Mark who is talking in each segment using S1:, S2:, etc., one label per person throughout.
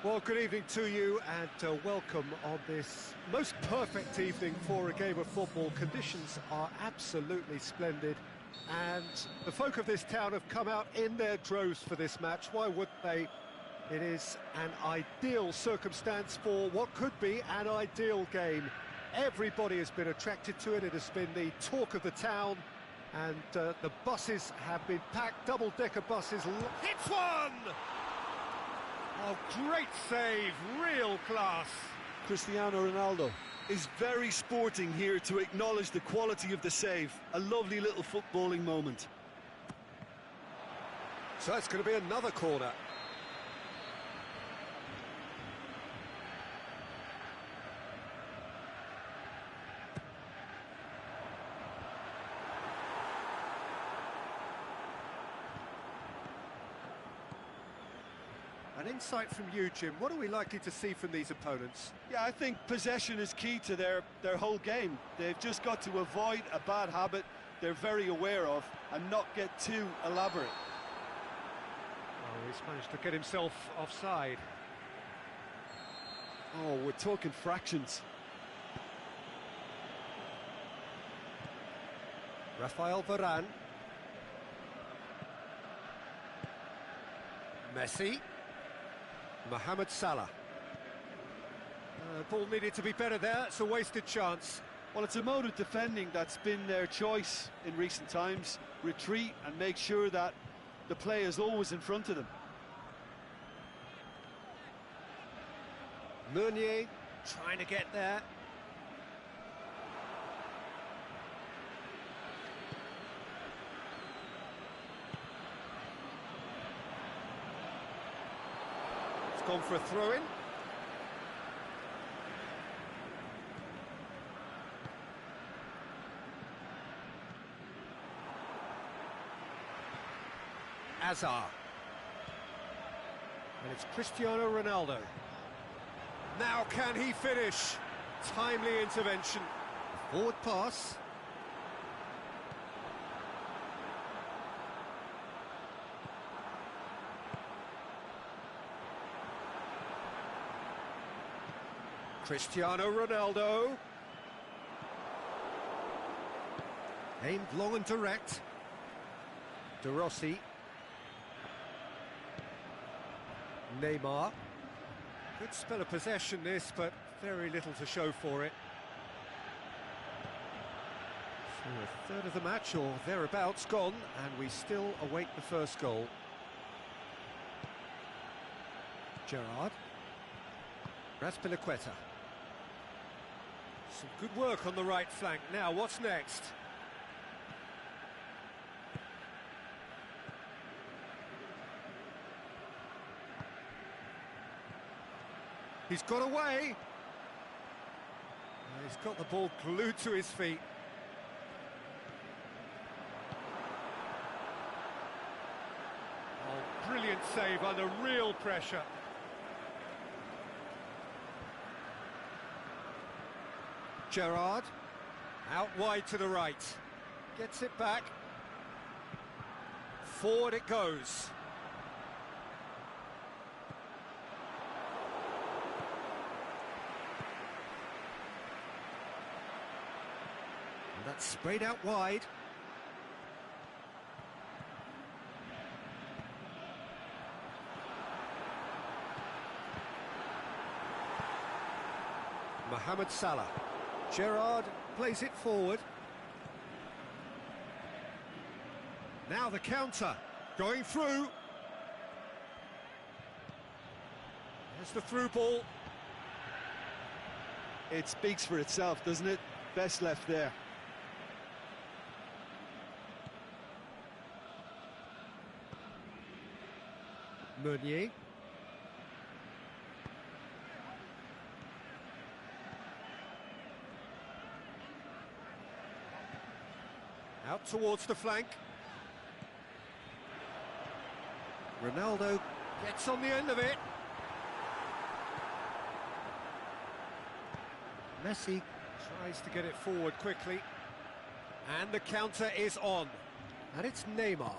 S1: Well, good evening to you and welcome on this most perfect evening for a game of football. Conditions are absolutely splendid and the folk of this town have come out in their droves for this match. Why wouldn't they? It is an ideal circumstance for what could be an ideal game. Everybody has been attracted to it. It has been the talk of the town and the buses have been packed, double-decker buses. Hits one! Oh, great save, real class.
S2: Cristiano Ronaldo is very sporting here to acknowledge the quality of the save. A lovely little footballing moment.
S1: So it's going to be another corner. An insight from you, Jim. What are we likely to see from these opponents?
S2: Yeah, I think possession is key to their whole game. They've just got to avoid a bad habit they're very aware of and not get too elaborate.
S1: Oh, he's managed to get himself offside.
S2: Oh, we're talking fractions.
S1: Rafael Varane. Messi. Mohamed Salah. Ball needed to be better there, it's a wasted chance.
S2: Well, it's a mode of defending that's been their choice in recent times. Retreat and make sure that the play is always in front of them.
S1: Meunier trying to get there. Gone for a throw-in. Hazard. And it's Cristiano Ronaldo. Now can he finish? Timely intervention. Forward pass. Cristiano Ronaldo. Aimed long and direct. De Rossi. Neymar. Good spell of possession this, but very little to show for it. So a third of the match or thereabouts gone, and we still await the first goal. Gerrard. Azpilicueta. Some good work on the right flank. Now, what's next? He's got away. He's got the ball glued to his feet. Oh, brilliant save under real pressure. Gerrard, out wide to the right, gets it back, forward it goes. And that's sprayed out wide. Mohamed Salah. Gerrard plays it forward. Now the counter, going through. There's the through ball.
S2: It speaks for itself, doesn't it? Best left there.
S1: Meunier. Out towards the flank. Ronaldo gets on the end of it. Messi tries to get it forward quickly. And the counter is on. And it's Neymar.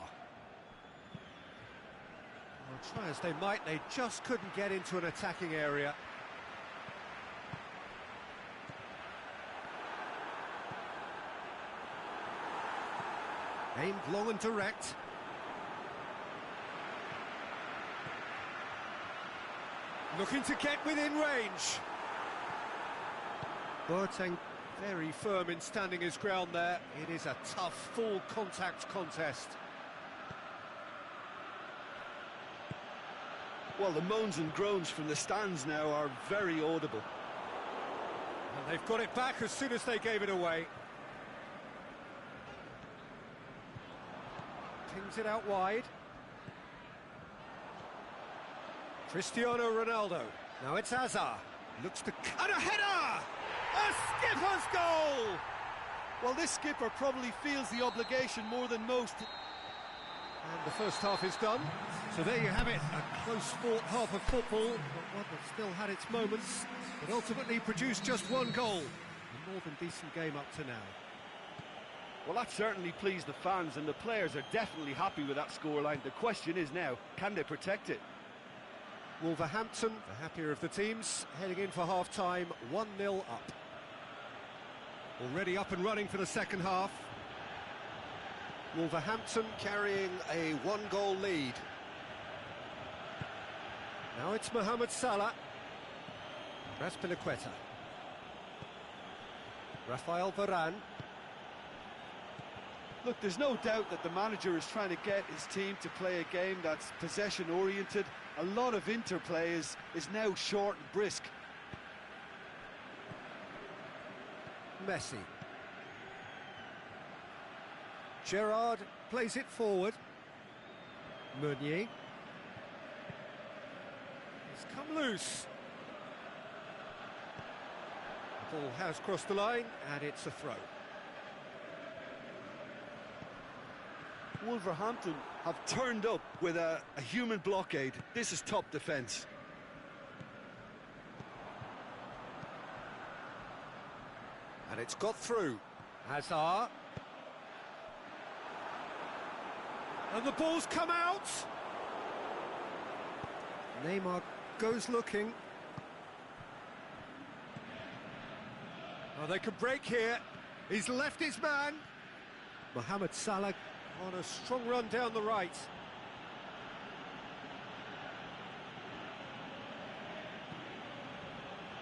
S1: Try as they might, they just couldn't get into an attacking area. Aimed long and direct. Looking to get within range. Boateng very firm in standing his ground there. It is a tough, full contact contest.
S2: Well, the moans and groans from the stands now are very audible.
S1: And they've got it back as soon as they gave it away. Pings it out wide. Cristiano Ronaldo. Now it's Hazard. Looks to... And a header! A skipper's goal!
S2: Well, this skipper probably feels the obligation more than most.
S1: And the first half is done. So there you have it, a close-fought half of football, but one that still had its moments, but ultimately produced just one goal. A more than decent game up to now.
S2: Well, that certainly pleased the fans, and the players are definitely happy with that scoreline. The question is now, can they protect it?
S1: Wolverhampton, the happier of the teams, heading in for half-time, 1-0 up. Already up and running for the second half. Wolverhampton carrying a one-goal lead. Now it's Mohamed Salah. Raspilicueta. Rafael Varane.
S2: Look, there's no doubt that the manager is trying to get his team to play a game that's possession-oriented. A lot of interplay is now short and brisk.
S1: Messi. Gerrard plays it forward. Meunier. It's come loose. The ball has crossed the line, and it's a throw.
S2: Wolverhampton have turned up with a human blockade. This is top defence.
S1: And it's got through. Hazard. And the ball's come out. Neymar goes looking. Oh, they could break here. He's left his man. Mohamed Salah on a strong run down the right.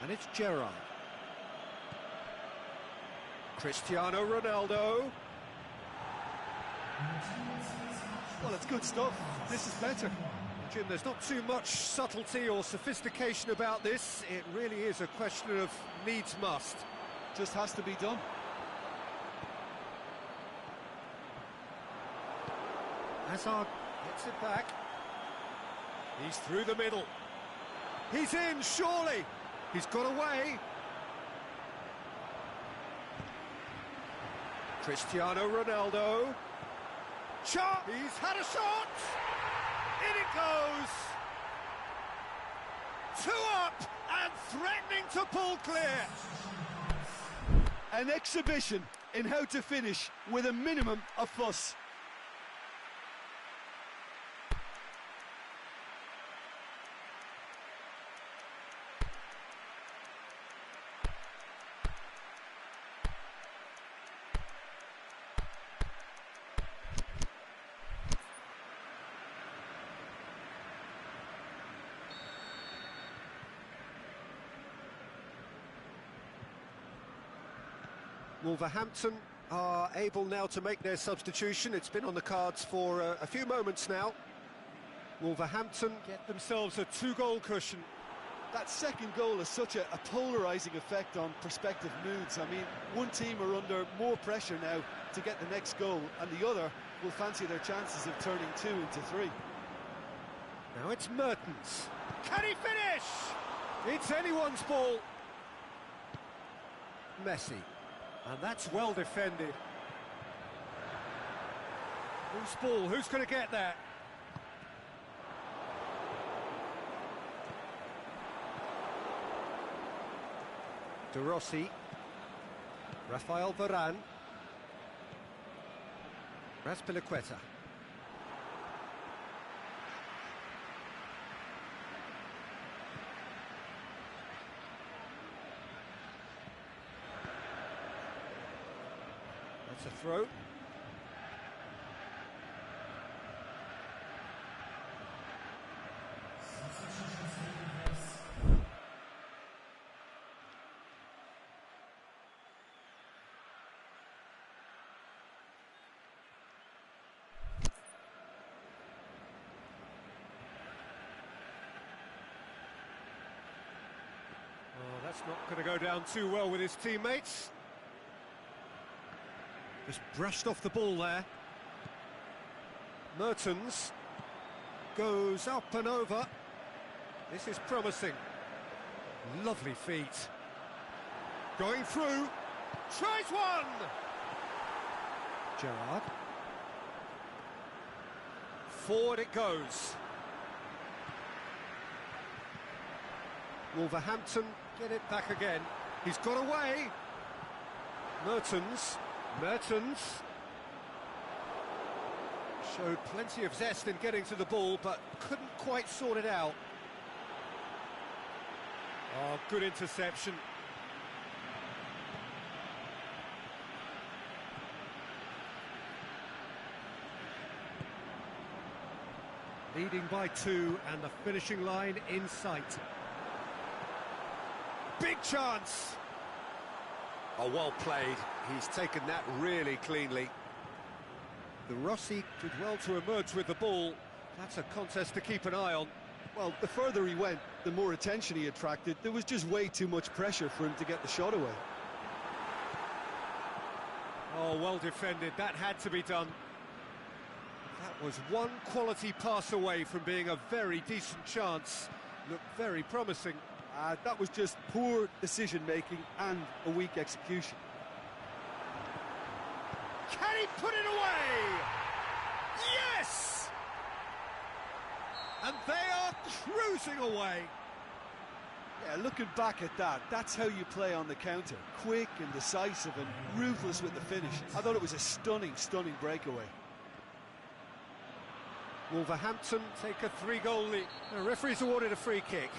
S1: And it's Gerrard. Cristiano Ronaldo.
S2: Well, it's good stuff. This is better.
S1: Jim, there's not too much subtlety or sophistication about this. It really is a question of needs must.
S2: Just has to be done.
S1: Hazard gets it back. He's through the middle. He's in, surely. He's got away. Cristiano Ronaldo. Shot! He's had a shot! In it goes! 2 up and threatening to pull clear.
S2: An exhibition in how to finish with a minimum of fuss.
S1: Wolverhampton are able now to make their substitution. It's been on the cards for a few moments now. Wolverhampton get themselves a 2-goal cushion.
S2: That second goal has such a polarising effect on prospective moods. I mean, one team are under more pressure now to get the next goal, and the other will fancy their chances of turning 2 into 3.
S1: Now it's Mertens. Can he finish? It's anyone's ball. Messi. And that's well defended. Whose ball? Who's going to get that? De Rossi. Rafael Varane. Raspilicueta. It's a throw. Oh, that's not going to go down too well with his teammates. Just brushed off the ball there. Mertens goes up and over. This is promising. Lovely feet. Going through. Tries one! Gerrard. Forward it goes. Wolverhampton get it back again. He's got away. Mertens showed plenty of zest in getting to the ball, but couldn't quite sort it out. Oh, good interception. Leading by 2 and the finishing line in sight. Big chance! Oh, well played. He's taken that really cleanly. The Rossi did well to emerge with the ball. That's a contest to keep an eye on.
S2: Well, the further he went, the more attention he attracted. There was just way too much pressure for him to get the shot away.
S1: Oh, well defended. That had to be done. That was one quality pass away from being a very decent chance. Looked very promising.
S2: That was just poor decision-making and a weak execution.
S1: Can he put it away? Yes! And they are cruising away.
S2: Yeah, looking back at that, that's how you play on the counter. Quick and decisive and ruthless with the finish. I thought it was a stunning, stunning breakaway.
S1: Wolverhampton take a 3-goal lead. The referee's awarded a free kick.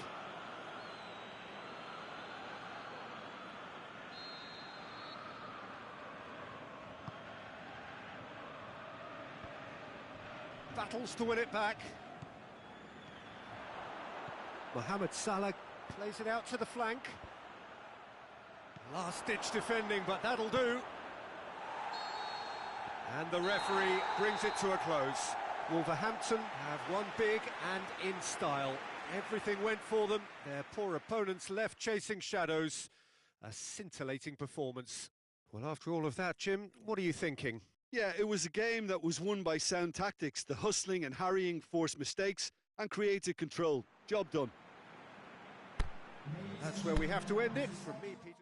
S1: Battles to win it back. Mohamed Salah plays it out to the flank. Last-ditch defending, but that'll do. And the referee brings it to a close. Wolverhampton have won big and in style. Everything went for them. Their poor opponents left chasing shadows. A scintillating performance. Well, after all of that, Jim, what are you thinking?
S2: Yeah, it was a game that was won by sound tactics. The hustling and harrying forced mistakes and created control. Job done.
S1: That's where we have to end it. From me, Peter.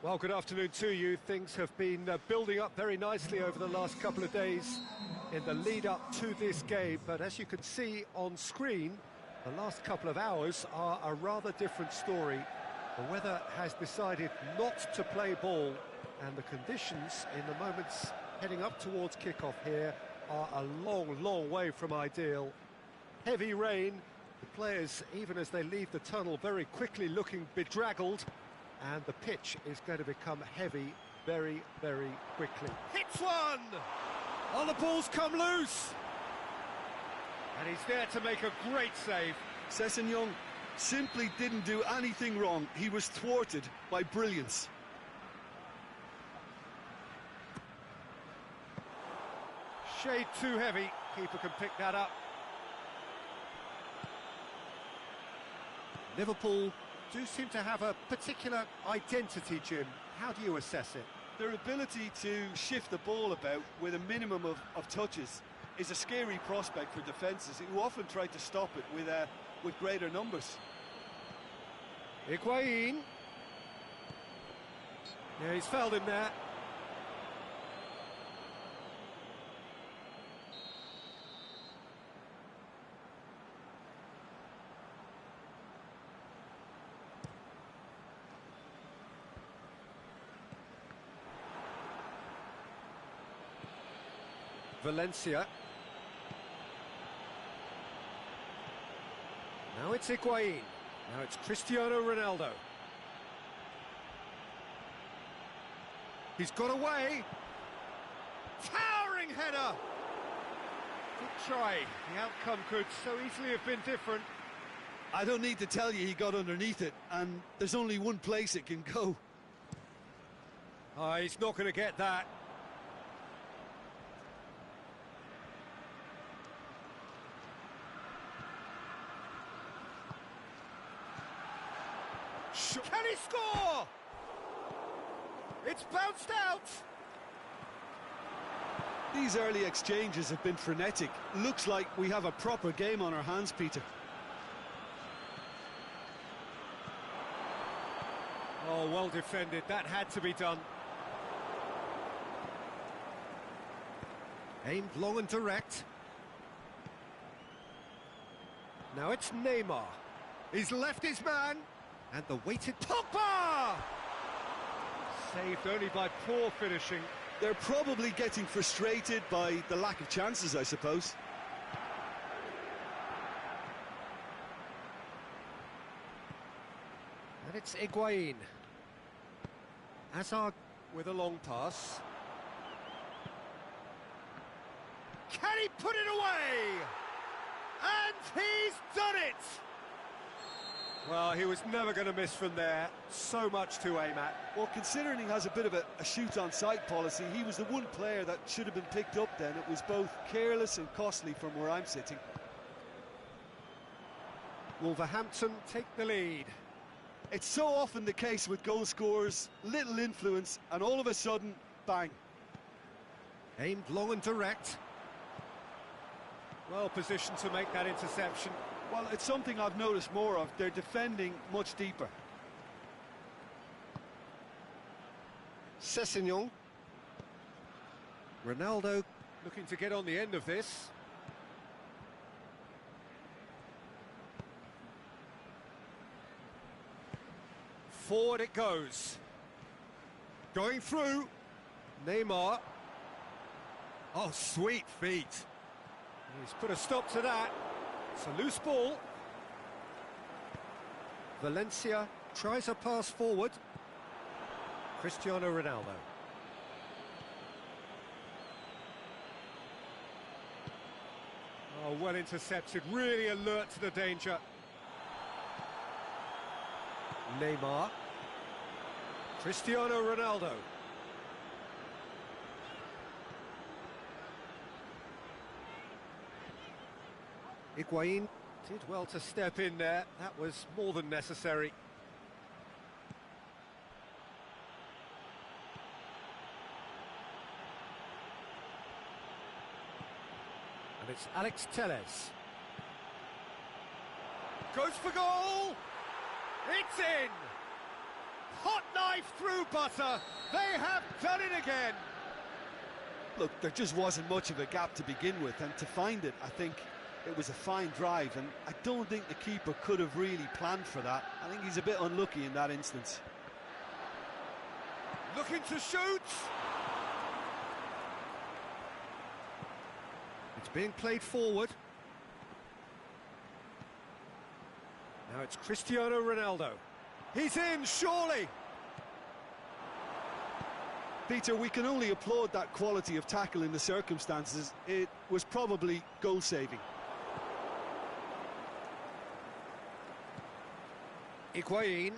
S1: Well, good afternoon to you. Things have been building up very nicely over the last couple of days in the lead-up to this game. But as you can see on screen, the last couple of hours are a rather different story. The weather has decided not to play ball, and the conditions in the moments heading up towards kickoff here are a long, long way from ideal. Heavy rain, the players, even as they leave the tunnel, very quickly looking bedraggled. And the pitch is going to become heavy very, very quickly. Hits one! Oh, the ball's come loose! And he's there to make a great save.
S2: Sessegnon simply didn't do anything wrong. He was thwarted by brilliance.
S1: Shade too heavy. Keeper can pick that up. Liverpool do seem to have a particular identity, Jim. How do you assess it?
S2: Their ability to shift the ball about with a minimum of touches is a scary prospect for defences who often try to stop it with greater numbers.
S1: Higuain. Yeah, he's fouled him there. Valencia. Now it's Higuain. Now it's Cristiano Ronaldo. He's got away. Towering header. Good try. The outcome could so easily have been different.
S2: I don't need to tell you he got underneath it, and there's only one place it can go.
S1: Oh, he's not going to get that. Can he score? It's bounced out.
S2: These early exchanges have been frenetic. Looks like we have a proper game on our hands, Peter.
S1: Oh, well defended. That had to be done. Aimed long and direct. Now it's Neymar. He's left his man. And the weighted Pogba! Saved only by poor finishing.
S2: They're probably getting frustrated by the lack of chances, I suppose.
S1: And it's Higuain. Hazard with a long pass. Can he put it away? And he's done it! Well, he was never going to miss from there. So much to aim at.
S2: Well, considering he has a bit of a shoot-on-sight policy, he was the one player that should have been picked up then. It was both careless and costly from where I'm sitting.
S1: Wolverhampton take the lead.
S2: It's so often the case with goal scorers, little influence, and all of a sudden, bang.
S1: Aimed long and direct. Well positioned to make that interception.
S2: Well, it's something I've noticed more of. They're defending much deeper.
S1: Sessegnon. Ronaldo looking to get on the end of this. Forward it goes. Going through. Neymar. Oh, sweet feet. He's put a stop to that. It's a loose ball. Valencia tries a pass forward. Cristiano Ronaldo. Oh, well intercepted, really alert to the danger. Neymar. Cristiano Ronaldo. Higuain did well to step in there. That was more than necessary. And it's Alex Telles. Goes for goal! It's in! hot knife through butter. They have done it again.
S2: Look, there just wasn't much of a gap to begin with, and to find it, I think it was a fine drive, and I don't think the keeper could have really planned for that. I think he's a bit unlucky in that instance.
S1: Looking to shoot. It's being played forward. Now it's Cristiano Ronaldo. He's in, surely.
S2: Peter, we can only applaud that quality of tackle in the circumstances. It was probably goal-saving.
S1: Higuain.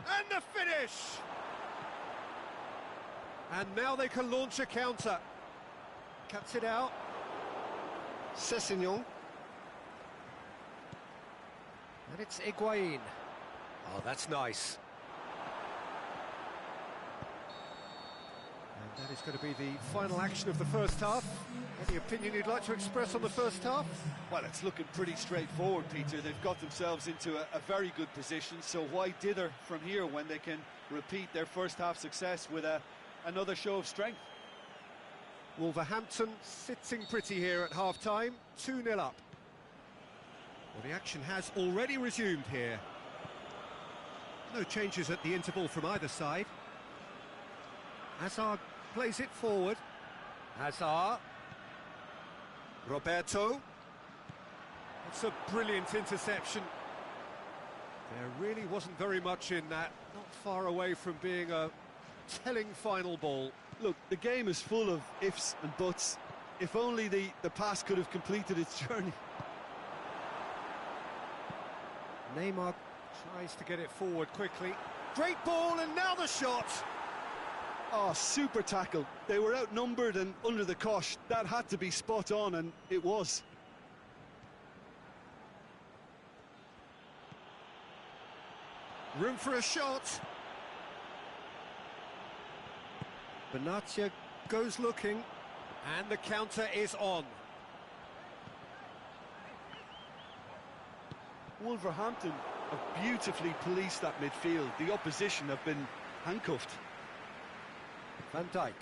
S1: And the finish! And now they can launch a counter. Cuts it out. Sessegnon. And it's Higuain. Oh, that's nice. And that is going to be the final action of the first half. Any opinion you'd like to express on the first half?
S2: Well, it's looking pretty straightforward, Peter. They've got themselves into a very good position, so why dither from here when they can repeat their first half success with another show of strength?
S1: Wolverhampton sitting pretty here at half-time, 2-0 up. Well, the action has already resumed here. No changes at the interval from either side. Hazard plays it forward. Hazard. Roberto. It's a brilliant interception. There really wasn't very much in that. Not far away from being a telling final ball.
S2: Look, the game is full of ifs and buts. If only the pass could have completed its journey.
S1: Neymar tries to get it forward quickly. Great ball, and now the shot!
S2: Oh, super tackle. They were outnumbered and under the cosh. That had to be spot on, and it was.
S1: Room for a shot. Benatia goes looking, and the counter is on.
S2: Wolverhampton have beautifully policed that midfield. The opposition have been handcuffed.
S1: Van Dijk.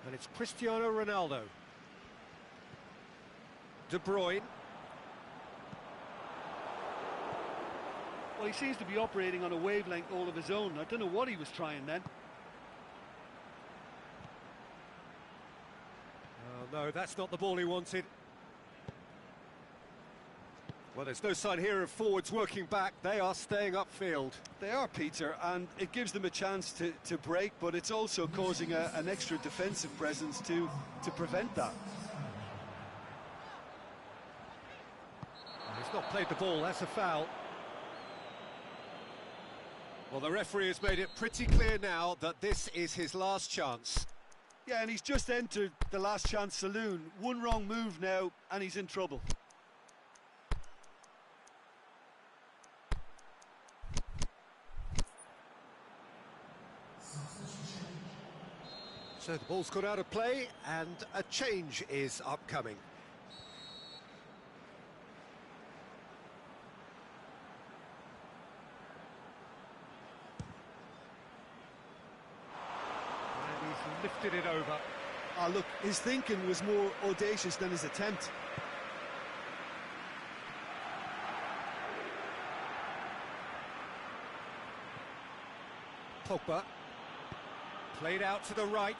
S1: And it's Cristiano Ronaldo. De Bruyne.
S2: Well, he seems to be operating on a wavelength all of his own. I don't know what he was trying then.
S1: Oh, no, that's not the ball he wanted. Well, there's no sign here of forwards working back. They are staying upfield.
S2: They are, Peter, and it gives them a chance to break, but it's also causing an extra defensive presence to prevent that.
S1: He's not played the ball, that's a foul. Well, the referee has made it pretty clear now that this is his last chance.
S2: Yeah, and he's just entered the last chance saloon. One wrong move now, and he's in trouble.
S1: So the ball's got out of play, and a change is upcoming. And he's lifted it over.
S2: Ah, look, his thinking was more audacious than his attempt.
S1: Pogba. Played out to the right.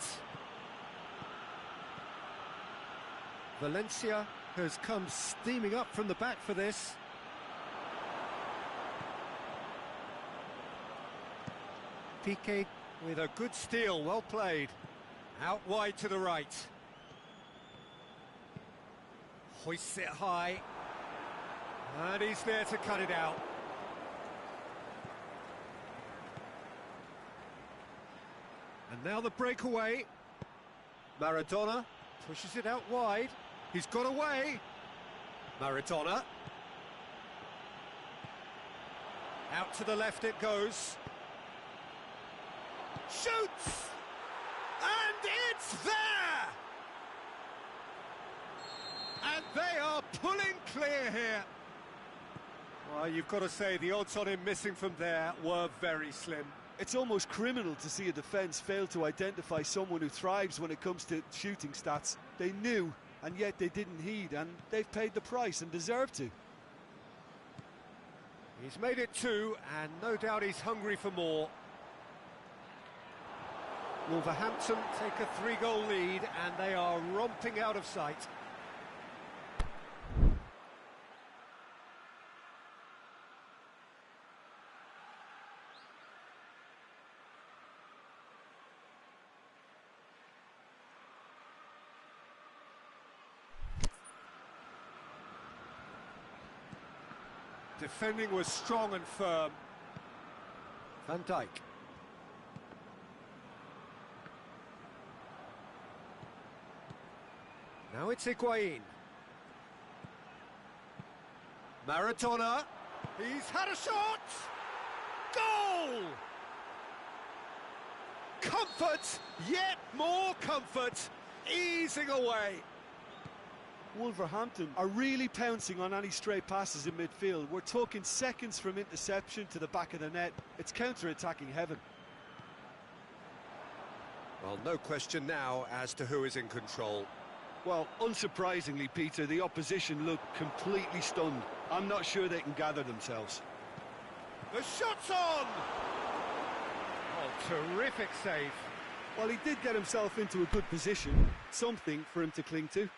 S1: Valencia has come steaming up from the back for this. Piqué with a good steal, well played. Out wide to the right. Hoists it high. And he's there to cut it out. And now the breakaway. Maradona pushes it out wide. He's got away. Maradona. Out to the left it goes. Shoots! And it's there! pulling clear here. Well, you've got to say the odds on him missing from there were very slim.
S2: It's almost criminal to see a defence fail to identify someone who thrives when it comes to shooting stats. They knew, and yet they didn't heed, and they've paid the price and deserve to.
S1: He's made it 2, and no doubt he's hungry for more. Wolverhampton take a 3-goal lead, and they are romping out of sight. Defending was strong and firm. Van Dijk. Now it's Higuain. Maradona. He's had a shot! Goal! Comfort! Yet more comfort! Easing away.
S2: Wolverhampton are really pouncing on any stray passes in midfield. We're talking seconds from interception to the back of the net. It's counter-attacking heaven.
S1: Well, no question now as to who is in control.
S2: Well, unsurprisingly, Peter, the opposition look completely stunned. I'm not sure they can gather themselves.
S1: The shot's on! Oh, terrific save.
S2: Well, he did get himself into a good position. Something for him to cling to.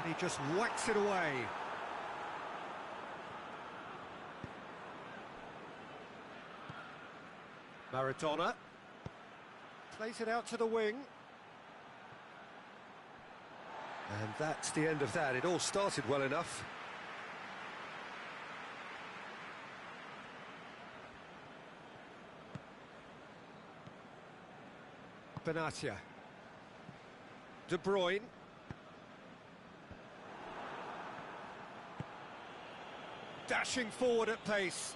S1: And he just whacks it away. Maradona plays it out to the wing. And that's the end of that. It all started well enough. Benatia. De Bruyne. Dashing forward at pace.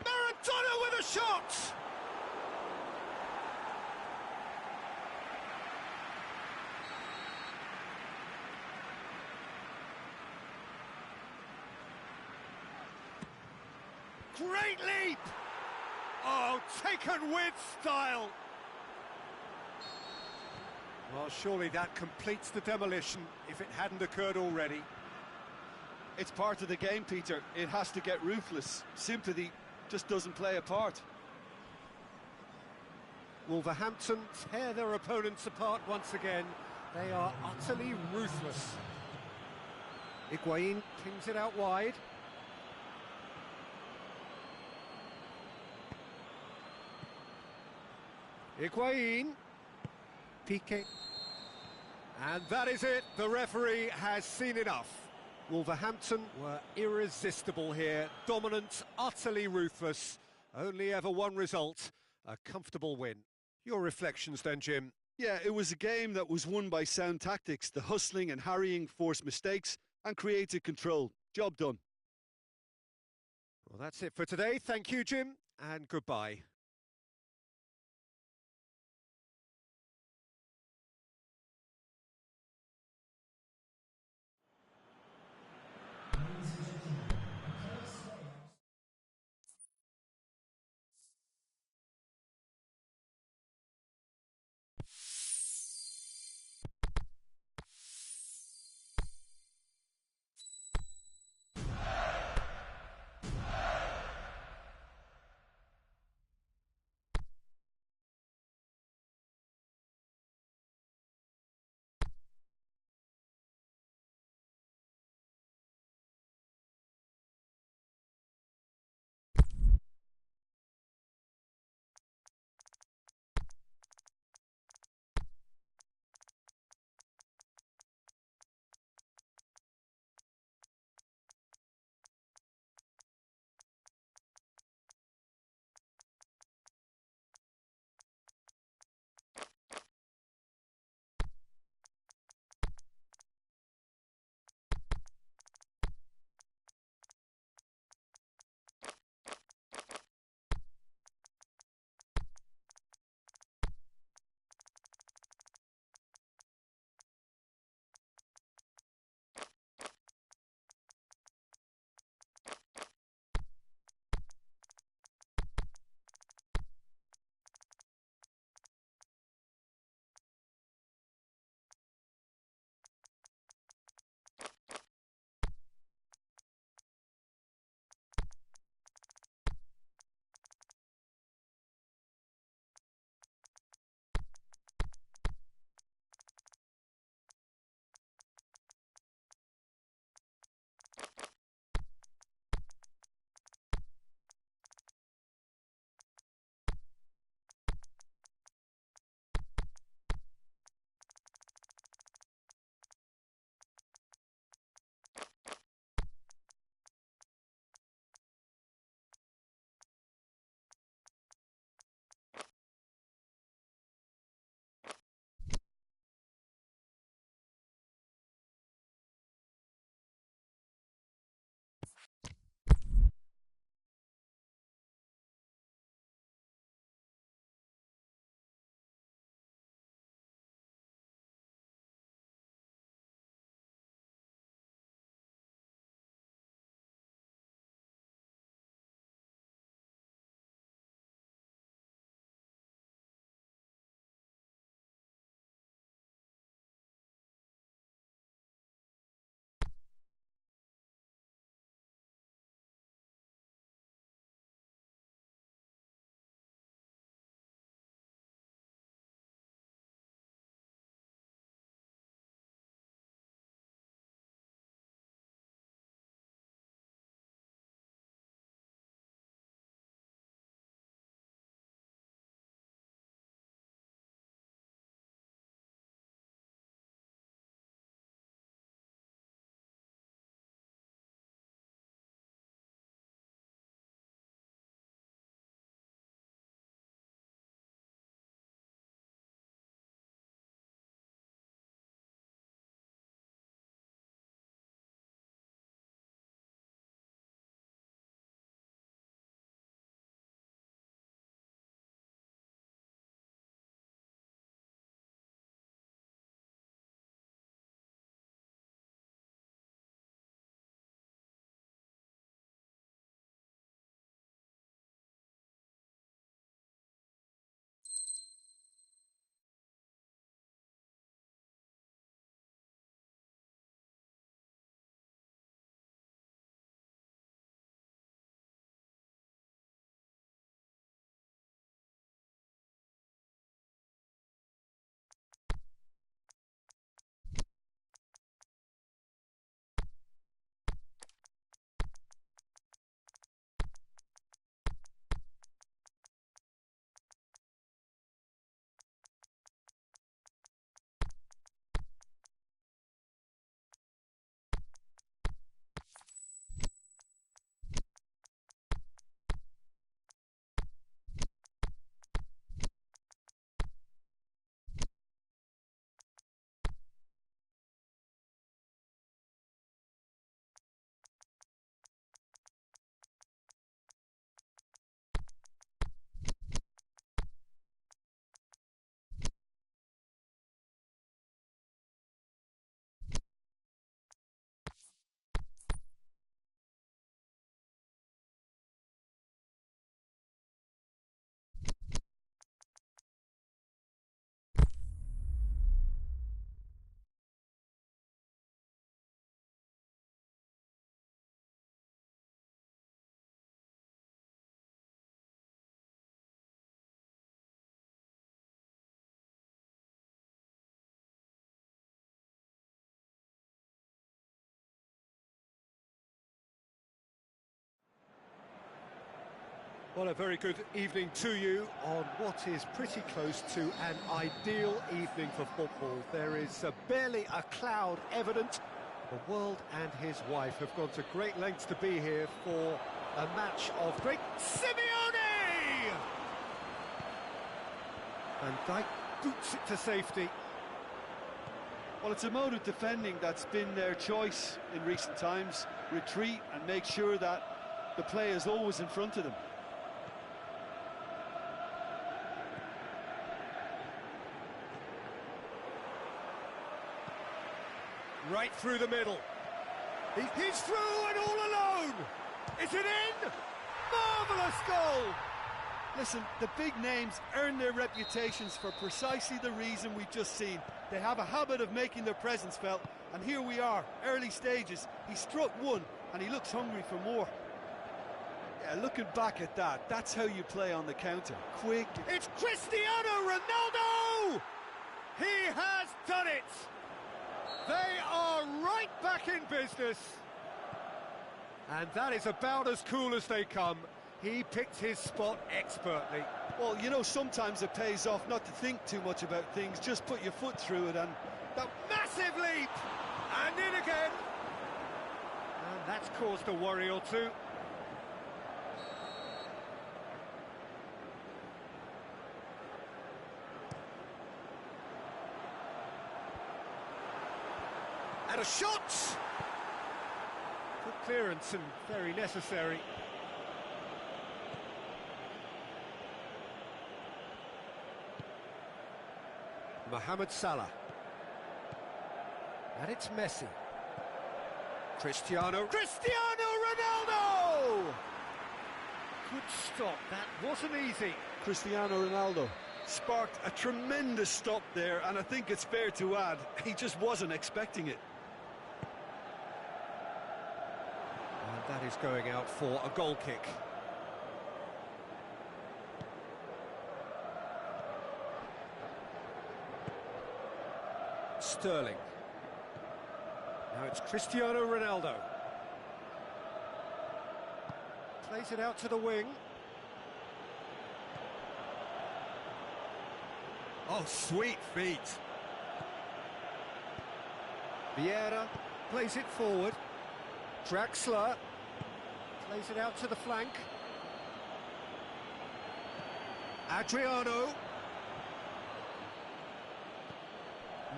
S1: Maradona with a shot! Great leap! Oh, taken with style! Well, surely that completes the demolition if it hadn't occurred already.
S2: It's part of the game, Peter. It has to get ruthless. Sympathy just doesn't play a part.
S1: Wolverhampton tear their opponents apart once again. They are utterly ruthless. Higuain pings it out wide. Higuain. Piqué. And that is it. The referee has seen enough. Wolverhampton were irresistible here. Dominant, utterly ruthless. Only ever one result, a comfortable win. Your reflections then, Jim?
S2: Yeah, it was a game that was won by sound tactics. The hustling and harrying forced mistakes and created control. Job done.
S1: Well, that's it for today. Thank you, Jim, and goodbye. Well, a very good evening to you on what is pretty close to an ideal evening for football. There is barely a cloud evident. The world and his wife have gone to great lengths to be here for a match of great Simeone! Van Dijk boots it to safety.
S2: Well, it's a mode of defending that's been their choice in recent times. Retreat and make sure that the play is always in front of them.
S1: Right through the middle. He's through and all alone! Is it in? Marvellous goal!
S2: Listen, the big names earn their reputations for precisely the reason we've just seen. They have a habit of making their presence felt, and here we are, early stages. He struck one, and he looks hungry for more. Yeah, looking back at that, that's how you play on the counter. Quick.
S1: It's Cristiano Ronaldo! He has done it! They are right back in business. And that is about as cool as they come. He picked his spot expertly.
S2: Well, you know, sometimes it pays off not to think too much about things, just put your foot through it, and
S1: the massive leap! And in again! And that's caused a worry or two. And a shot! Good clearance and very necessary. Mohamed Salah. And it's Messi. Cristiano Ronaldo! Good stop, that wasn't easy.
S2: Cristiano Ronaldo sparked a tremendous stop there, and I think it's fair to add, he just wasn't expecting it.
S1: And that is going out for a goal kick. Sterling. Now it's Cristiano Ronaldo. Plays it out to the wing. Oh, sweet feet. Vieira plays it forward. Draxler plays it out to the flank. Adriano.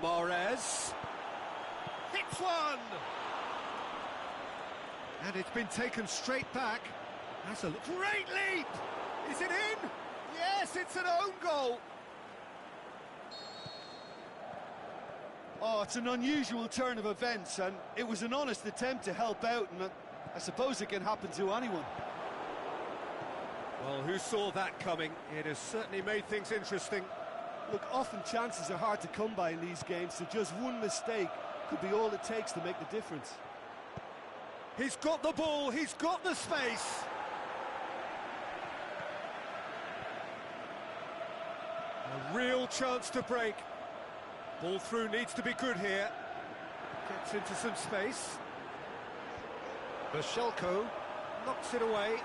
S1: Mahrez. Hits one! And it's been taken straight back. That's a great leap! Is it in? Yes, it's an own goal!
S2: Oh, it's an unusual turn of events, and it was an honest attempt to help out, and I suppose it can happen to anyone.
S1: Well, who saw that coming? It has certainly made things interesting.
S2: Look, often chances are hard to come by in these games, so just one mistake could be all it takes to make the difference.
S1: He's got the ball, he's got the space. A real chance to break. Ball through needs to be good here. Gets into some space. Bashelko knocks it away.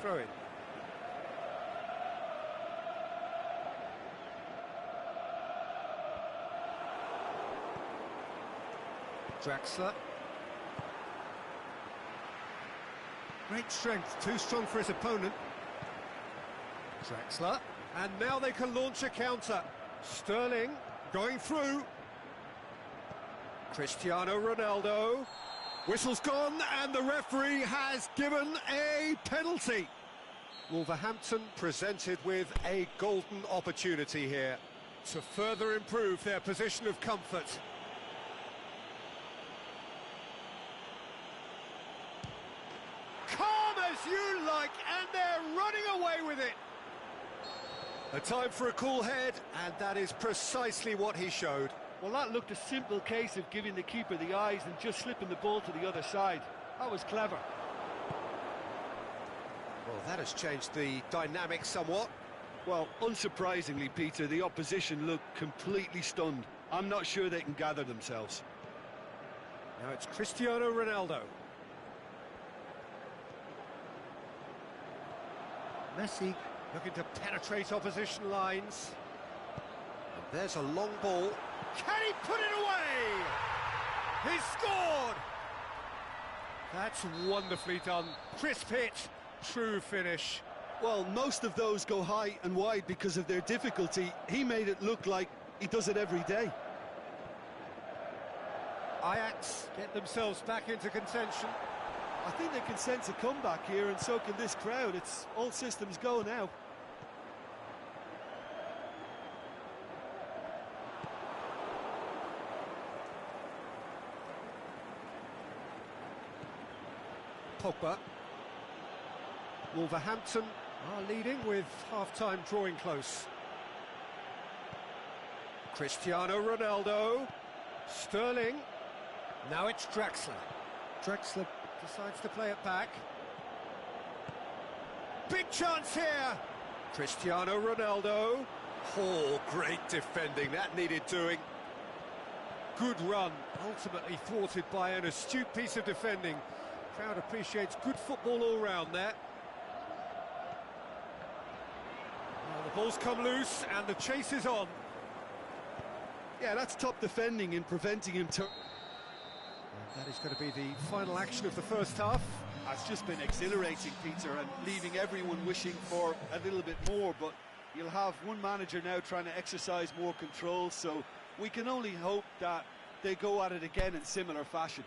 S1: Throw in. Draxler. Great strength, too strong for his opponent. Draxler, and now they can launch a counter. Sterling going through. Cristiano Ronaldo. Whistle's gone, and the referee has given a penalty. Wolverhampton presented with a golden opportunity here to further improve their position of comfort. Calm as you like, and they're running away with it. A time for a cool head, and that is precisely what he showed.
S2: Well, that looked a simple case of giving the keeper the eyes and just slipping the ball to the other side. That was clever.
S1: Well, that has changed the dynamic somewhat.
S2: Well, unsurprisingly, Peter, the opposition look completely stunned. I'm not sure they can gather themselves.
S1: Now it's Cristiano Ronaldo. Messi looking to penetrate opposition lines. And there's a long ball. Can he put it away? He's scored! That's wonderfully done. Crisp hit, true finish.
S2: Well, most of those go high and wide because of their difficulty. He made it look like he does it every day.
S1: Ajax get themselves back into contention.
S2: I think they can sense a comeback here, and so can this crowd. It's all systems go now.
S1: Pogba. Wolverhampton are leading with half-time drawing close. Cristiano Ronaldo. Sterling. Now it's Draxler. Draxler decides to play it back. Big chance here. Cristiano Ronaldo. Oh, great defending. That needed doing. Good run, ultimately thwarted by an astute piece of defending. Crowd appreciates good football all round there. Well, the ball's come loose and the chase is on.
S2: Yeah, that's top defending in preventing him to...
S1: That is going to be the final action of the first half.
S2: It's just been exhilarating, Peter, and leaving everyone wishing for a little bit more, but you'll have one manager now trying to exercise more control, so we can only hope that they go at it again in similar fashion.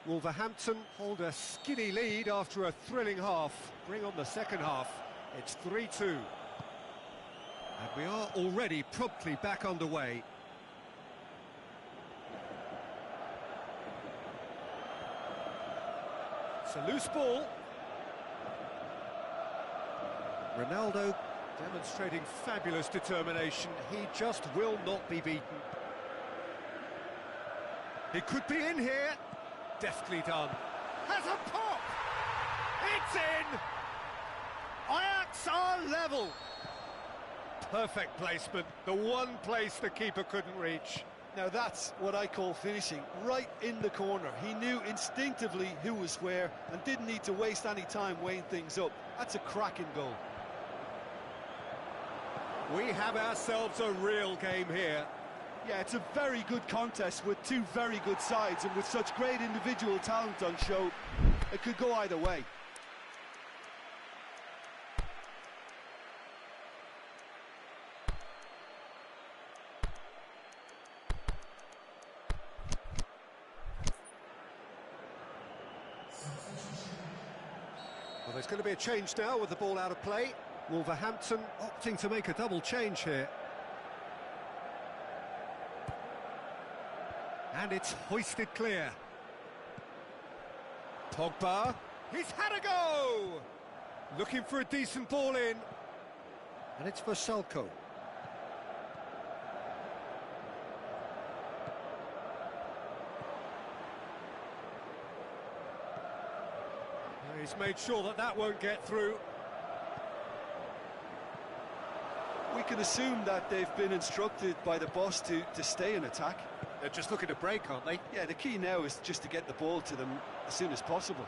S1: Wolverhampton hold a skinny lead after a thrilling half. Bring on the second half. It's 3-2. And we are already promptly back underway. It's a loose ball. Ronaldo demonstrating fabulous determination. He just will not be beaten. He could be in here. Deftly done. Has a pop! It's in! Ajax are level. Perfect placement. The one place the keeper couldn't reach.
S2: Now that's what I call finishing, right in the corner. He knew instinctively who was where and didn't need to waste any time weighing things up. That's a cracking goal.
S1: We have ourselves a real game here.
S2: Yeah, it's a very good contest with two very good sides, and with such great individual talent on show, it could go either way.
S1: Well, there's going to be a change now with the ball out of play. Wolverhampton opting to make a double change here. And it's hoisted clear. Pogba, he's had a go! Looking for a decent ball in. And it's for Salko. He's made sure that that won't get through.
S2: We can assume that they've been instructed by the boss to stay in attack.
S1: They're just looking to break, aren't they?
S2: Yeah, the key now is just to get the ball to them as soon as possible.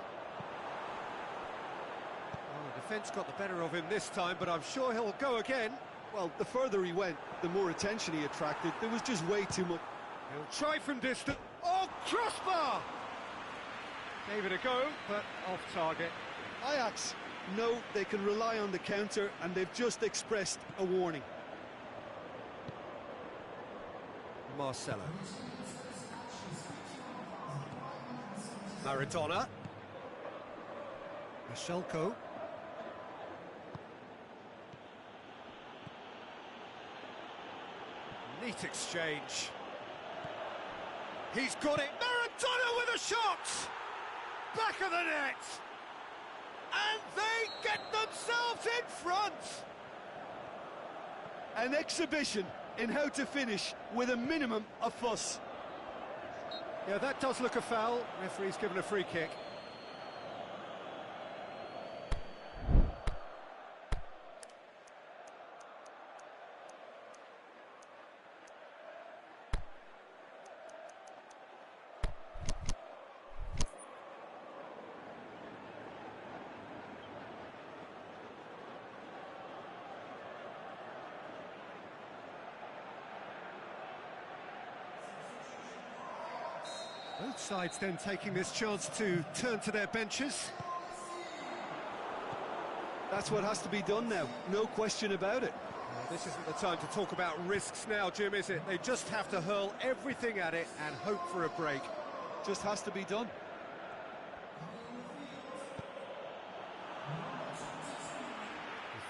S1: Oh, the defence got the better of him this time, but I'm sure he'll go again.
S2: Well, the further he went, the more attention he attracted. There was just way too much.
S1: He'll try from distance. Oh, crossbar! Gave it a go, but off target.
S2: Ajax know they can rely on the counter, and they've just expressed a warning.
S1: Marcelo. Maradona. Salko. Neat exchange. He's got it. Maradona with a shot! Back of the net! And they get themselves in front!
S2: An exhibition in how to finish with a minimum of fuss.
S1: Yeah, that does look a foul. Referee's given a free kick. Both sides then taking this chance to turn to their benches.
S2: That's what has to be done now, no question about it.
S1: This isn't the time to talk about risks now, Jim, is it? They just have to hurl everything at it and hope for a break.
S2: Just has to be done.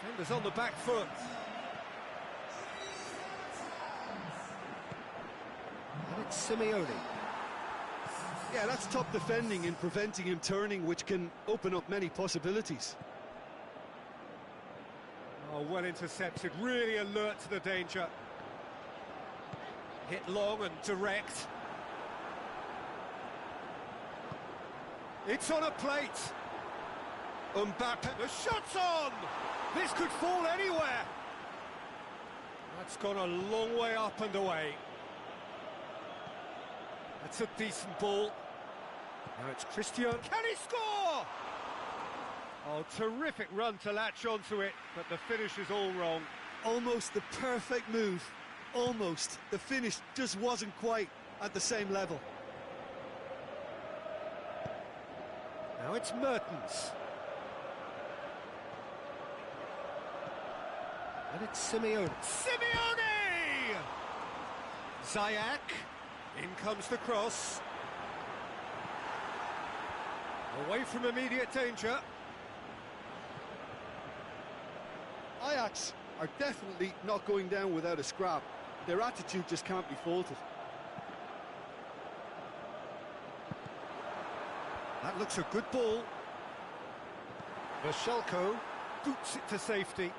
S1: Defenders on the back foot. And it's Simeone.
S2: Yeah, that's top defending in preventing him turning, which can open up many possibilities.
S1: Oh, well intercepted, really alert to the danger. Hit long and direct. It's on a plate. Mbappe, the shot's on! This could fall anywhere. That's gone a long way up and away. That's a decent ball. Now it's Christian. Can he score? Oh, terrific run to latch onto it, but the finish is all wrong.
S2: Almost the perfect move. Almost. The finish just wasn't quite at the same level.
S1: Now it's Mertens. And it's Simeone. Simeone! Ziyech. In comes the cross. Away from immediate danger.
S2: Ajax are definitely not going down without a scrap. Their attitude just can't be faulted.
S1: That looks a good ball. Vashelko boots it to safety.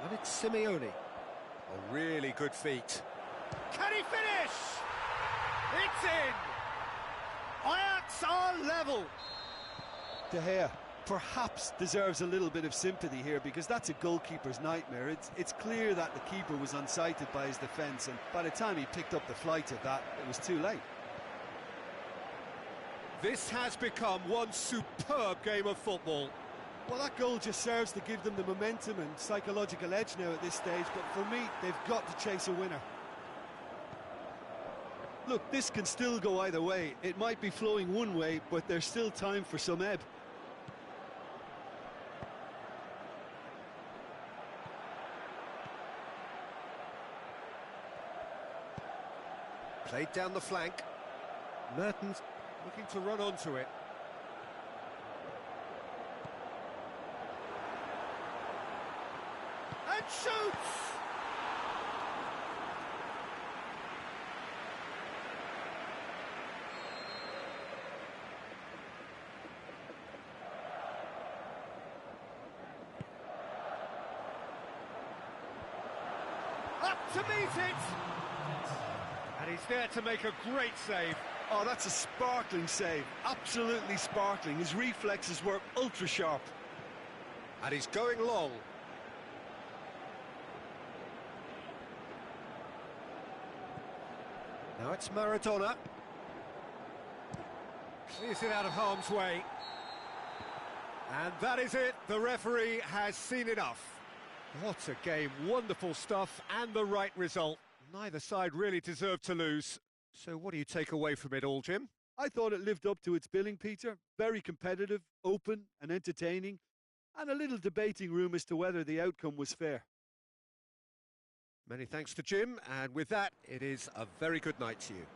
S1: And it's Simeone. A really good feat. Can he finish? It's in! Ajax are level.
S2: De Gea perhaps deserves a little bit of sympathy here, because that's a goalkeeper's nightmare. It's clear that the keeper was unsighted by his defence, and by the time he picked up the flight of that, it was too late.
S1: This has become one superb game of football.
S2: Well, that goal just serves to give them the momentum and psychological edge now at this stage, but for me, they've got to chase a winner. Look, this can still go either way. It might be flowing one way, but there's still time for some ebb.
S1: Played down the flank. Mertens looking to run onto it. And shoots! Up to meet it! And he's there to make a great save.
S2: Oh, that's a sparkling save. Absolutely sparkling. His reflexes were ultra sharp.
S1: And he's going long. Now it's Maradona. Clears it out of harm's way. And that is it. The referee has seen enough. What a game. Wonderful stuff and the right result. Neither side really deserved to lose. So what do you take away from it all, Jim?
S2: I thought it lived up to its billing, Peter. Very competitive, open and entertaining, and a little debating room as to whether the outcome was fair.
S1: Many thanks to Jim, and with that, it is a very good night to you.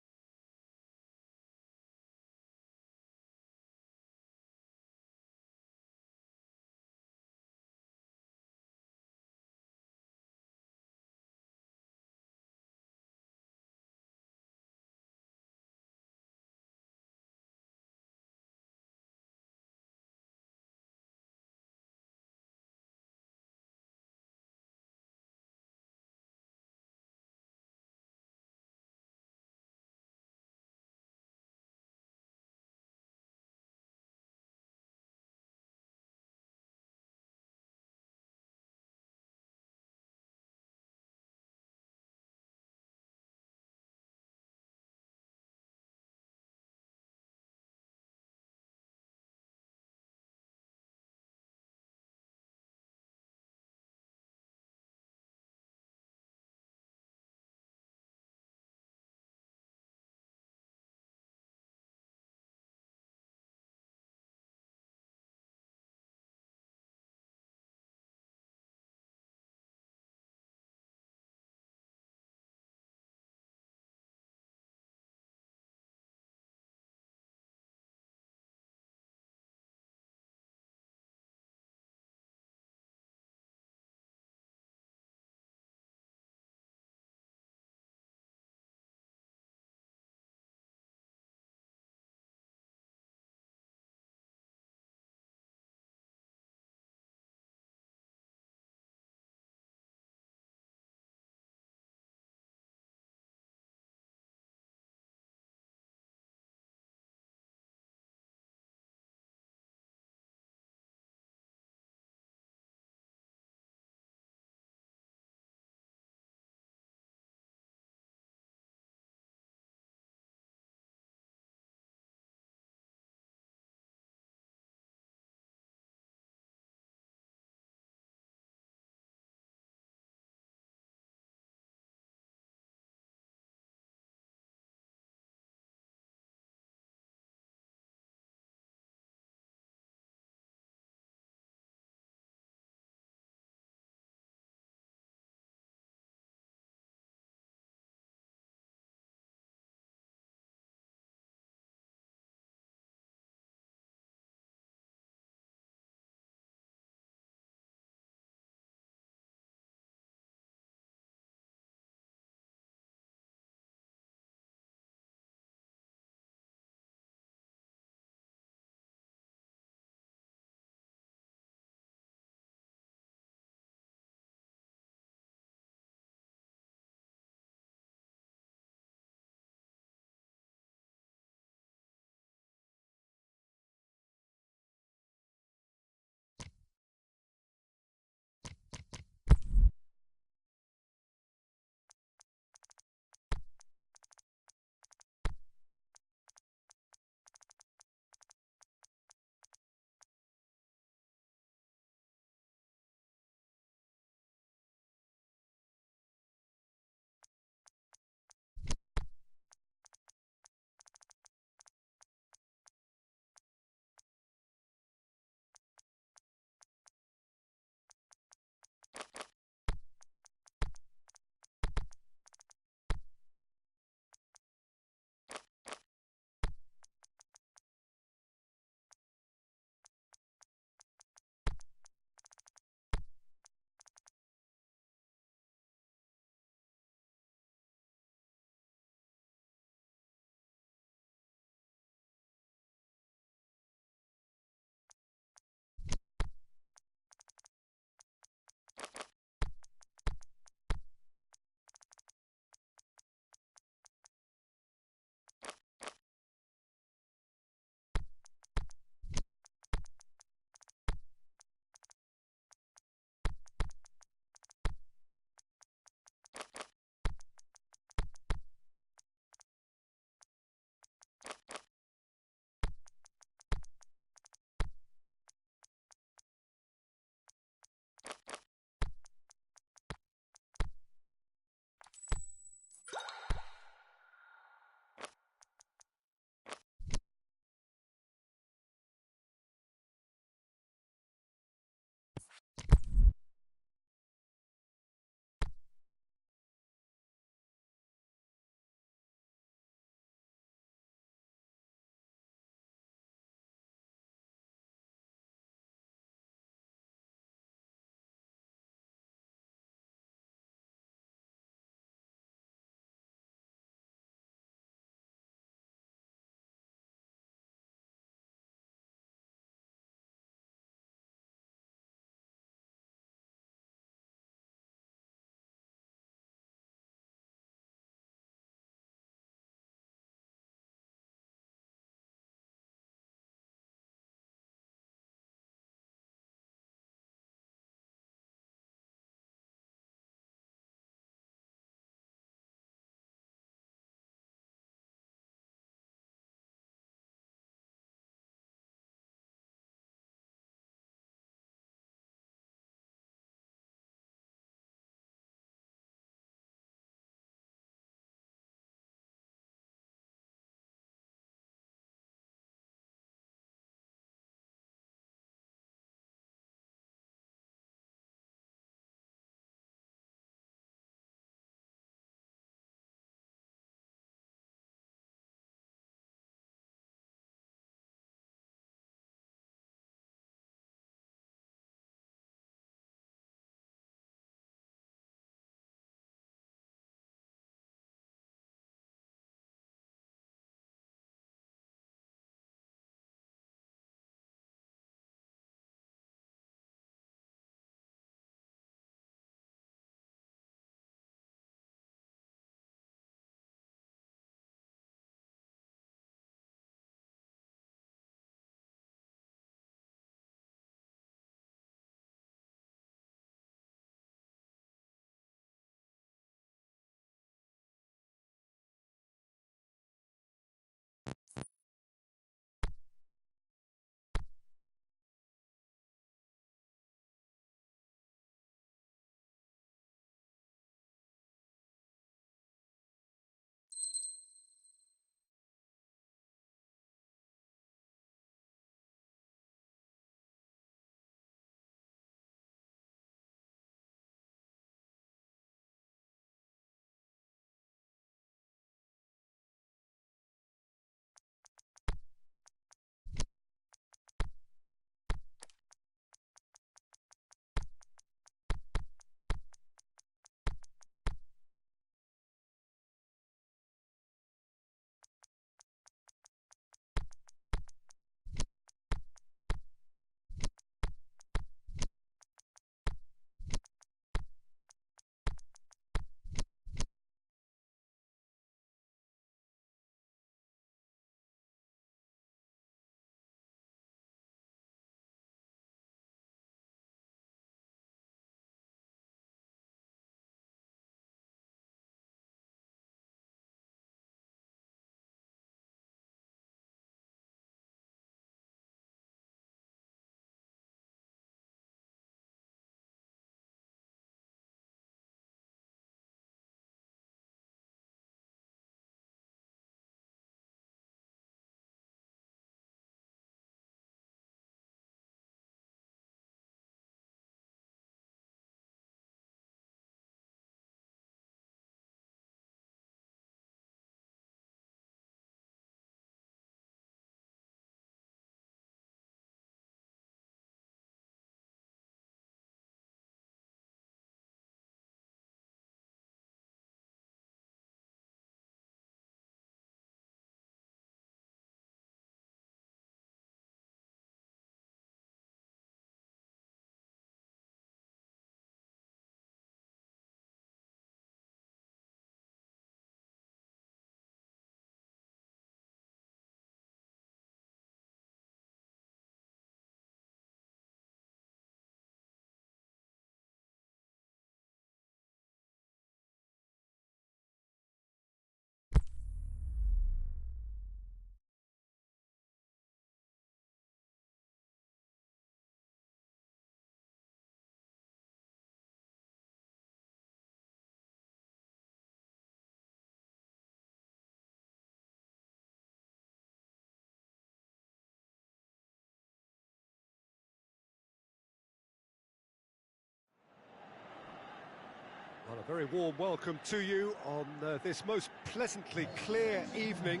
S1: A very warm welcome to you on this most pleasantly clear evening.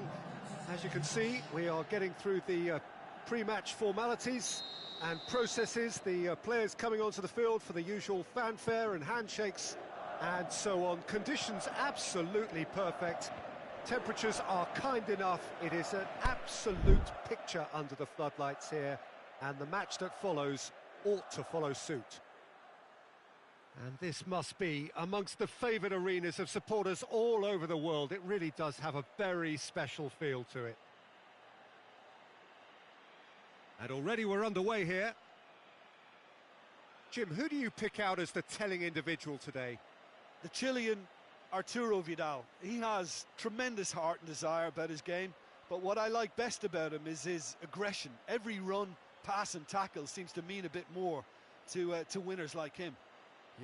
S1: As you can see, we are getting through the pre-match formalities and processes, the players coming onto the field for the usual fanfare and handshakes and so on. Conditions absolutely perfect. Temperatures are kind enough. It is an absolute picture under the floodlights here, and the match that follows ought to follow suit. And this must be amongst the favoured arenas of supporters all over the world. It really does have a very special feel to it. And already we're underway here. Jim, who do you pick out as the telling individual today?
S2: The Chilean Arturo Vidal. He has tremendous heart and desire about his game, but what I like best about him is his aggression. Every run, pass and tackle seems to mean a bit more to winners like him.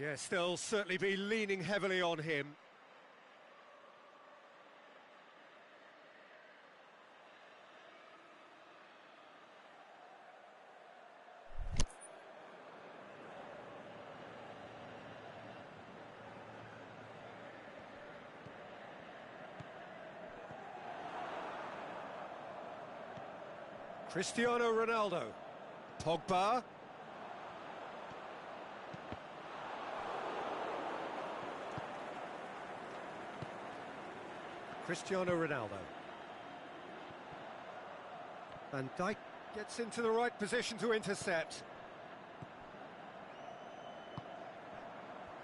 S1: Yes, they'll certainly be leaning heavily on him. Cristiano Ronaldo. Pogba. Cristiano Ronaldo. Van Dijk gets into the right position to intercept.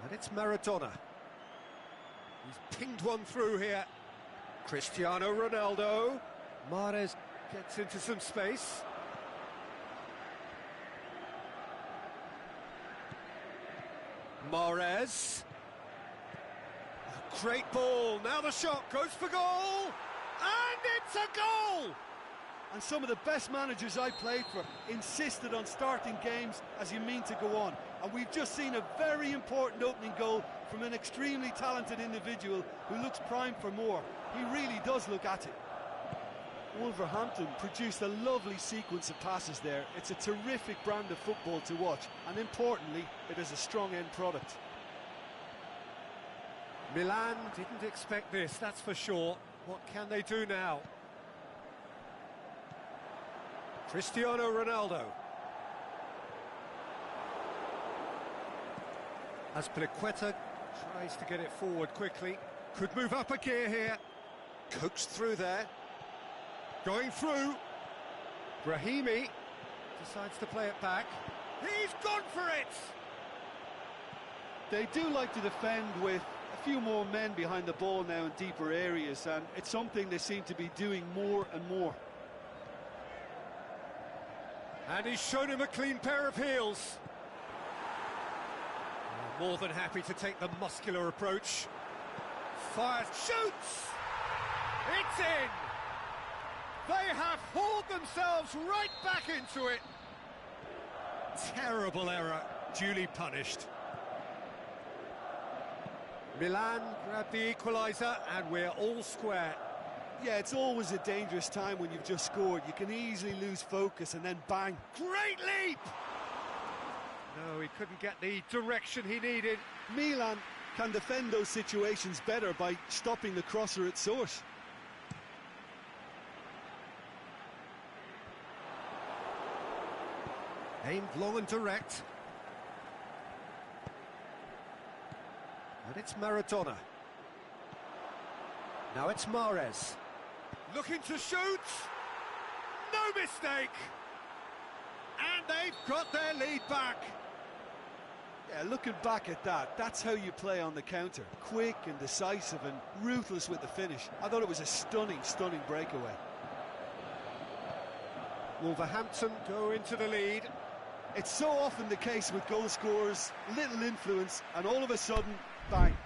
S1: And it's Maradona. He's pinged one through here. Cristiano Ronaldo. Mahrez gets into some space. Mahrez. Great ball, now the shot goes for goal, and it's a goal!
S2: And some of the best managers I played for insisted on starting games as you mean to go on. And we've just seen a very important opening goal from an extremely talented individual who looks primed for more. He really does look at it. Wolverhampton produced a lovely sequence of passes there. It's a terrific brand of football to watch, and importantly, it is a strong end product.
S1: Milan didn't expect this, that's for sure. What can they do now? Cristiano Ronaldo. Azpilicueta tries to get it forward quickly. Could move up a gear here. Coaxed through there. Going through. Brahimi decides to play it back. He's gone for it!
S2: They do like to defend with a few more men behind the ball now in deeper areas, and it's something they seem to be doing more and more.
S1: And he's shown him a clean pair of heels. More than happy to take the muscular approach. Fires, shoots! It's in! They have hauled themselves right back into it. Terrible error, duly punished. Milan grabbed the equaliser, and we're all square.
S2: Yeah, it's always a dangerous time when you've just scored. You can easily lose focus and then bang.
S1: Great leap! No, he couldn't get the direction he needed.
S2: Milan can defend those situations better by stopping the crosser at source.
S1: Aimed long and direct. And it's Maradona. Now it's Mahrez. Looking to shoot. No mistake. And they've got their lead back.
S2: Yeah, looking back at that, that's how you play on the counter. Quick and decisive and ruthless with the finish. I thought it was a stunning, stunning breakaway.
S1: Wolverhampton go into the lead.
S2: It's so often the case with goal scorers, little influence, and all of a sudden, bang.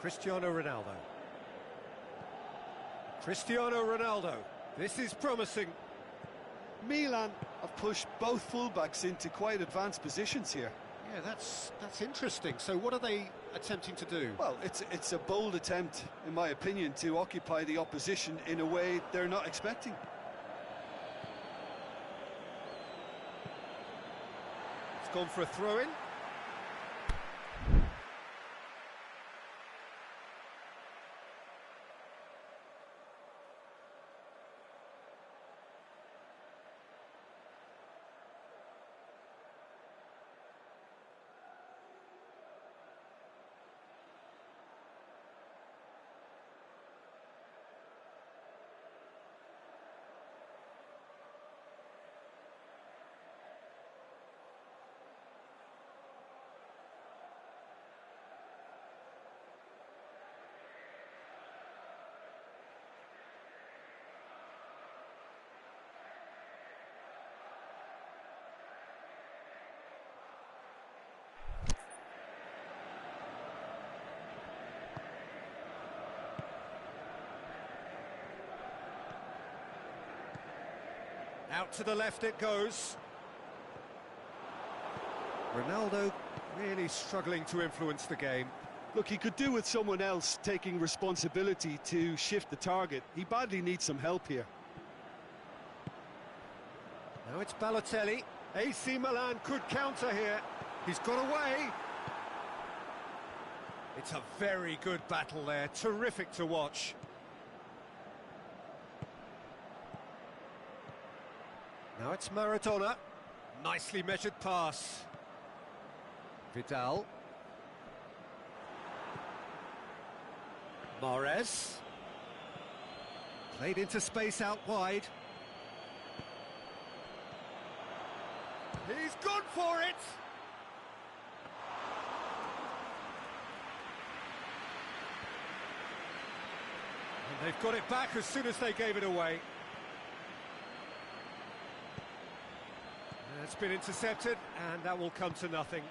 S1: Cristiano Ronaldo. Cristiano Ronaldo. This is promising.
S2: Milan have pushed both fullbacks into quite advanced positions here.
S1: Yeah, that's interesting. So what are they attempting to do?
S2: Well, it's a bold attempt, in my opinion, to occupy the opposition in a way they're not expecting.
S1: It's gone for a throw-in. Out to the left it goes. Ronaldo really struggling to influence the game.
S2: Look, he could do with someone else taking responsibility to shift the target. He badly needs some help here.
S1: Now it's Balotelli. AC Milan could counter here. He's got away. It's a very good battle there. Terrific to watch. Now it's Maradona. Nicely measured pass. Vidal. Mahrez. Played into space out wide. He's gone for it! And they've got it back as soon as they gave it away. It's been intercepted, and that will come to nothing.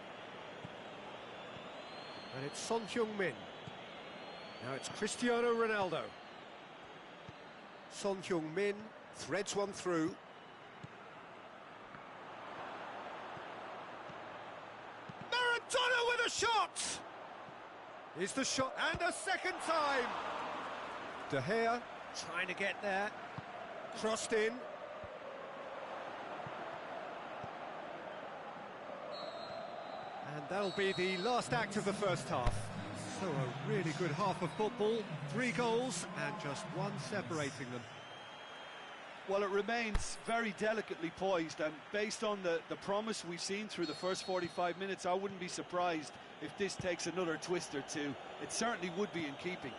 S1: And it's Son Heung-min. Now it's Cristiano Ronaldo. Son Heung-min threads one through. Maradona with a shot! Is the shot, and a second time! De Gea trying to get there. Crossed in. And that'll be the last act of the first half. So a really good half of football, 3 goals and just one separating them.
S2: Well, it remains very delicately poised, and based on the promise we've seen through the first 45 minutes, I wouldn't be surprised if this takes another twist or two. It certainly would be in keeping.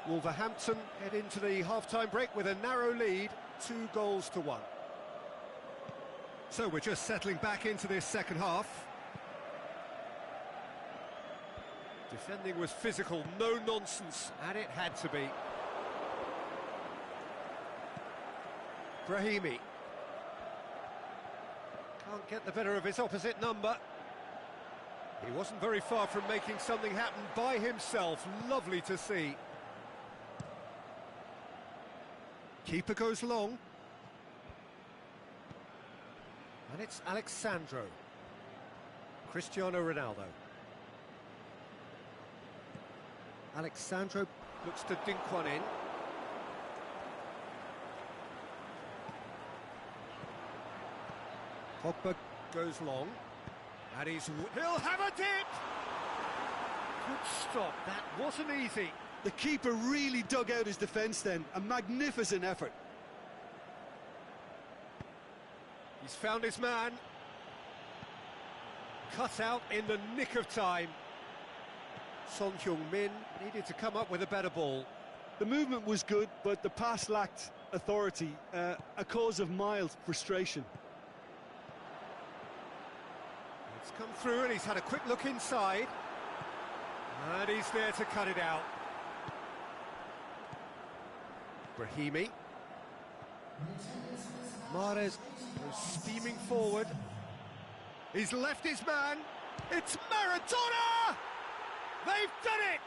S1: Wolverhampton head into the half-time break with a narrow lead, 2-1. So we're just settling back into this second half. Defending was physical, no nonsense, and it had to be. Brahimi. Can't get the better of his opposite number. He wasn't very far from making something happen by himself. Lovely to see. Keeper goes long. And it's Alexandro. Cristiano Ronaldo. Alexandro looks to dink one in. Pogba goes long. And he'll have a dip! Good stop, that wasn't easy.
S2: The keeper really dug out his defence then. A magnificent effort.
S1: He's found his man. Cut out in the nick of time. Son Heung-min needed to come up with a better ball.
S2: The movement was good, but the pass lacked authority, a cause of mild frustration.
S1: It's come through and he's had a quick look inside. And he's there to cut it out. Brahimi. Mahrez goes steaming forward. He's left his man. It's Maradona! They've done it!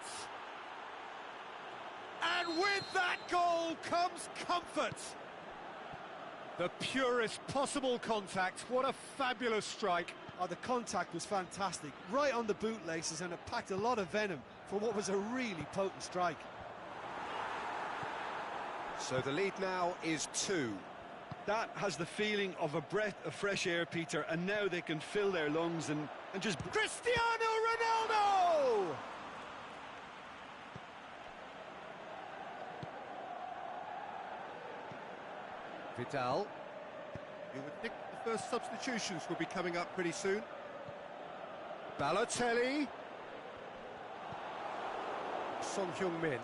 S1: And with that goal comes comfort. The purest possible contact. What a fabulous strike.
S2: Oh, the contact was fantastic, right on the bootlaces, and it packed a lot of venom for what was a really potent strike.
S1: So the lead now is 2.
S2: That has the feeling of a breath of fresh air, Peter, and now they can fill their lungs and just...
S1: Cristiano Ronaldo! Vidal. You would think the first substitutions will be coming up pretty soon. Balotelli. Son Heung-min.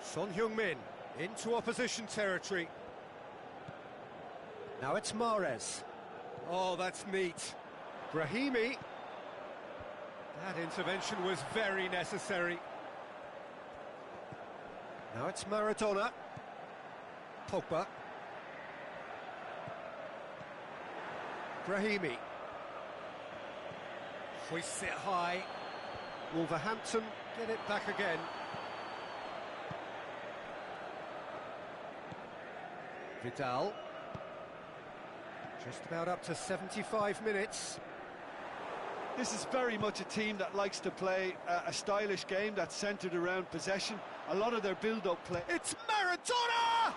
S1: Son Heung-min into opposition territory. Now it's Mahrez. Oh, that's neat. Brahimi. That intervention was very necessary. Now it's Maradona. Pogba. Brahimi. Hoists it high. Wolverhampton get it back again. Vidal. Just about up to 75 minutes.
S2: This is very much a team that likes to play a stylish game that's centred around possession. A lot of their build-up play.
S1: It's Maradona!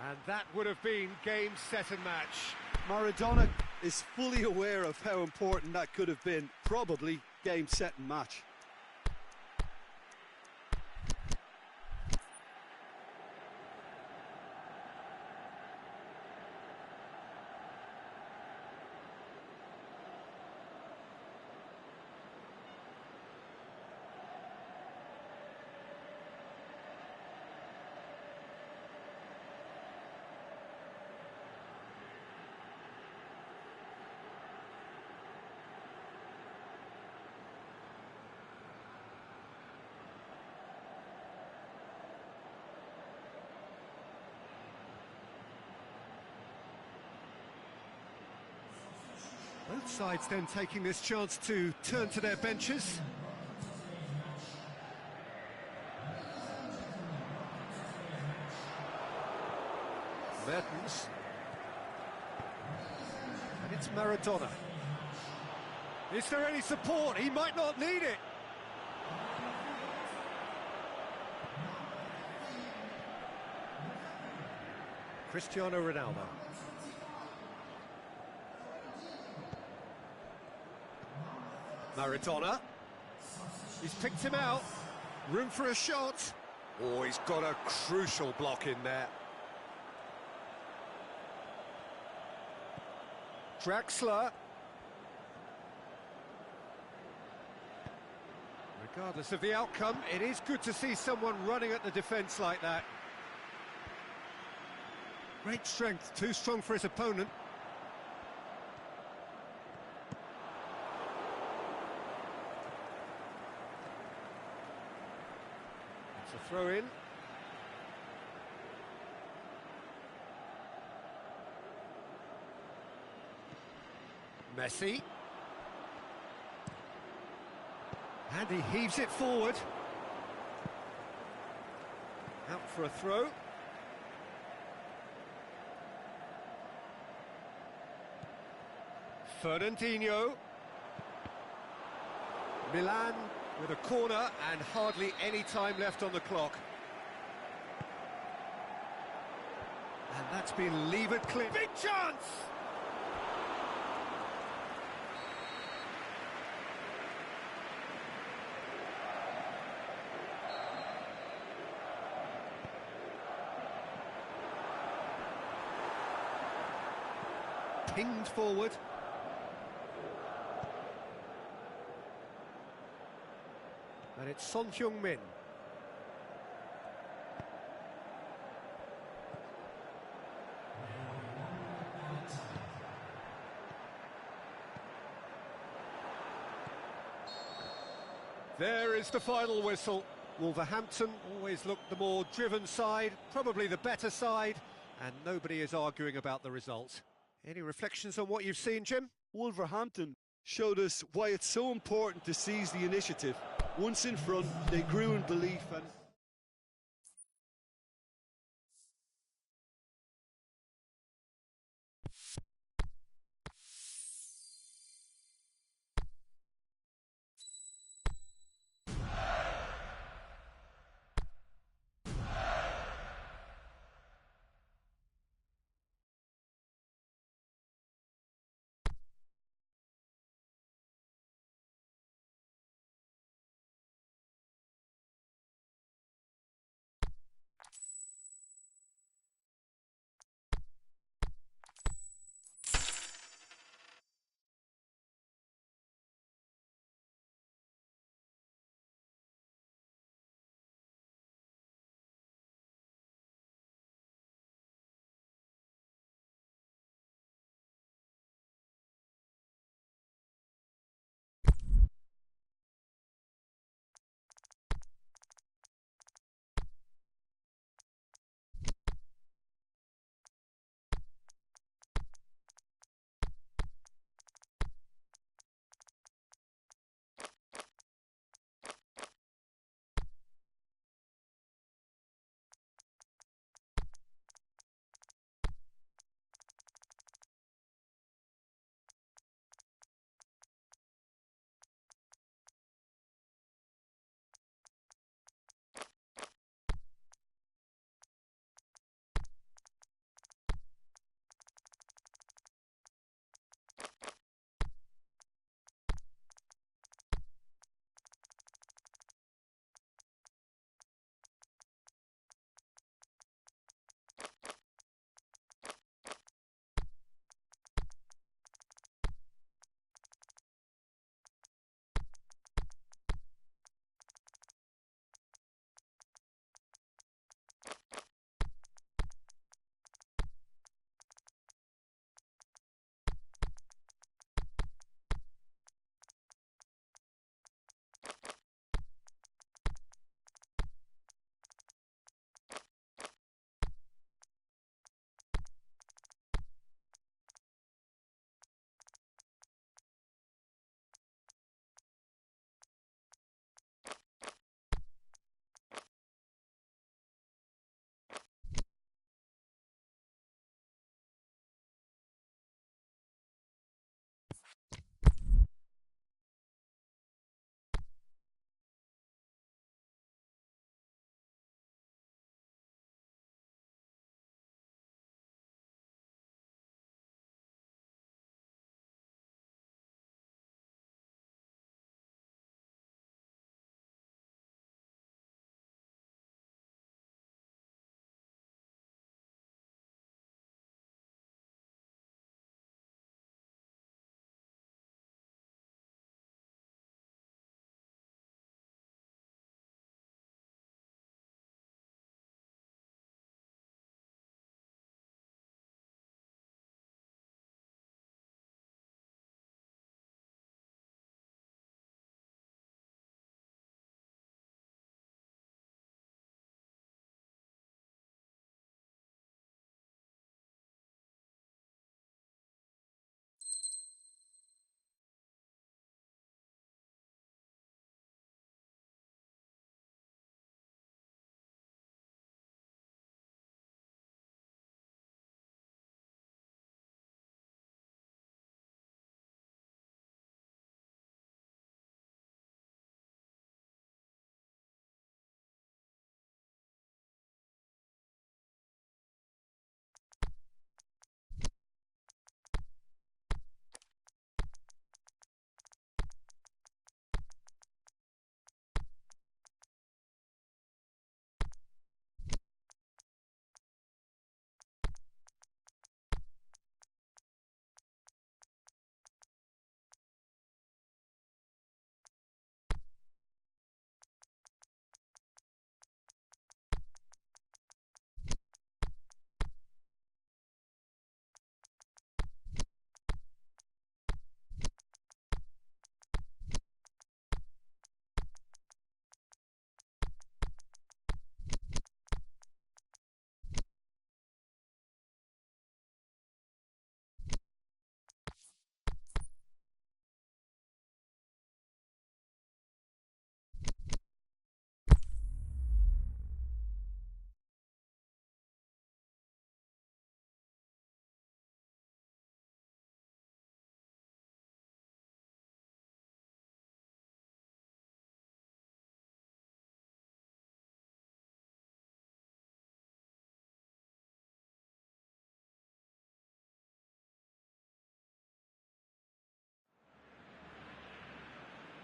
S1: And that would have been game, set and match.
S2: Maradona is fully aware of how important that could have been. Probably game, set and match.
S1: Both sides then taking this chance to turn to their benches. Mertens. And it's Maradona. Is there any support? He might not need it. Cristiano Ronaldo. Maradona. He's picked him out. Room for a shot. Oh, he's got a crucial block in there. Draxler. Regardless of the outcome, it is good to see someone running at the defence like that. Great strength, too strong for his opponent. It's a throw in. Messi. And he heaves it forward. Out for a throw. Fernandinho. Milan with a corner and hardly any time left on the clock. And that's been levered clear. Big chance! Pinged forward. And it's Son Heung-min. There is the final whistle. Wolverhampton always looked the more driven side, probably the better side, and nobody is arguing about the result. Any reflections on what you've seen, Jim?
S2: Wolverhampton showed us why it's so important to seize the initiative. Once in front, they grew in belief and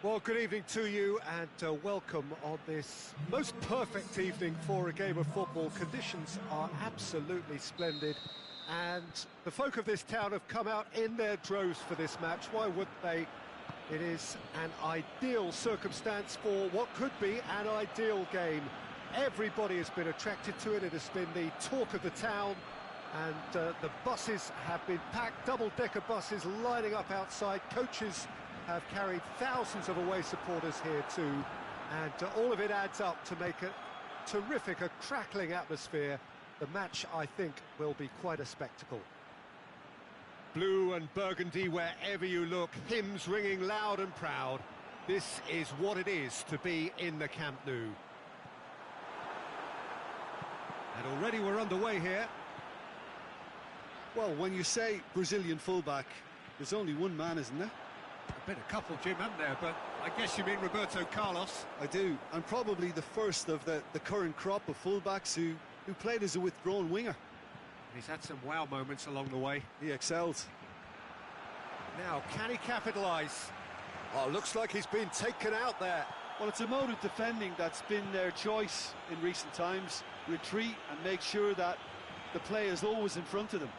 S1: Well, good evening to you and welcome on this most perfect evening for a game of football. Conditions are absolutely splendid and the folk of this town have come out in their droves for this match. Why wouldn't they? It is an ideal circumstance for what could be an ideal game. Everybody has been attracted to it. It has been the talk of the town and the buses have been packed, double-decker buses lining up outside. Coaches have carried thousands of away supporters here too, and all of it adds up to make a terrific, a crackling atmosphere. The match, I think, will be quite a spectacle. Blue and burgundy wherever you look, hymns ringing loud and proud. This is what it is to be in the Camp Nou. And already we're underway here.
S2: Well, when you say Brazilian fullback, there's only one man, isn't there?
S1: A bit of couple, Jim, haven't there? But I guess you mean Roberto Carlos.
S2: I do, and probably the first of the current crop of fullbacks who played as a withdrawn winger.
S1: He's had some wow moments along the way.
S2: He excels.
S1: Now, can he capitalise? Oh, looks like he's been taken out there.
S2: Well, it's a mode of defending that's been their choice in recent times. Retreat and make sure that the play is always in front of them.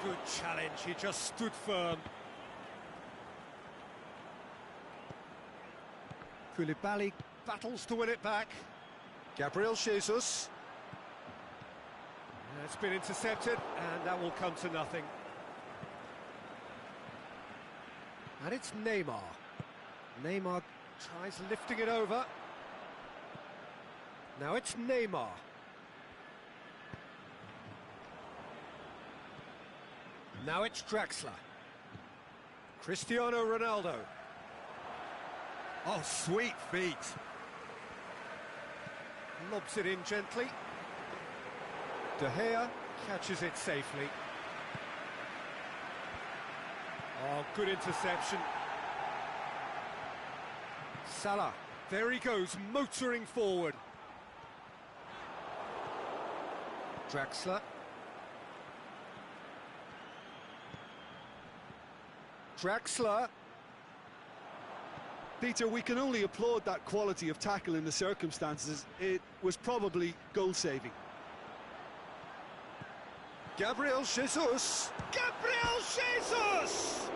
S1: Good challenge, he just stood firm. Koulibaly battles to win it back. Gabriel Jesus. It's been intercepted, and that will come to nothing. And it's Neymar. Neymar tries lifting it over. Now it's Neymar. Now it's Draxler. Cristiano Ronaldo. Oh, sweet feet. Lobs it in gently. De Gea catches it safely. Oh, good interception. Salah, there he goes, motoring forward. Draxler. Draxler.
S2: Peter, we can only applaud that quality of tackle in the circumstances. It was probably goal-saving.
S1: Gabriel Jesus! Gabriel Jesus!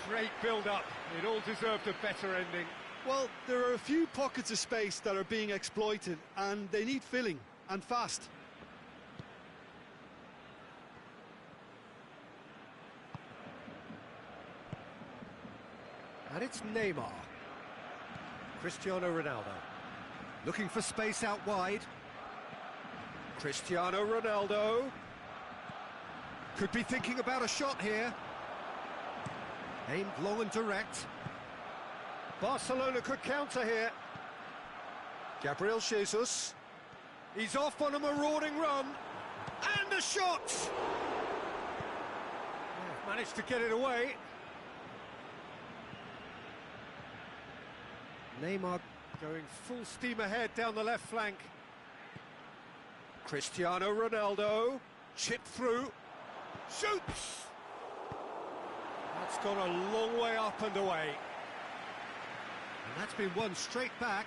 S1: Great build-up. It all deserved a better ending.
S2: Well, there are a few pockets of space that are being exploited, and they need filling, and fast.
S1: And it's Neymar. Cristiano Ronaldo. Looking for space out wide. Cristiano Ronaldo. Could be thinking about a shot here. Aimed long and direct. Barcelona could counter here. Gabriel Jesus. He's off on a marauding run. And a shot! Oh, managed to get it away. Neymar going full steam ahead down the left flank. Cristiano Ronaldo, chipped through, shoots! That's gone a long way up and away. And that's been won straight back.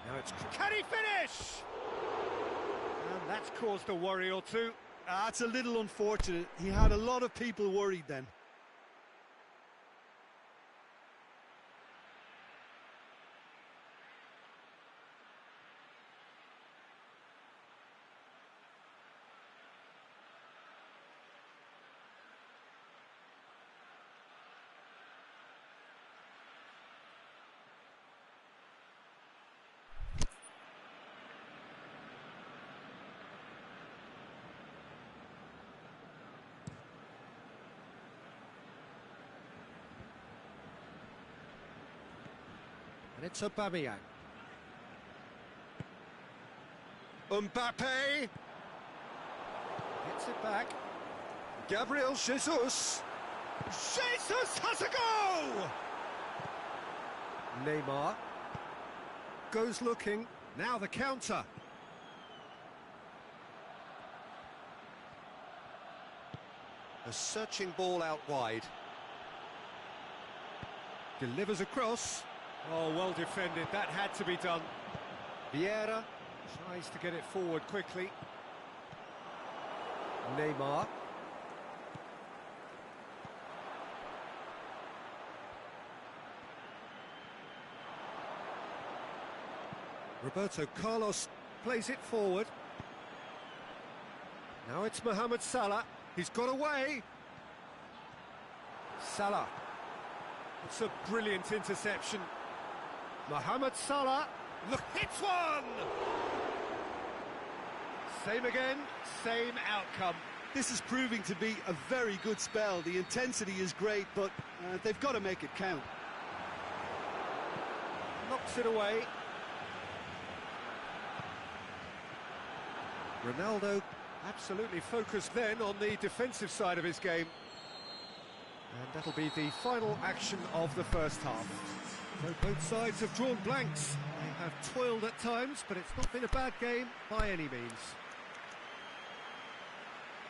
S1: Now it's... Can he finish? And that's caused a worry or two.
S2: That's a little unfortunate. He had a lot of people worried then.
S1: And it's Aubameyang. Mbappe. Hits it back. Gabriel Jesus. Jesus has a go! Neymar. Goes looking. Now the counter. A searching ball out wide. Delivers across. Oh, well defended. That had to be done. Vieira tries to get it forward quickly. Neymar. Roberto Carlos plays it forward. Now it's Mohamed Salah. He's got away. Salah. It's a brilliant interception. Mohamed Salah. Look, hits one! Same again, same outcome.
S2: This is proving to be a very good spell. The intensity is great, but they've got to make it count.
S1: Knocks it away. Ronaldo absolutely focused then on the defensive side of his game. And that'll be the final action of the first half. So both sides have drawn blanks. They have toiled at times, but it's not been a bad game by any means.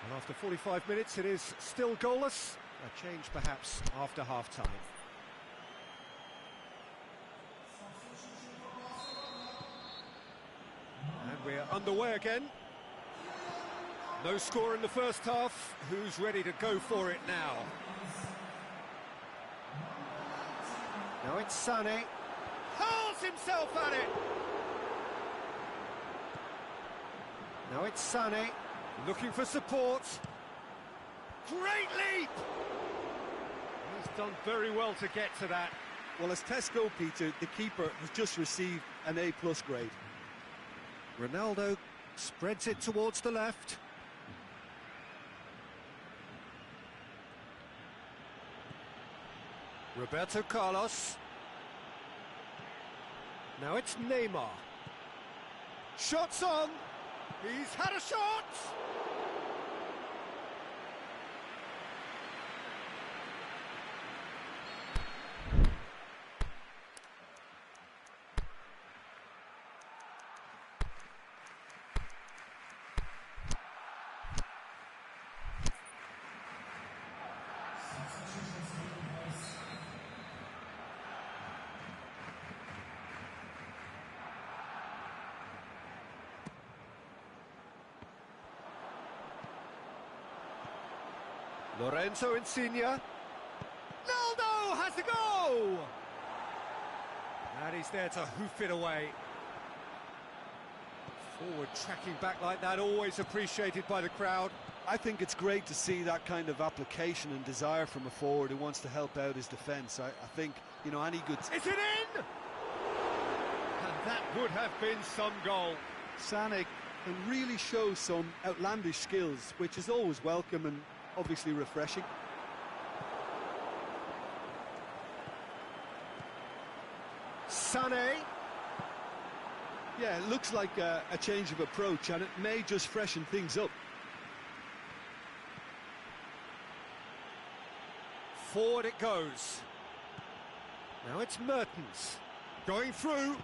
S1: And after 45 minutes, it is still goalless. A change perhaps after half-time. And we're underway again. No score in the first half. Who's ready to go for it now? Now it's Sané. Hurls himself at it! Now it's Sané. Looking for support. Great leap! He's done very well to get to that.
S2: Well, as tests go, Peter, the keeper has just received an A+ grade.
S1: Ronaldo spreads it towards the left. Roberto Carlos. Now it's Neymar. Shots on. He's had a shot. Lorenzo Insigne. Ronaldo has to go! And he's there to hoof it away. Forward tracking back like that, always appreciated by the crowd.
S2: I think it's great to see that kind of application and desire from a forward who wants to help out his defence. I think, you know, any good...
S1: Is it in? And that would have been some goal.
S2: Sané can really show some outlandish skills, which is always welcome and obviously refreshing.
S1: Sané.
S2: Yeah, it looks like a change of approach, and it may just freshen things up.
S1: Forward it goes. Now it's Mertens. Going through.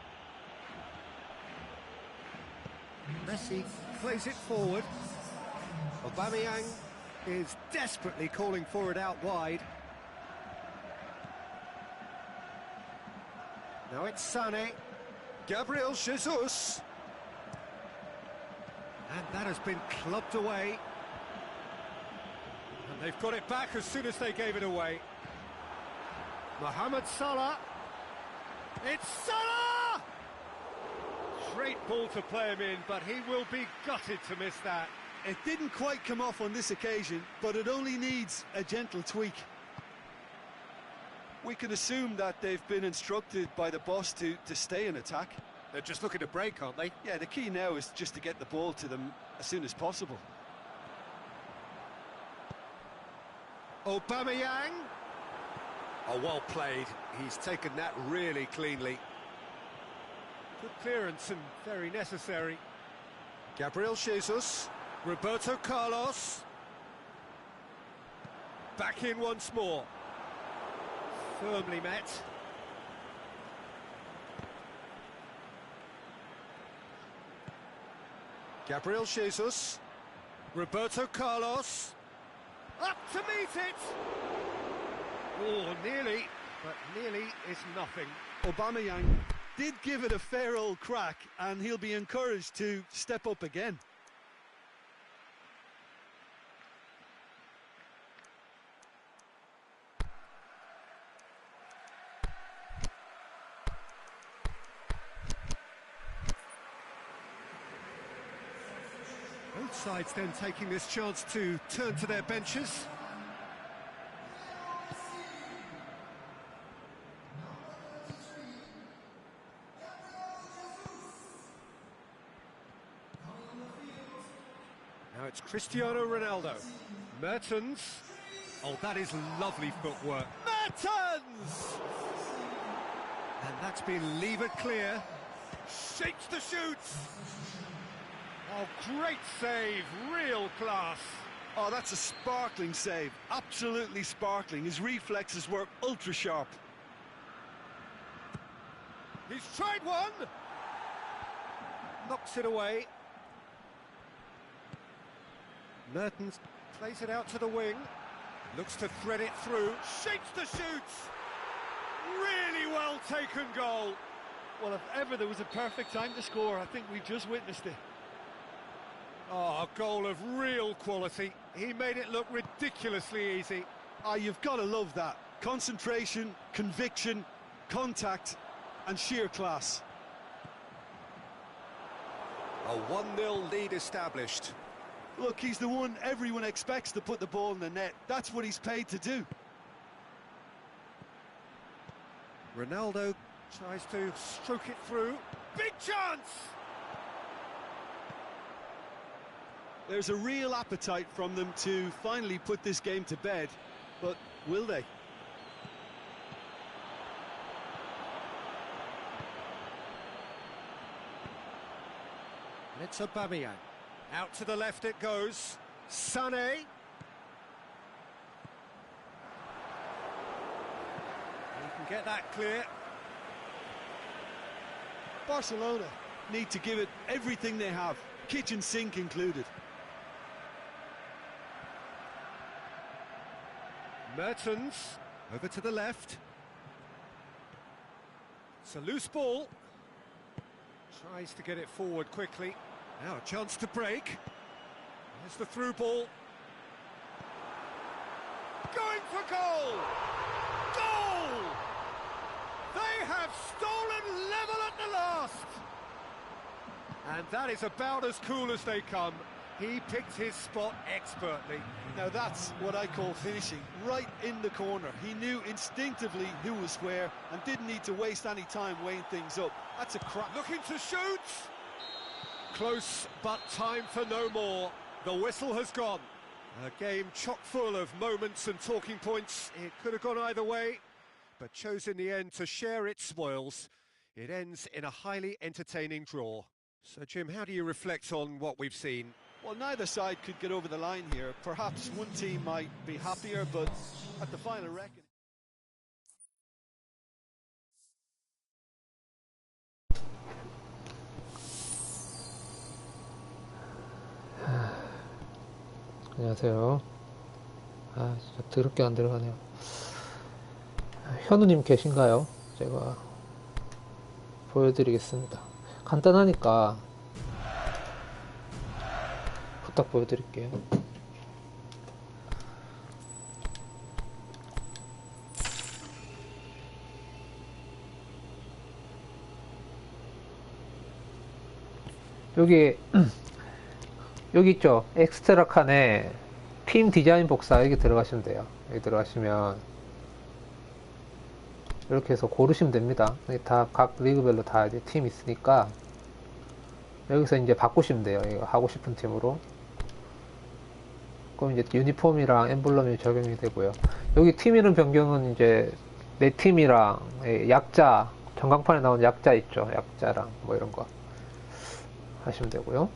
S1: Messi plays it forward. Aubameyang is desperately calling for it out wide. Now it's Sané. Gabriel Jesus. And that has been clubbed away. And they've got it back as soon as they gave it away. Mohamed Salah. It's Salah! Great ball to play him in, but he will be gutted to miss that.
S2: It didn't quite come off on this occasion, but it only needs a gentle tweak. We can assume that they've been instructed by the boss to stay in attack.
S1: They're just looking to break, aren't they?
S2: Yeah, the key now is just to get the ball to them as soon as possible.
S1: Aubameyang. Oh, well played. He's taken that really cleanly. Good clearance and very necessary. Gabriel Jesus. Roberto Carlos. Back in once more. Firmly met. Gabriel Jesus. Roberto Carlos. Up to meet it! Oh, nearly, but nearly is nothing.
S2: Aubameyang did give it a fair old crack, and he'll be encouraged to step up again.
S1: Both sides then taking this chance to turn to their benches. Now it's Cristiano Ronaldo. Mertens. Oh, that is lovely footwork. Mertens! And that's been levered clear. Shakes the shoot. Oh, great save, real class.
S2: Oh, that's a sparkling save, absolutely sparkling. His reflexes were ultra sharp.
S1: He's tried one. Knocks it away. Mertens plays it out to the wing. Looks to thread it through. Shakes the shoot. Really well taken goal.
S2: Well, if ever there was a perfect time to score, I think we've just witnessed it.
S1: Oh, a goal of real quality. He made it look ridiculously easy.
S2: Ah, you've got to love that. Concentration, conviction, contact, and sheer class.
S1: A 1-0 lead established.
S2: Look, he's the one everyone expects to put the ball in the net. That's what he's paid to do.
S1: Ronaldo tries to stroke it through. Big chance!
S2: There's a real appetite from them to finally put this game to bed, but will they?
S1: It's Aubameyang. Out to the left it goes. Sané. He can get that clear.
S2: Barcelona need to give it everything they have, kitchen sink included.
S1: Mertens, over to the left. It's a loose ball. Tries to get it forward quickly. Now a chance to break. There's the through ball. Going for goal! Goal! They have stolen level at the last! And that is about as cool as they come. He picked his spot expertly.
S2: Now that's what I call finishing, right in the corner. He knew instinctively who was where and didn't need to waste any time weighing things up. That's a crack.
S1: Looking to shoot! Close, but time for no more. The whistle has gone. A game chock full of moments and talking points. It could have gone either way, but chose in the end to share its spoils. It ends in a highly entertaining draw. So, Jim, how do you reflect on what we've seen?
S2: Well, neither side could get over the line here. Perhaps one team might be happier, but at the final reckoning...
S3: 안녕하세요. 아, 진짜 더럽게 안 들어가네요. 현우님 계신가요? 제가 보여드리겠습니다. 간단하니까 부탁 보여드릴게요. 여기 있죠? 엑스트라 칸에 팀 디자인 복사 여기 들어가시면 돼요. 여기 들어가시면 이렇게 해서 고르시면 됩니다. 다 각 리그별로 다 이제 팀 있으니까 여기서 이제 바꾸시면 돼요. 이거 하고 싶은 팀으로. 그럼 이제 유니폼이랑 엠블럼이 적용이 되고요. 여기 팀 이름 변경은 이제 내 팀이랑 약자, 전광판에 나오는 약자 있죠. 약자랑 뭐 이런 거 하시면 되고요.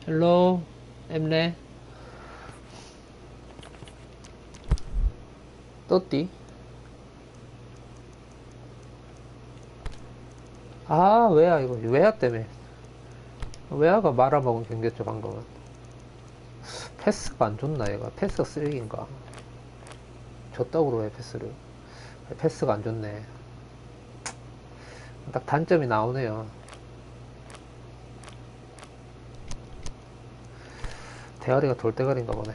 S3: 헬로 엠네 또띠 아, 외야, 이거. 외야 때문에. 외야가 말아먹은 경기였죠, 방금은. 패스가 안 좋나, 얘가. 패스가 쓰레기인가. 줬다고 그러네, 패스를. 패스가 안 좋네. 딱 단점이 나오네요. 대가리가 돌대가리인가 보네.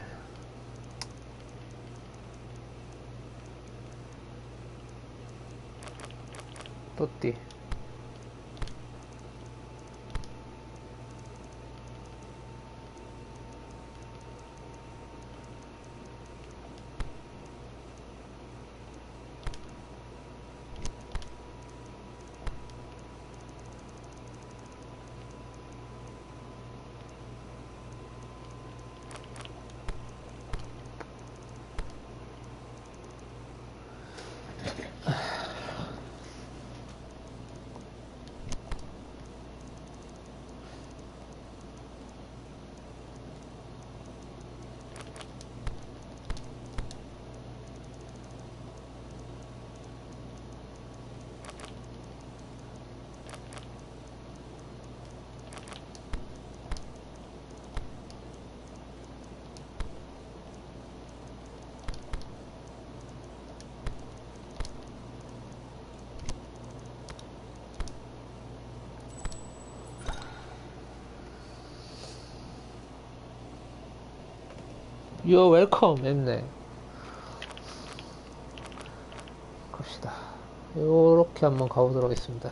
S3: 또띠. You're welcome, 엠네. 갑시다. 요렇게 한번 가보도록 하겠습니다.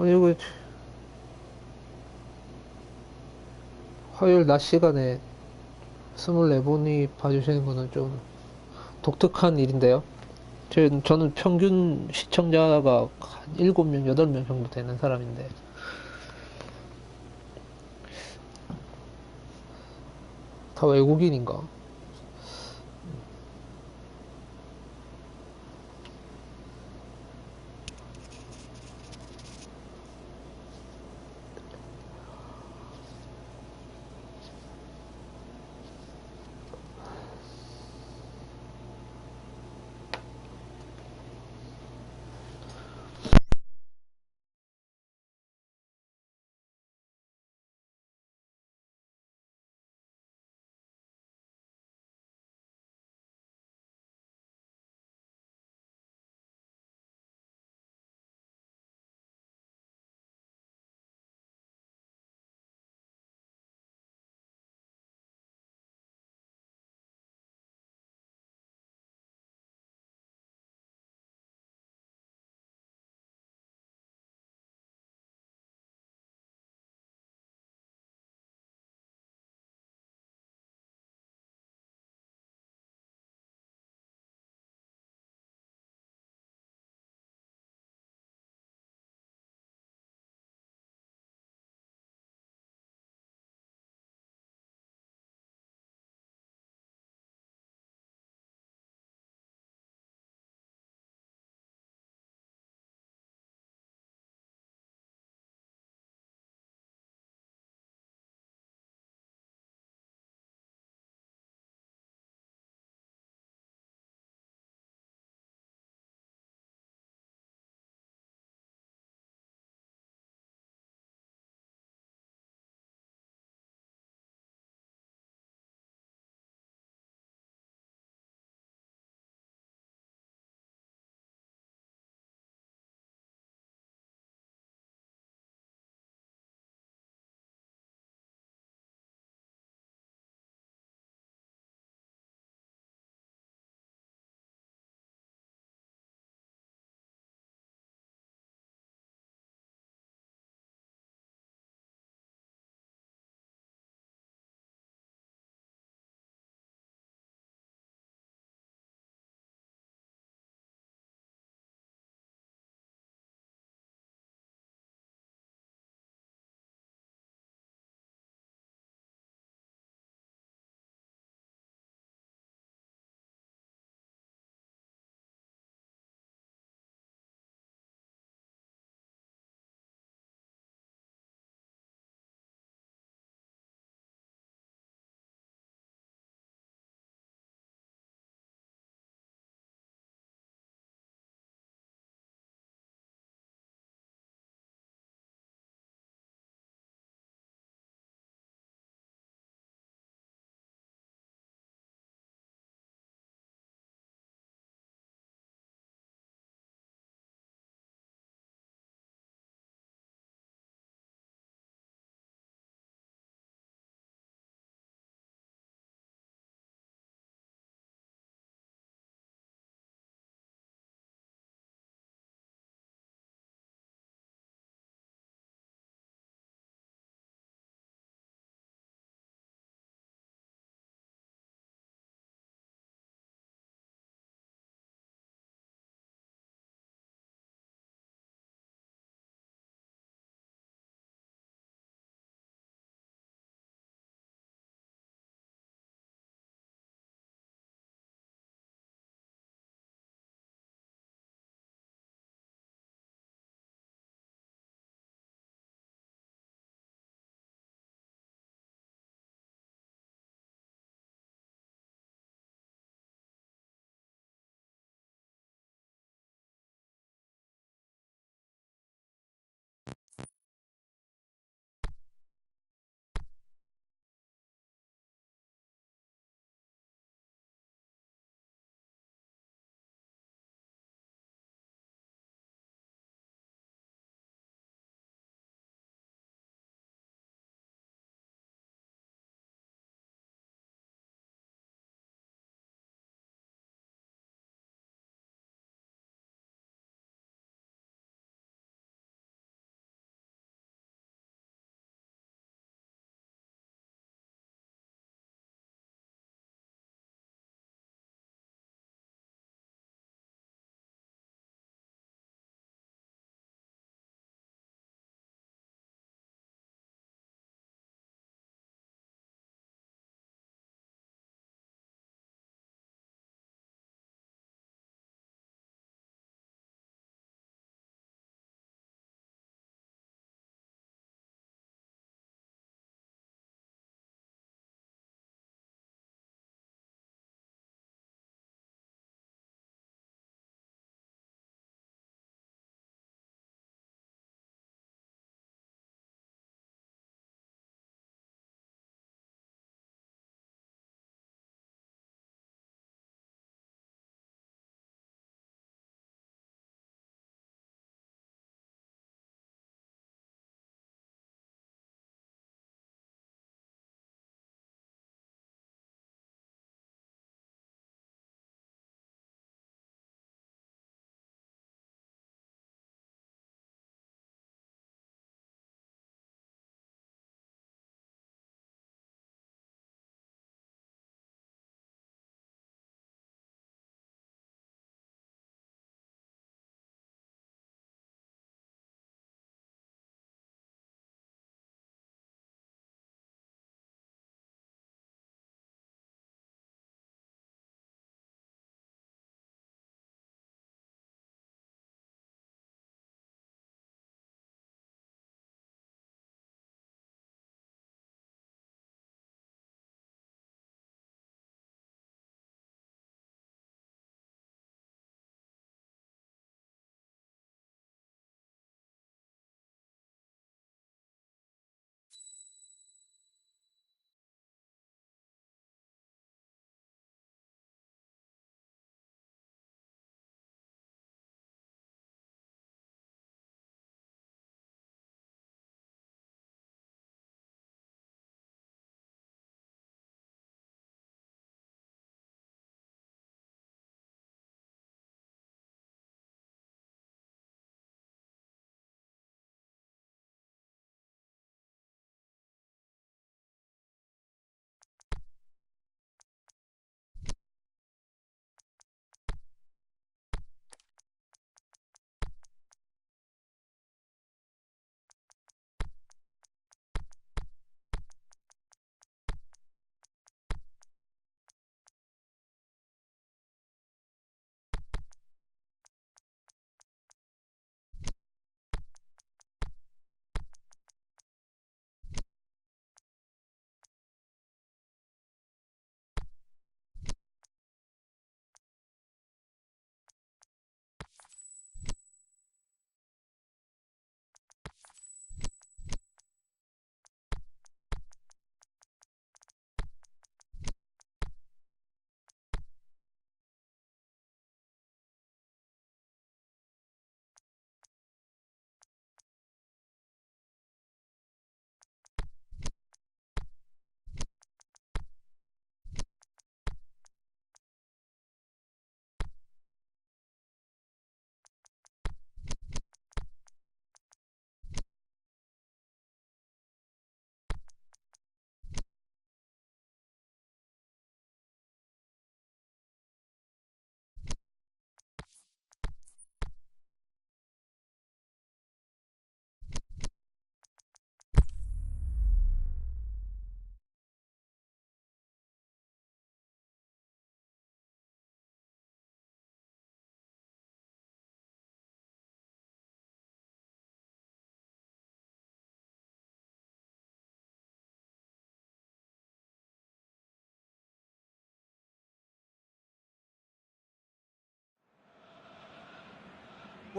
S3: 이거 화요일 낮 시간에 24분이 봐주시는 거는 좀 독특한 일인데요. 저는 평균 시청자가 한 7명, 8명 정도 되는 사람인데, 다 외국인인가?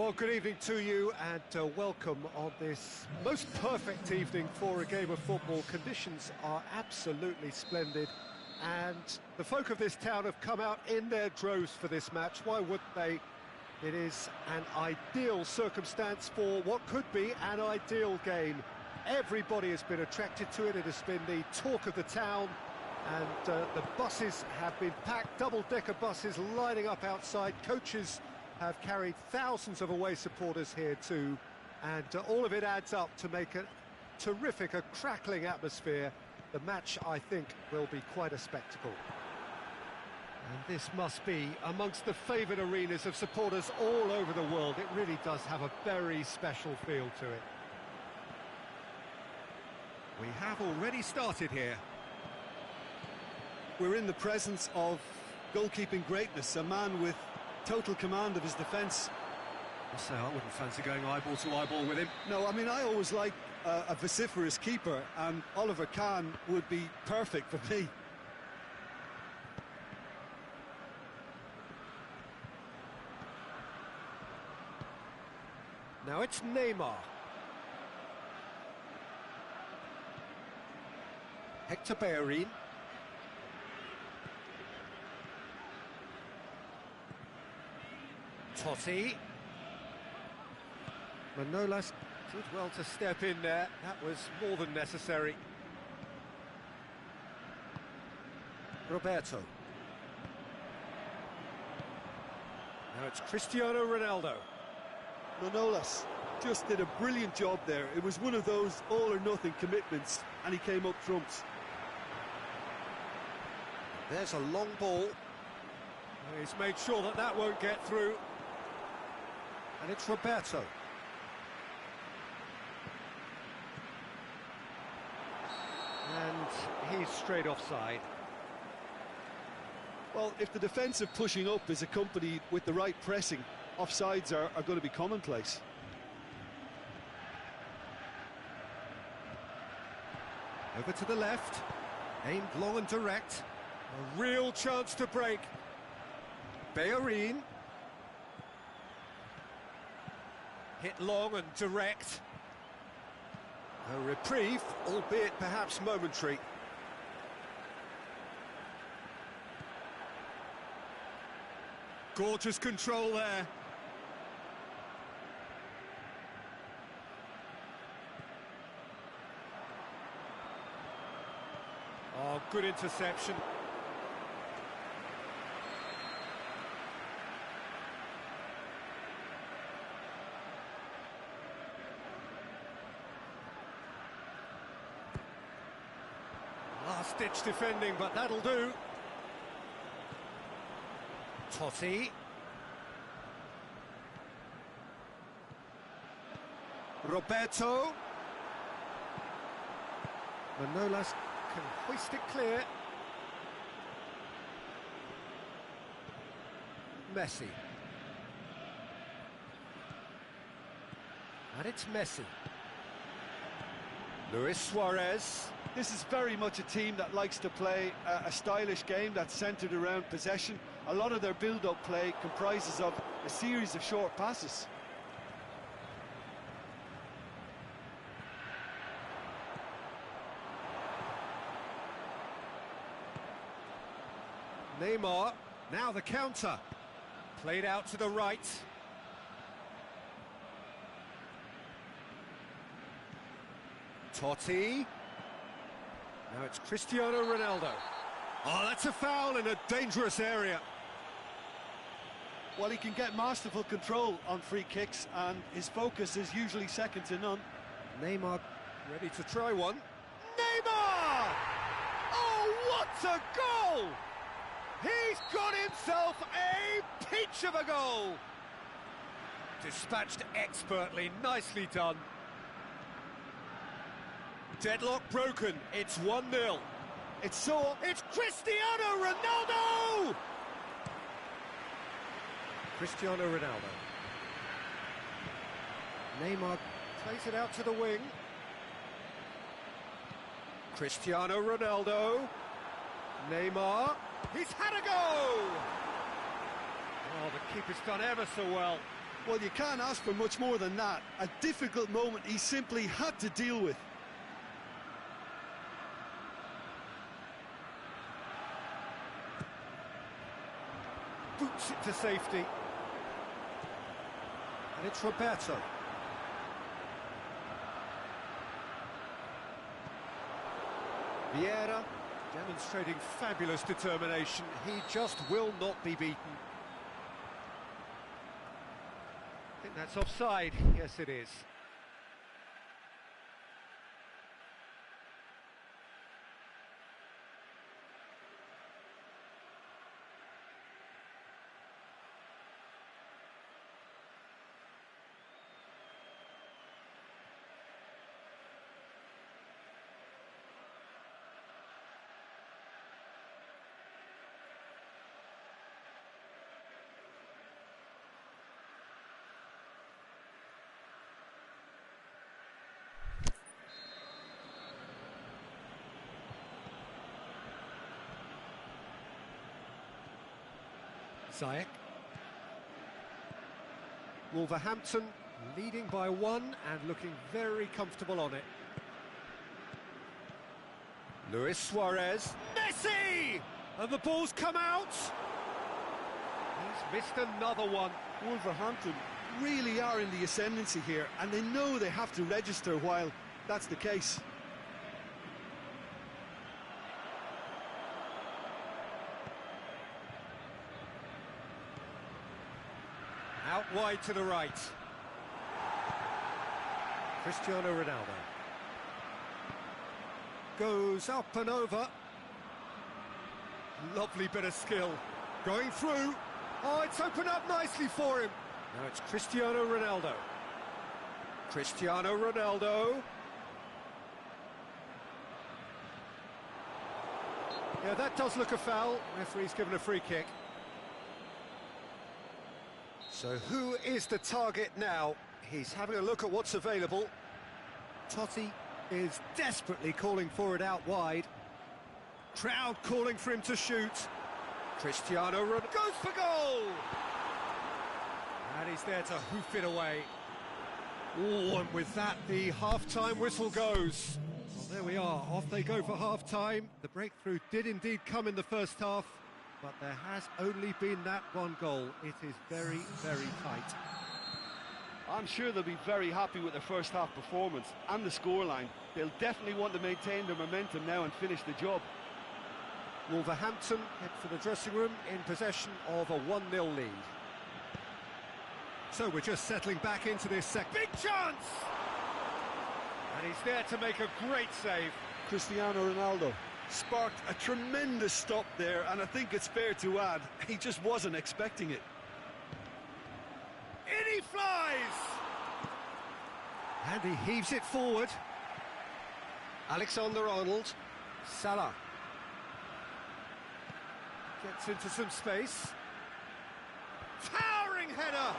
S1: Well, good evening to you and welcome on this most perfect evening for a game of football. Conditions are absolutely splendid and the folk of this town have come out in their droves for this match. Why wouldn't they? It is an ideal circumstance for what could be an ideal game. Everybody has been attracted to it. It has been the talk of the town and the buses have been packed, double-decker buses lining up outside. Coaches have carried thousands of away supporters here too, and all of it adds up to make a terrific, a crackling atmosphere. The match, I think, will be quite a spectacle. And this must be amongst the favoured arenas of supporters all over the world. It really does have a very special feel to it. We have already started here.
S2: We're in the presence of goalkeeping greatness, a man with total command of his defence.
S1: I say I wouldn't fancy going eyeball to eyeball with him.
S2: No, I mean, I always like a vociferous keeper, and Oliver Kahn would be perfect for me.
S1: Now it's Neymar. Hector Bellerin. Totti. Manolas did well to step in there. That was more than necessary. Roberto. Now it's Cristiano Ronaldo.
S2: Manolas just did a brilliant job there. It was one of those all-or-nothing commitments, and he came up trumps.
S1: There's a long ball. He's made sure that that won't get through. And it's Roberto. And he's straight offside.
S2: Well, if the defensive pushing up is accompanied with the right pressing, offsides are going to be commonplace.
S1: Over to the left. Aimed long and direct. A real chance to break. Bellerin. Hit long and direct. A reprieve, albeit perhaps momentary. Gorgeous control there. Oh, good interception. Last-ditch defending, but that'll do. Totti. Roberto. Manolas can hoist it clear. Messi. And it's Messi. Luis Suarez.
S2: This is very much a team that likes to play a stylish game that's centred around possession. A lot of their build-up play comprises of a series of short passes.
S1: Neymar, now the counter. Played out to the right. Totti. Now it's Cristiano Ronaldo. Oh, that's a foul in a dangerous area.
S2: Well, he can get masterful control on free kicks, and his focus is usually second to none.
S1: Neymar ready to try one. Neymar! Oh, what a goal! He's got himself a peach of a goal! Dispatched expertly, nicely done. Deadlock broken, it's 1-0. It's Cristiano Ronaldo! Cristiano Ronaldo. Neymar plays it out to the wing. Cristiano Ronaldo. Neymar. He's had a go! Oh, the keeper's done ever so well.
S2: Well, you can't ask for much more than that. A difficult moment he simply had to deal with.
S1: Boots it to safety. And it's Roberto. Vieira demonstrating fabulous determination. He just will not be beaten. I think that's offside. Yes, it is. Ziyech. Wolverhampton leading by 1 and looking very comfortable on it. Luis Suarez. Messi! And the ball's come out! He's missed another one.
S2: Wolverhampton really are in the ascendancy here, and they know they have to register while that's the case.
S1: Out wide to the right. Cristiano Ronaldo. Goes up and over. Lovely bit of skill. Going through. Oh, it's opened up nicely for him. Now it's Cristiano Ronaldo. Cristiano Ronaldo. Yeah, that does look a foul. Referee's given a free kick. So who is the target now? He's having a look at what's available. Totti is desperately calling for it out wide. Crowd calling for him to shoot. Cristiano Ronaldo goes for goal! And he's there to hoof it away. Oh, and with that, the half-time whistle goes. Well, there we are, off they go for half-time. The breakthrough did indeed come in the first half, but there has only been that one goal. It is very, very tight.
S2: I'm sure they'll be very happy with their first half performance and the scoreline. They'll definitely want to maintain their momentum now and finish the job.
S1: Wolverhampton head for the dressing room in possession of a 1-0 lead. So we're just settling back into this big chance! And he's there to make a great save.
S2: Cristiano Ronaldo sparked a tremendous stop there, and I think it's fair to add, he just wasn't expecting it.
S1: In he flies! And he heaves it forward. Alexander-Arnold. Salah. Gets into some space. Towering header!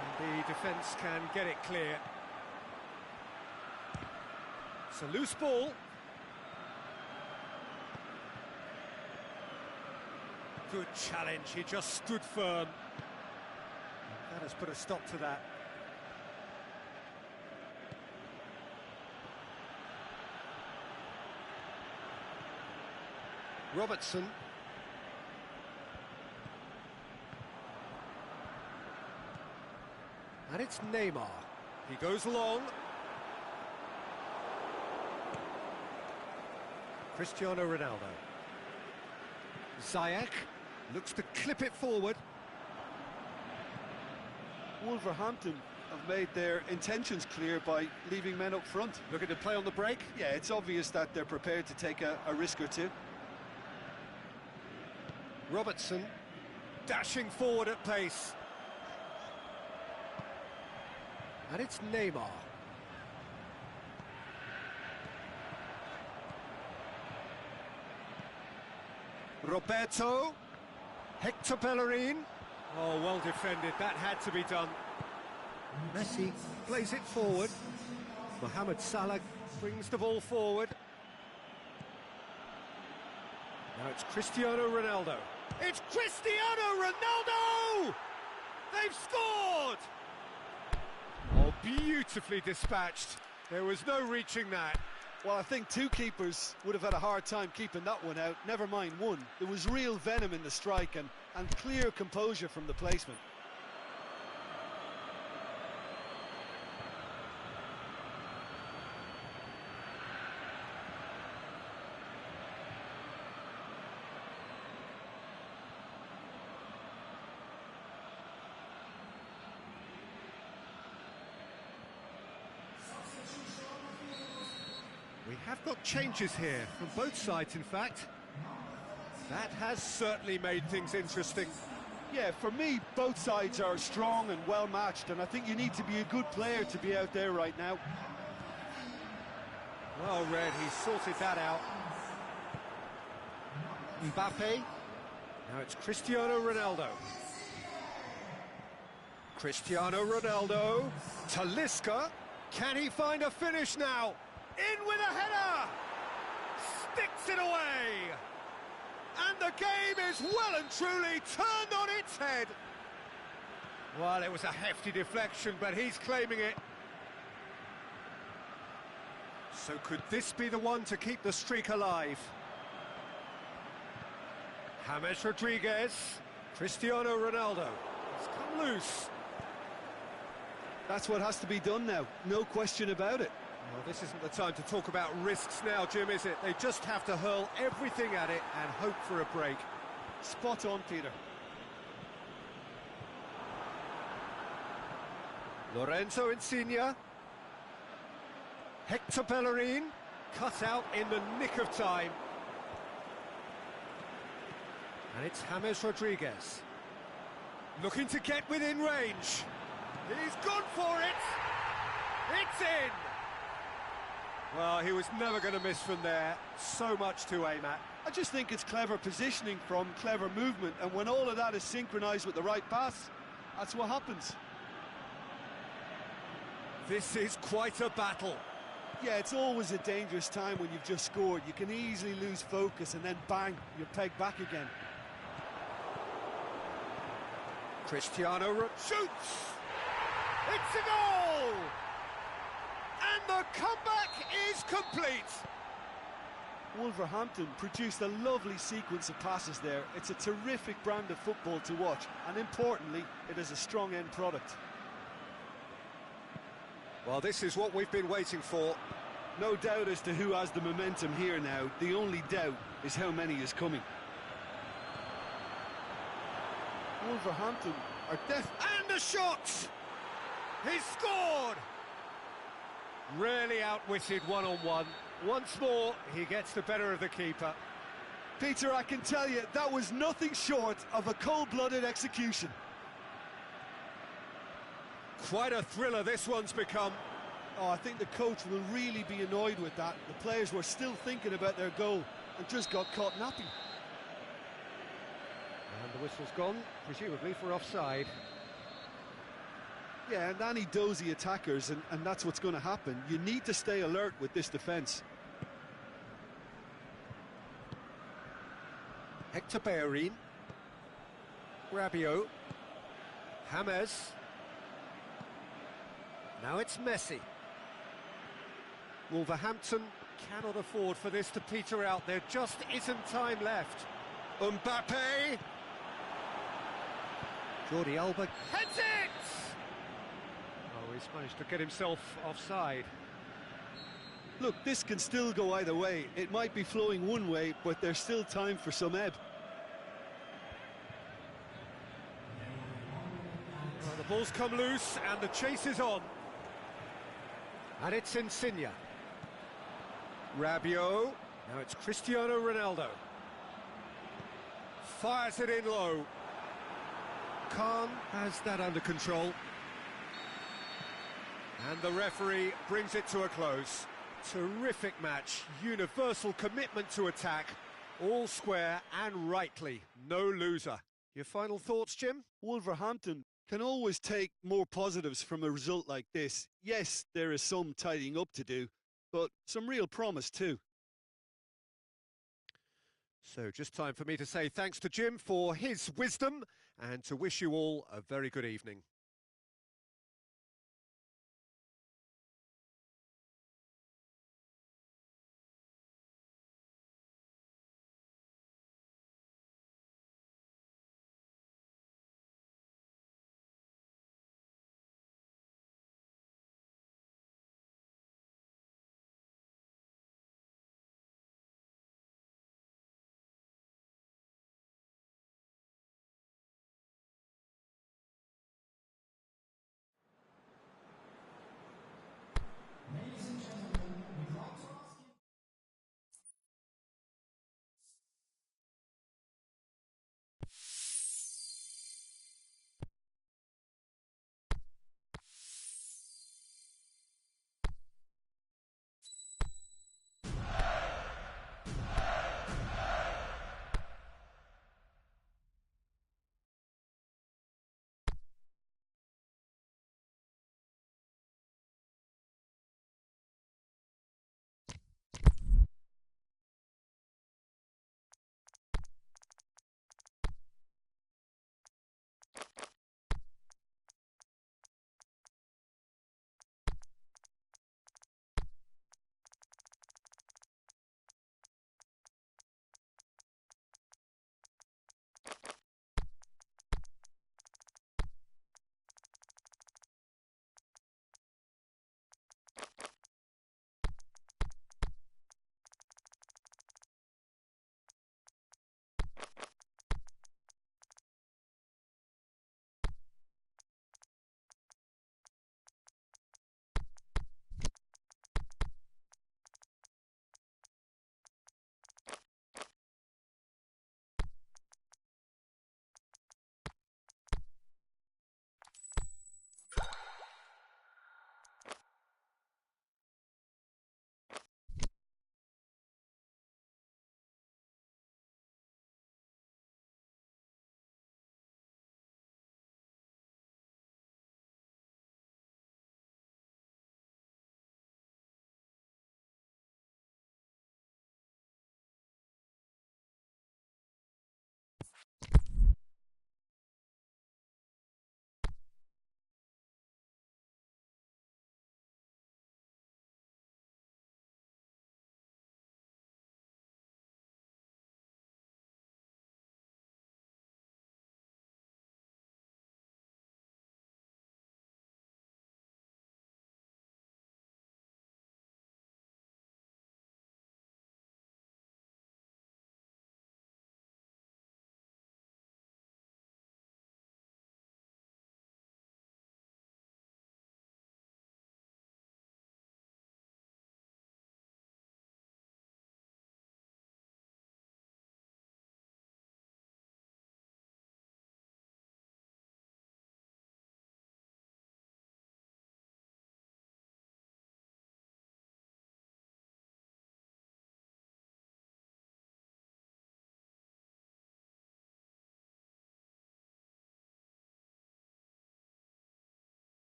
S1: And the defence can get it clear. It's a loose ball. Good challenge, he just stood firm. That has put a stop to that. Robertson. And it's Neymar. He goes long. Cristiano Ronaldo. Ziyech looks to clip it forward.
S2: Wolverhampton have made their intentions clear by leaving men up front.
S1: Looking to play on the break.
S2: Yeah, it's obvious that they're prepared to take a risk or two.
S1: Robertson dashing forward at pace. And it's Neymar. Roberto. Hector Bellerin. Oh, well defended. That had to be done. Messi plays it forward. Mohamed Salah brings the ball forward. Now it's Cristiano Ronaldo. It's Cristiano Ronaldo! They've scored! Oh, beautifully dispatched. There was no reaching that.
S2: Well, I think two keepers would have had a hard time keeping that one out, never mind one. There was real venom in the strike and clear composure from the placement.
S1: We have got changes here, from both sides in fact. That has certainly made things interesting.
S2: Yeah, for me, both sides are strong and well matched, and I think you need to be a good player to be out there right now.
S1: Well read, he sorted that out. Mbappe. Now it's Cristiano Ronaldo. Cristiano Ronaldo. Talisca. Can he find a finish now? In with a header! Sticks it away! And the game is well and truly turned on its head. Well, it was a hefty deflection, but he's claiming it. So could this be the one to keep the streak alive? James Rodriguez, Cristiano Ronaldo. It's come loose.
S2: That's what has to be done now, no question about it.
S1: Well, this isn't the time to talk about risks now, Jim, is it? They just have to hurl everything at it and hope for a break.
S2: Spot on, Peter.
S1: Lorenzo Insigne. Hector Bellerin, cut out in the nick of time. And it's James Rodriguez. Looking to get within range. He's gone for it! It's in! Well, he was never going to miss from there. So much to aim at.
S2: I just think it's clever positioning from clever movement, and when all of that is synchronised with the right pass, that's what happens.
S1: This is quite a battle.
S2: Yeah, it's always a dangerous time when you've just scored. You can easily lose focus and then bang, you're pegged back again.
S1: Cristiano shoots! It's a goal! And the comeback is complete!
S2: Wolverhampton produced a lovely sequence of passes there. It's a terrific brand of football to watch, and importantly, it is a strong end product.
S1: Well, this is what we've been waiting for.
S2: No doubt as to who has the momentum here now. The only doubt is how many is coming. Wolverhampton are
S1: And the shot! He's scored! Really outwitted one-on-one. Once more, he gets the better of the keeper.
S2: Peter, I can tell you, that was nothing short of a cold-blooded execution.
S1: Quite a thriller this one's become.
S2: Oh, I think the coach will really be annoyed with that. The players were still thinking about their goal and just got caught napping.
S1: And the whistle's gone, presumably for offside.
S2: Yeah, and any dozy attackers, and that's what's going to happen. You need to stay alert with this defence.
S1: Hector Bellerin. Rabiot. James. Now it's Messi. Wolverhampton cannot afford for this to peter out. There just isn't time left. Mbappe. Jordi Alba heads it! Oh, he's managed to get himself offside.
S2: Look, this can still go either way. It might be flowing one way, but there's still time for some ebb.
S1: Well, the ball's come loose and the chase is on. And it's Insigne. Rabiot. Now it's Cristiano Ronaldo. Fires it in low. Khan has that under control. And the referee brings it to a close. Terrific match, universal commitment to attack, all square and rightly, no loser. Your final thoughts, Jim?
S2: Wolverhampton can always take more positives from a result like this. Yes, there is some tidying up to do, but some real promise too.
S1: So just time for me to say thanks to Jim for his wisdom and to wish you all a very good evening.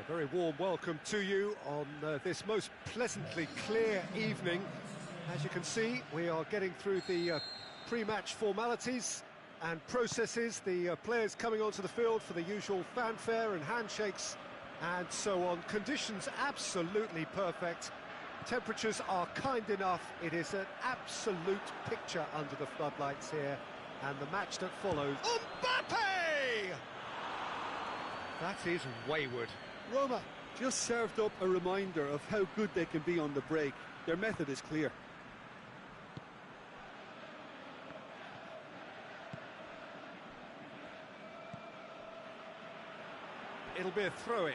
S1: Well, a very warm welcome to you on this most pleasantly clear evening. As you can see, we are getting through the pre-match formalities and processes, the players coming onto the field for the usual fanfare and handshakes and so on. Conditions absolutely perfect. Temperatures are kind enough. It is an absolute picture under the floodlights here. And the match that follows... Mbappe! That is wayward.
S2: Roma just served up a reminder of how good they can be on the break. Their method is clear.
S1: It'll be a throw-in.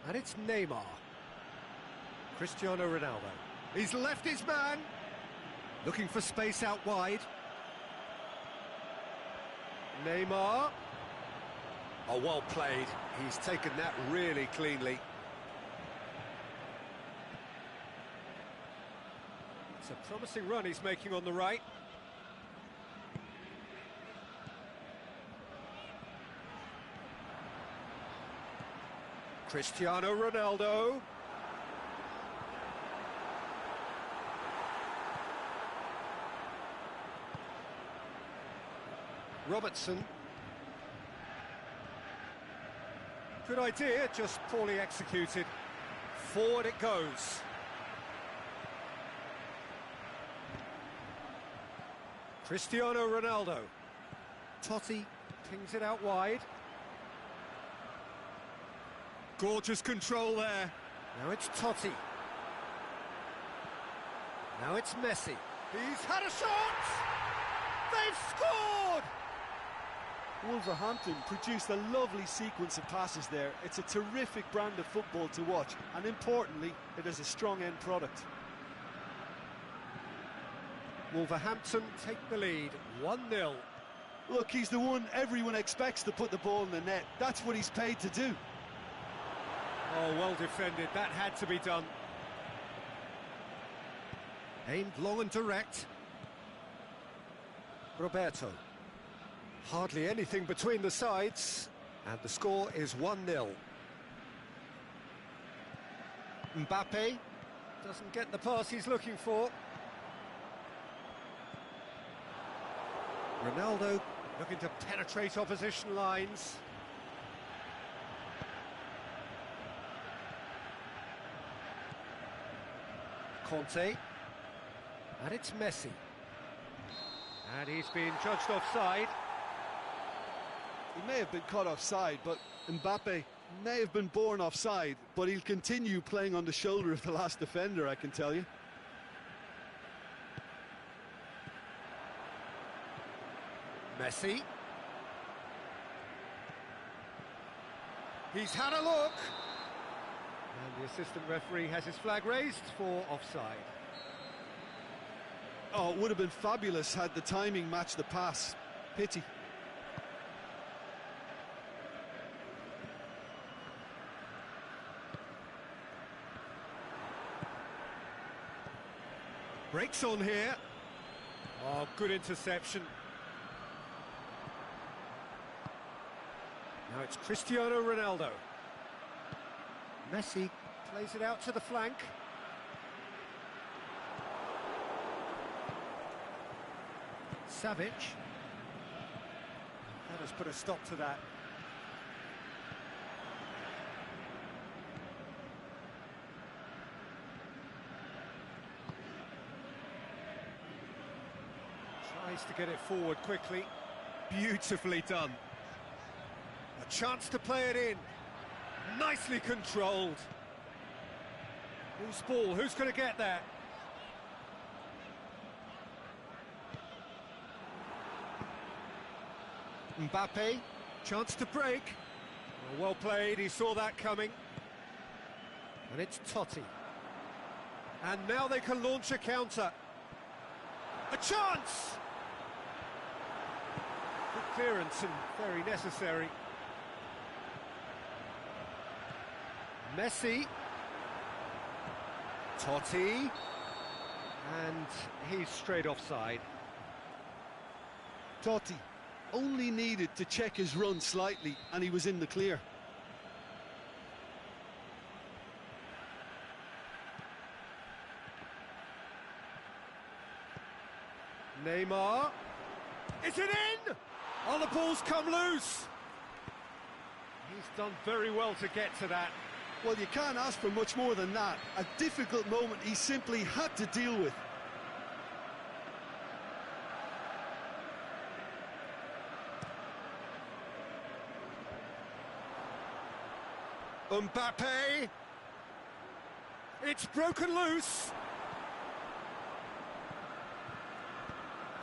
S1: And it's Neymar. Cristiano Ronaldo. He's left his man. Looking for space out wide. Neymar. Oh, well played. He's taken that really cleanly. It's a promising run he's making on the right. Cristiano Ronaldo. Robertson. Good idea, just poorly executed. Forward it goes. Cristiano Ronaldo. Totti pings it out wide. Gorgeous control there. Now it's Totti. Now it's Messi. He's had a shot! They've scored!
S2: Wolverhampton produced a lovely sequence of passes there. It's a terrific brand of football to watch, and importantly, it is a strong end product.
S1: Wolverhampton take the lead, 1-0.
S2: Look, he's the one everyone expects to put the ball in the net. That's what he's paid to do.
S1: Oh, well defended, that had to be done. Aimed long and direct. Roberto. Hardly anything between the sides, and the score is 1-0. Mbappe doesn't get the pass he's looking for. Ronaldo looking to penetrate opposition lines. Conte. And it's Messi. And he's been judged offside.
S2: He may have been caught offside, but Mbappe may have been born offside, but he'll continue playing on the shoulder of the last defender, I can tell you.
S1: Messi. He's had a look. And the assistant referee has his flag raised for offside.
S2: Oh, it would have been fabulous had the timing matched the pass. Pity.
S1: Breaks on here. Oh, good interception. Now it's Cristiano Ronaldo. Messi plays it out to the flank. Savic. That has put a stop to that. Tries to get it forward quickly. Beautifully done. A chance to play it in. Nicely controlled. Whose ball? Who's going to get that? Mbappe, chance to break. Oh, well played, he saw that coming. And it's Totti. And now they can launch a counter. A chance! Good clearance and very necessary. Messi. Totti. And he's straight offside.
S2: Totti only needed to check his run slightly and he was in the clear.
S1: Neymar. Is it in? Oh, the ball's come loose. He's done very well to get to that.
S2: Well, you can't ask for much more than that. A difficult moment he simply had to deal with.
S1: Mbappe. It's broken loose.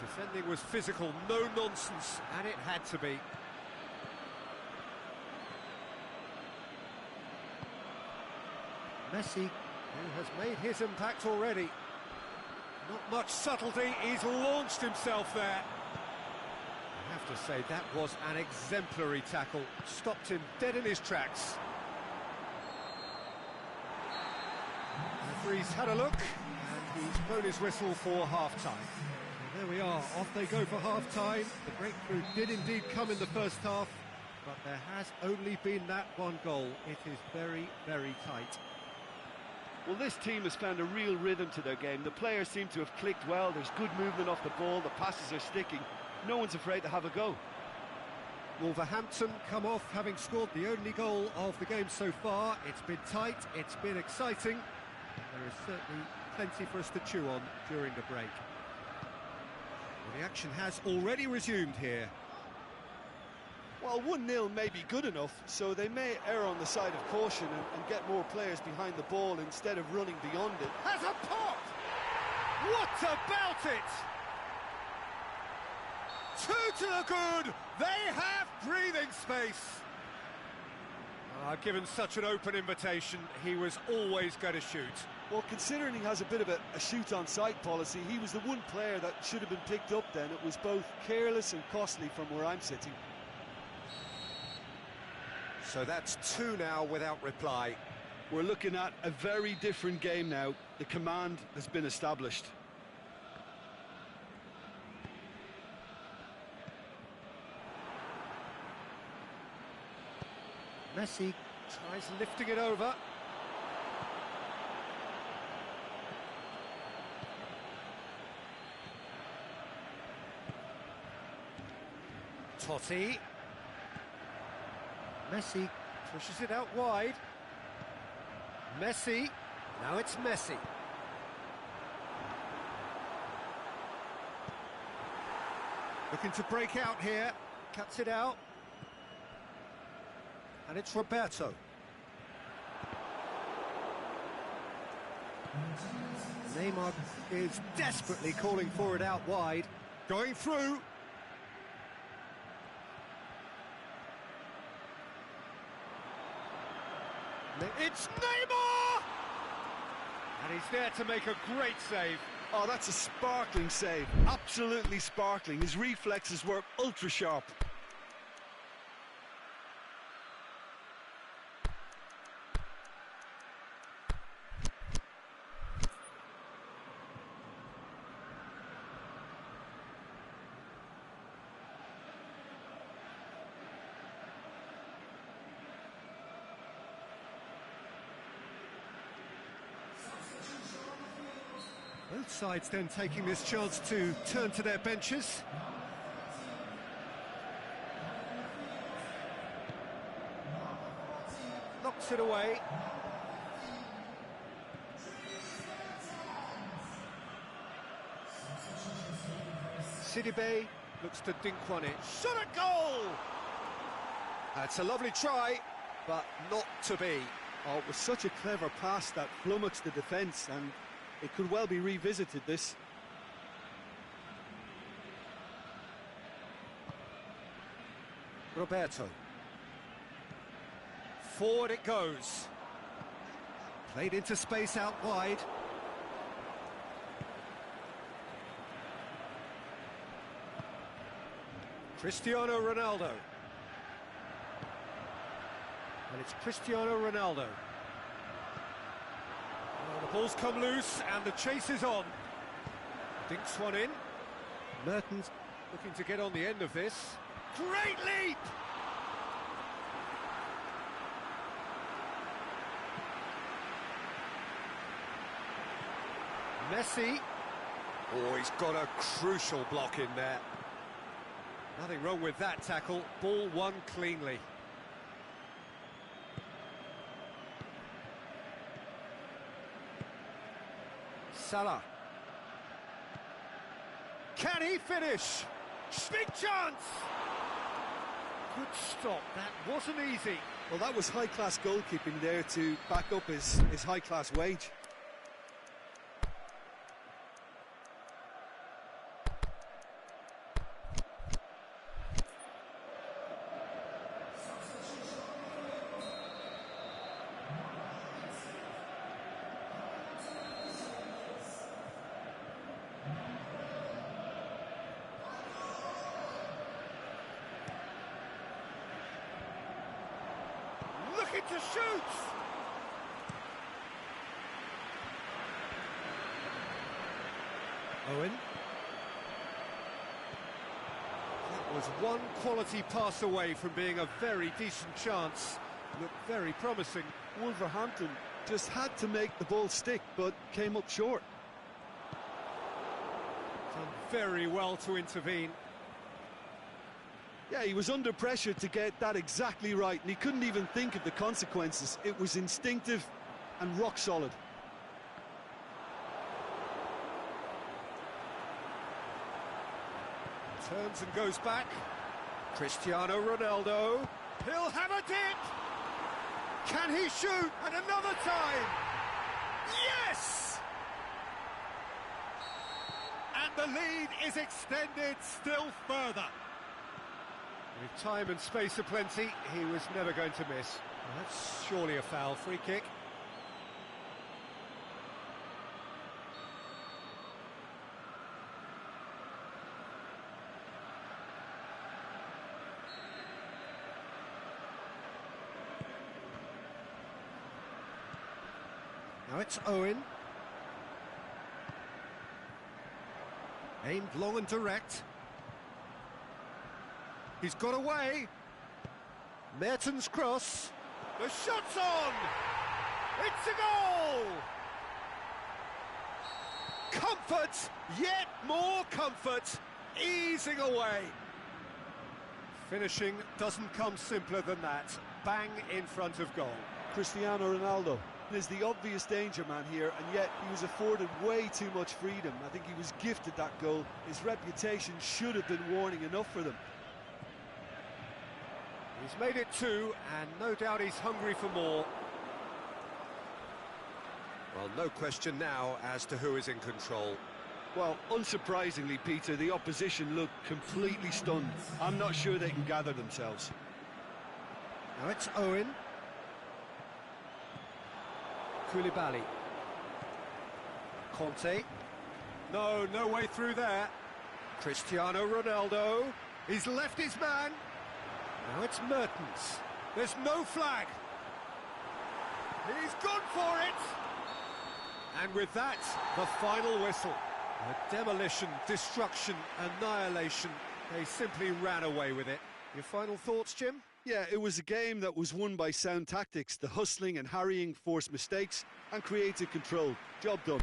S1: Defending was physical, no nonsense, and it had to be. Messi, who has made his impact already. Not much subtlety, he's launched himself there. I have to say, that was an exemplary tackle. Stopped him dead in his tracks. The referee's had a look, and he's blown his whistle for half-time. There we are, off they go for half-time. The breakthrough did indeed come in the first half, but there has only been that one goal. It is very, very tight.
S2: Well, this team has found a real rhythm to their game. The players seem to have clicked well. There's good movement off the ball. The passes are sticking. No one's afraid to have a go.
S1: Wolverhampton come off having scored the only goal of the game so far. It's been tight, it's been exciting. There is certainly plenty for us to chew on during the break. Well, the action has already resumed here.
S2: Well, 1-0 may be good enough, so they may err on the side of caution and get more players behind the ball instead of running beyond it.
S1: Has a pop! What about it? Two to the good! They have breathing space! Given such an open invitation, he was always going to shoot.
S2: Well, considering he has a bit of a shoot-on-sight policy, he was the one player that should have been picked up then. It was both careless and costly from where I'm sitting.
S1: So that's two now without reply.
S2: We're looking at a very different game now. The command has been established.
S1: Messi tries lifting it over. Totti. Messi pushes it out wide. Messi. Now it's Messi. Looking to break out here. Cuts it out. And it's Roberto. Neymar is desperately calling for it out wide. Going through. It's Neymar! And he's there to make a great save.
S2: Oh, that's a sparkling save. Absolutely sparkling. His reflexes were ultra sharp.
S1: Both sides then taking this chance to turn to their benches. Knocks it away. Sidibe looks to dink one in. Shot at goal! That's a lovely try, but not to be.
S2: Oh, it was such a clever pass that flummoxed the defence, and it could well be revisited, this.
S1: Roberto. Forward it goes. Played into space out wide. Cristiano Ronaldo. And it's Cristiano Ronaldo. Well, the ball's come loose and the chase is on. Dinks one in. Mertens looking to get on the end of this. Great leap! Messi. Oh, he's got a crucial block in there. Nothing wrong with that tackle. Ball won cleanly. Salah. Can he finish? Big chance! Good stop, that wasn't easy.
S2: Well, that was high-class goalkeeping there to back up his high-class wage.
S1: Looking to shoot! Owen. That was one quality pass away from being a very decent chance. Looked very promising.
S2: Wolverhampton just had to make the ball stick, but came up short.
S1: Done very well to intervene.
S2: Yeah, he was under pressure to get that exactly right, and he couldn't even think of the consequences. It was instinctive and rock solid.
S1: Turns and goes back. Cristiano Ronaldo. He'll have a dip! Can he shoot? And another time! Yes! And the lead is extended still further. With time and space aplenty, he was never going to miss. Well, that's surely a foul. Free kick. Now it's Owen. Aimed long and direct. He's got away. Mertens' cross. The shot's on! It's a goal! Comfort, yet more comfort, easing away. Finishing doesn't come simpler than that. Bang in front of goal.
S2: Cristiano Ronaldo is the obvious danger man here, and yet he was afforded way too much freedom. I think he was gifted that goal. His reputation should have been warning enough for them.
S1: He's made it two, and no doubt he's hungry for more. Well, no question now as to who is in control.
S2: Well, unsurprisingly, Peter, the opposition look completely stunned. I'm not sure they can gather themselves.
S1: Now it's Owen. Koulibaly. Conte. No way through there. Cristiano Ronaldo. He's left his man. Now it's Mertens. There's no flag. He's gone for it. And with that, the final whistle. A demolition, destruction, annihilation. They simply ran away with it. Your final thoughts, Jim?
S2: Yeah, it was a game that was won by sound tactics. The hustling and harrying forced mistakes and created control. Job done.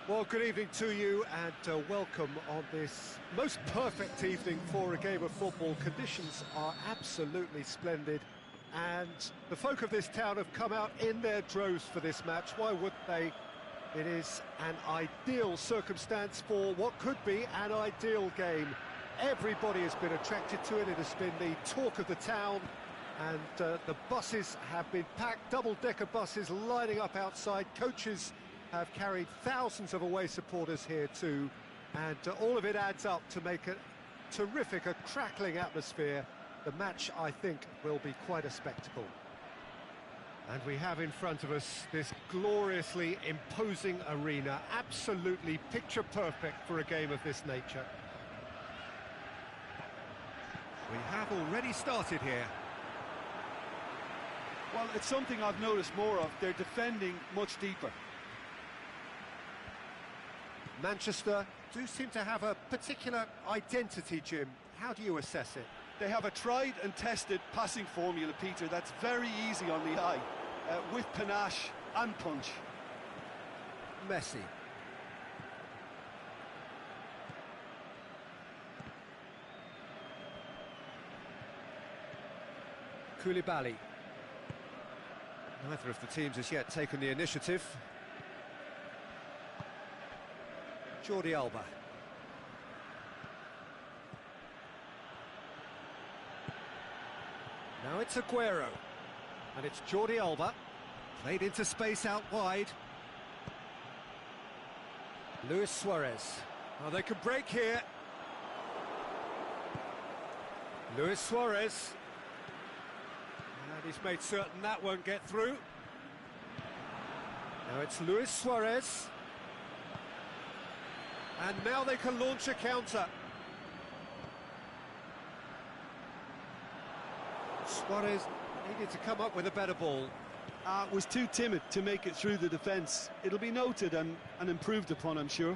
S1: Well, good evening to you and welcome on this most perfect evening for a game of football. Conditions are absolutely splendid and the folk of this town have come out in their droves for this match. Why wouldn't they? It is an ideal circumstance for what could be an ideal game. Everybody has been attracted to it. It has been the talk of the town and the buses have been packed, double-decker buses lining up outside. Coaches have carried thousands of away supporters here too, and all of it adds up to make a terrific, a crackling atmosphere. The match, I think, will be quite a spectacle. And we have in front of us this gloriously imposing arena, absolutely picture perfect for a game of this nature. We have already started here.
S2: Well, it's something I've noticed more of. They're defending much deeper.
S1: Manchester do seem to have a particular identity, Jim. How do you assess it?
S2: They have a tried and tested passing formula, Peter, that's very easy on the eye, with panache and punch.
S1: Messi. Koulibaly. Neither of the teams has yet taken the initiative. Jordi Alba. Now it's Aguero. And it's Jordi Alba. Played into space out wide. Luis Suarez. Oh, they can break here. Luis Suarez. And he's made certain that won't get through. Now it's Luis Suarez. And now they can launch a counter. Suarez needed to come up with a better ball.
S2: Was too timid to make it through the defence. It'll be noted and improved upon, I'm sure.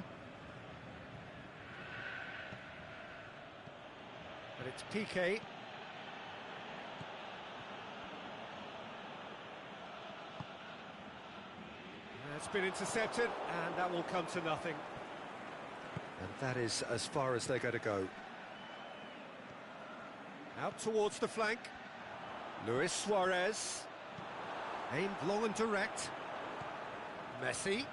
S1: And it's Piqué. That's been intercepted, and that will come to nothing. And that is as far as they're going to go. Out towards the flank. Luis Suarez. Aimed long and direct. Messi.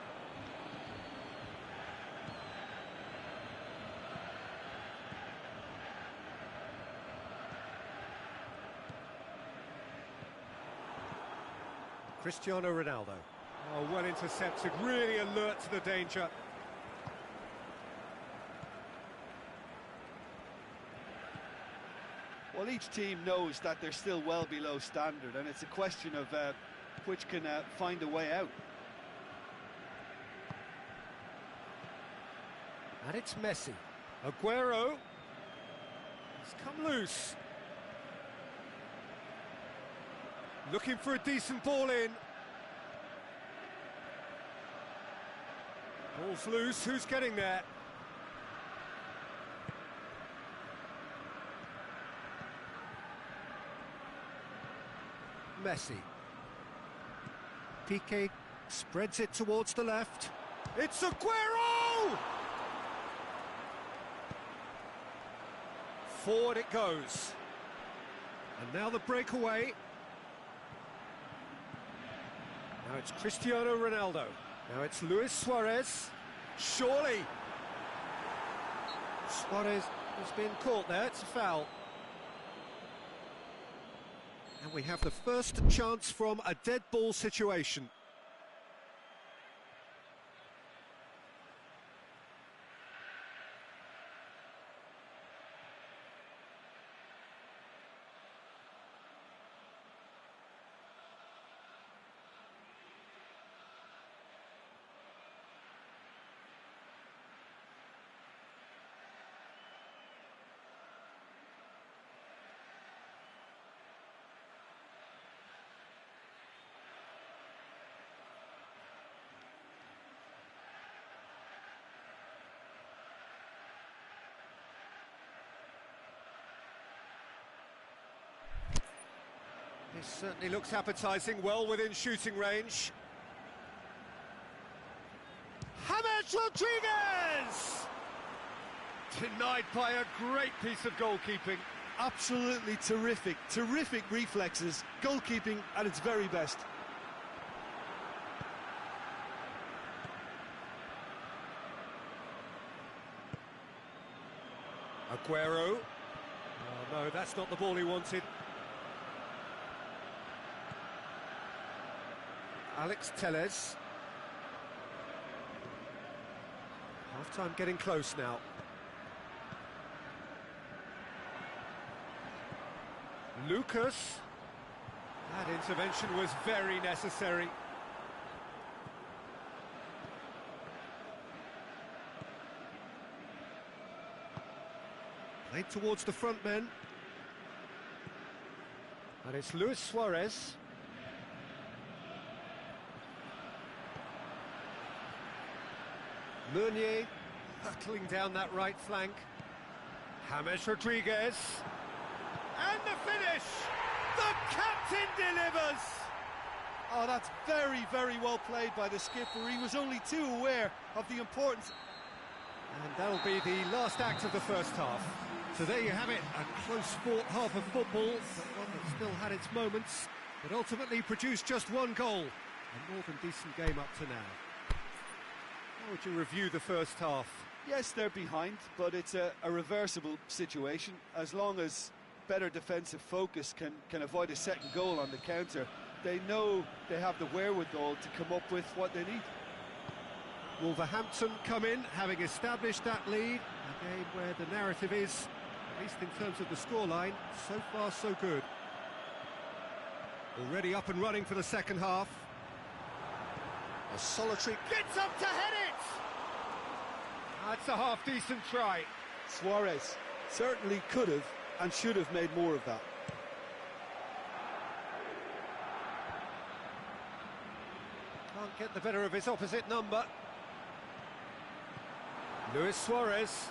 S1: Cristiano Ronaldo. Oh, well intercepted, really alert to the danger.
S2: Well, each team knows that they're still well below standard, and it's a question of which can find a way out.
S1: And it's Messi. Aguero. He's come loose. Looking for a decent ball in. Ball's loose, who's getting there? Messi. Piqué spreads it towards the left. It's Aguero! Forward it goes. And now the breakaway. Now it's Cristiano Ronaldo. Now it's Luis Suarez. Surely. Suarez has been caught there, it's a foul. And we have the first chance from a dead ball situation. This certainly looks appetising, well within shooting range. Hamid! James Rodriguez! Denied by a great piece of goalkeeping.
S2: Absolutely terrific, terrific reflexes, goalkeeping at its very best.
S1: Aguero. Oh no, that's not the ball he wanted. Alex Telles. Half-time getting close now. Lucas. That intervention was very necessary. Played towards the front men. And it's Luis Suarez. Meunier hurtling down that right flank. James Rodriguez. And the finish! The captain delivers!
S2: Oh, that's very, very well played by the skipper. He was only too aware of the importance.
S1: And that'll be the last act of the first half. So there you have it, a close-fought half of football, but one that still had its moments, but ultimately produced just one goal. A more than decent game up to now. How would you review the first half?
S2: Yes, they're behind, but it's a reversible situation. As long as better defensive focus can avoid a second goal on the counter, they know they have the wherewithal to come up with what they need.
S1: Wolverhampton come in, having established that lead. A game where the narrative is, at least in terms of the scoreline, so far so good. Already up and running for the second half. A solitary gets up to head it! That's a half-decent try.
S2: Suarez certainly could have and should have made more of that.
S1: Can't get the better of his opposite number. Luis Suarez.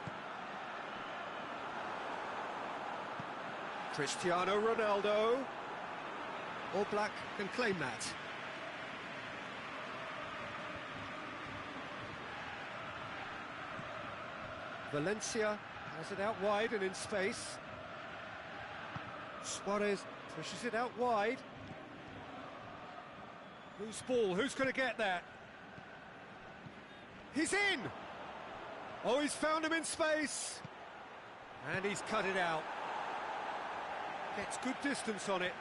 S1: Cristiano Ronaldo. All Black can claim that. Valencia has it out wide and in space. Suarez pushes it out wide. Loose ball, who's going to get that? He's in! Oh, he's found him in space! And he's cut it out. Gets good distance on it.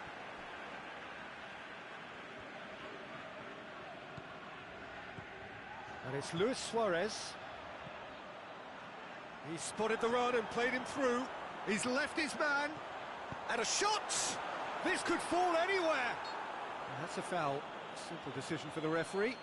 S1: And it's Luis Suarez. He spotted the run and played him through. He's left his man. And a shot! This could fall anywhere! And that's a foul. Simple decision for the referee.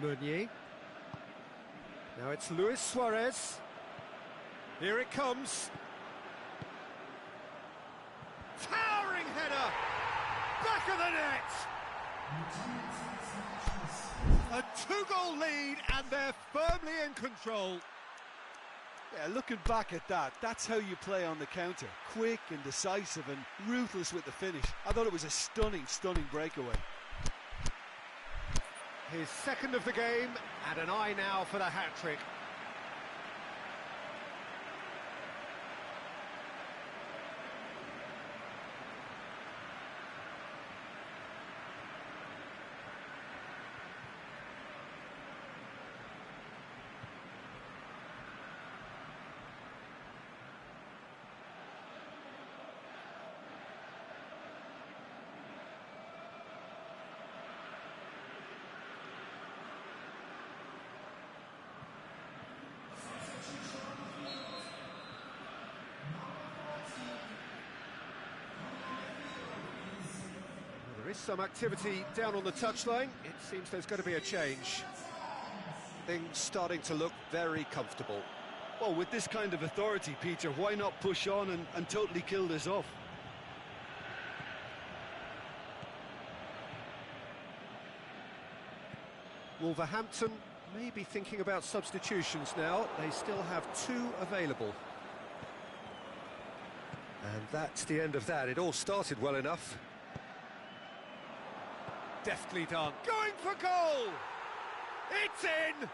S1: Meunier. Now it's Luis Suarez. Here it comes. Towering header! Back of the net! A two-goal lead and they're firmly in control.
S2: Yeah, looking back at that, that's how you play on the counter. Quick and decisive and ruthless with the finish. I thought it was a stunning, stunning breakaway.
S1: His second of the game, and an eye now for the hat-trick. There is some activity down on the touchline. It seems there's going to be a change. Things starting to look very comfortable.
S2: Well, with this kind of authority, Peter, why not push on and totally kill this off?
S1: Wolverhampton may be thinking about substitutions now. They still have 2 available. And that's the end of that. It all started well enough. Deftly done. Going for goal! It's in!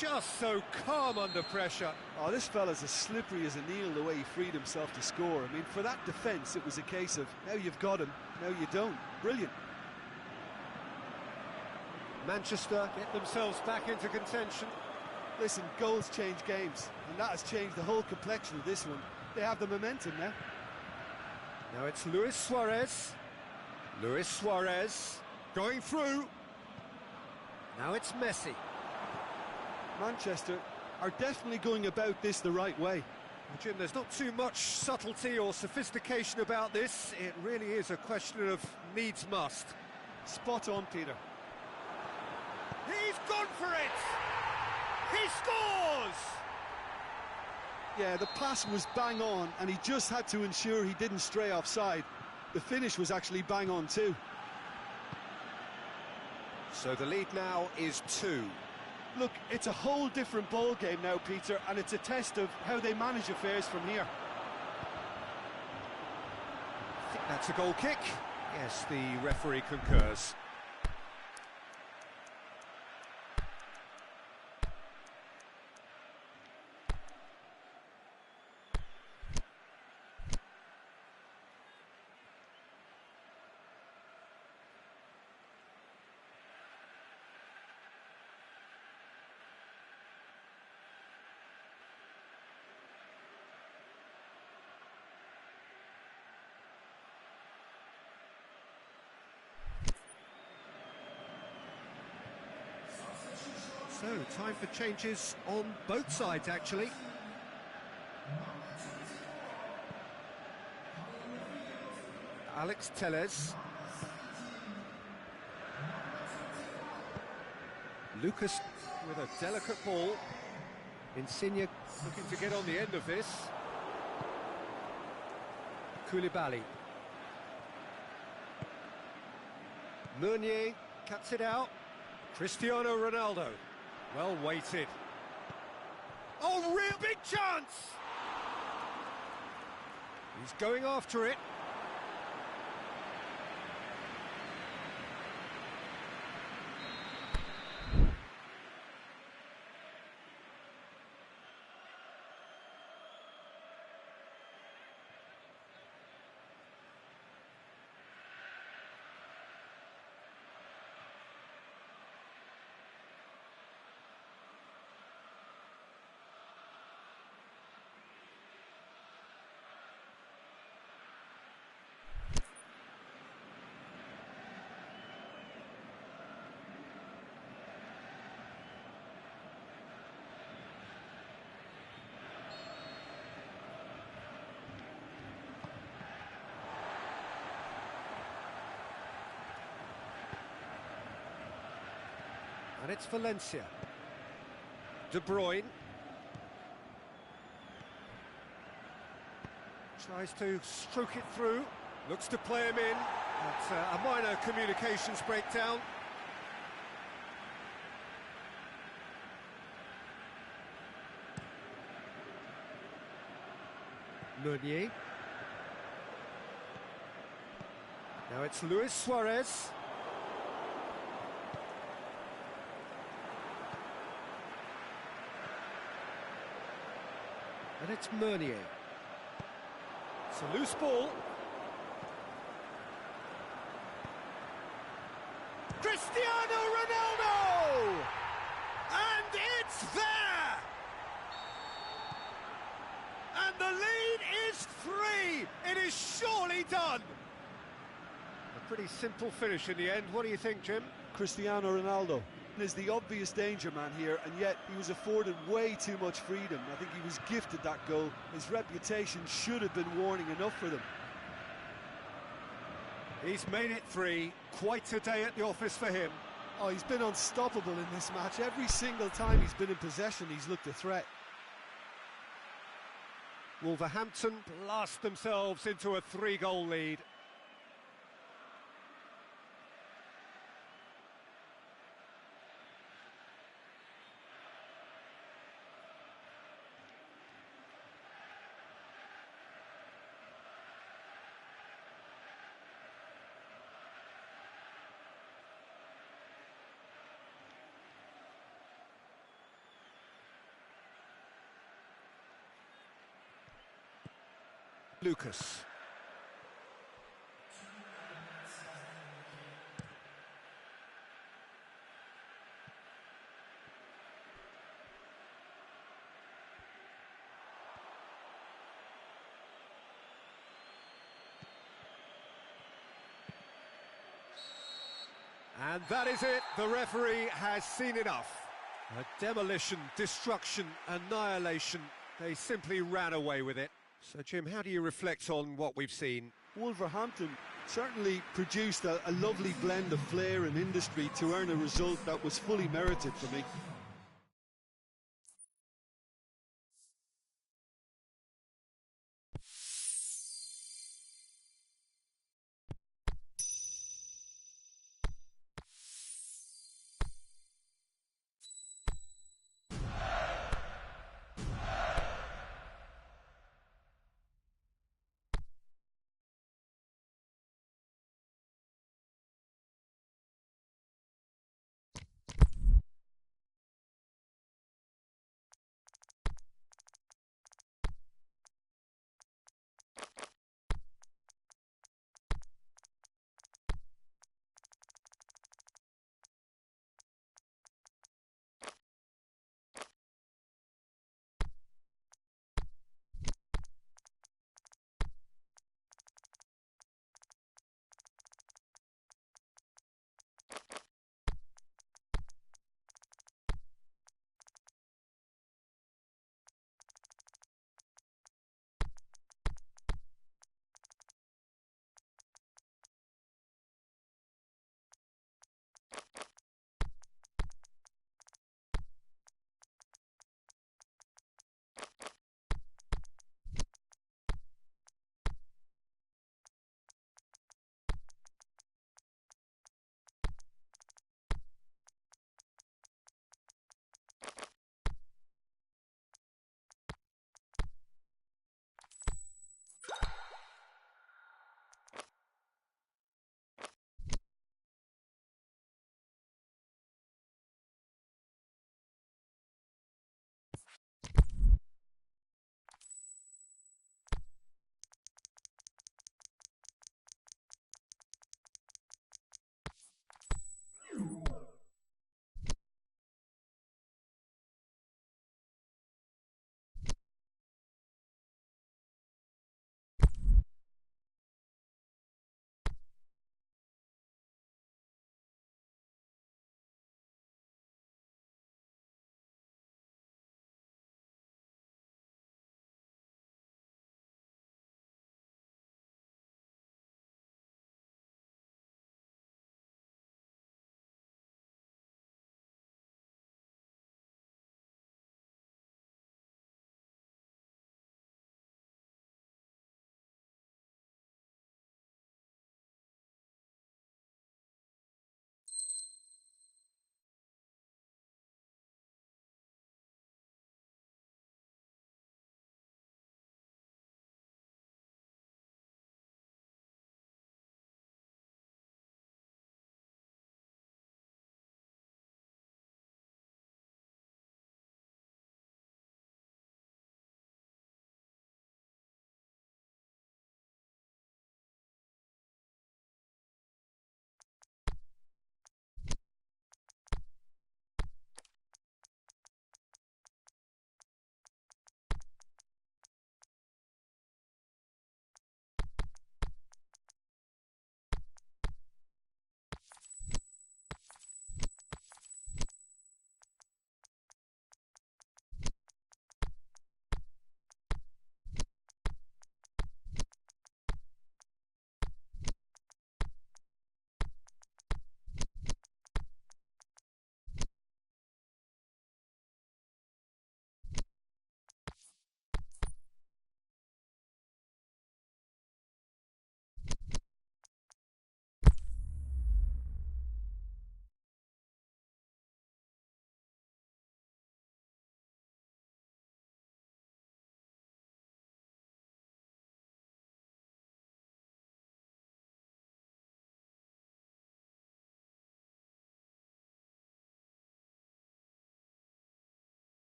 S1: Just so calm under pressure.
S2: Oh, this fella's as slippery as an eel the way he freed himself to score. I mean, for that defence, it was a case of, now you've got him, now you don't. Brilliant.
S1: Manchester get themselves back into contention.
S2: Listen, goals change games, and that has changed the whole complexion of this one. They have the momentum now.
S1: Now it's Luis Suarez. Luis Suarez going through. Now it's Messi.
S2: Manchester are definitely going about this the right way.
S1: Well, Jim, there's not too much subtlety or sophistication about this. It really is a question of needs must.
S2: Spot on, Peter.
S1: He's gone for it! He scores!
S2: Yeah, the pass was bang on, and he just had to ensure he didn't stray offside. The finish was actually bang on too.
S1: So the lead now is 2.
S2: Look, it's a whole different ball game now, Peter, and it's a test of how they manage affairs from here.
S1: I think that's a goal kick. Yes, the referee concurs. So, time for changes on both sides, actually. Alex Telles. Lucas with a delicate ball. Insigne looking to get on the end of this. Koulibaly. Meunier cuts it out. Cristiano Ronaldo. Well weighted. Oh, real big chance! He's going after it. And it's Valencia. De Bruyne. Tries to stroke it through. Looks to play him in. But a minor communications breakdown. Meunier. Now it's Luis Suarez. And it's Meunier. It's a loose ball. Cristiano Ronaldo! And it's there! And the lead is 3! It is surely done! A pretty simple finish in the end. What do you think, Jim?
S2: Cristiano Ronaldo is the obvious danger man here, and yet he was afforded way too much freedom. I think he was gifted that goal. His reputation should have been warning enough for them.
S1: He's made it 3. Quite a day at the office for him.
S2: Oh, he's been unstoppable in this match. Every single time he's been in possession, he's looked a threat.
S1: Wolverhampton blast themselves into a 3-goal lead. Lucas. And that is it, the referee has seen enough. A demolition, destruction, annihilation. They simply ran away with it. So, Jim, how do you reflect on what we've seen?
S2: Wolverhampton certainly produced a lovely blend of flair and industry to earn a result that was fully merited for me.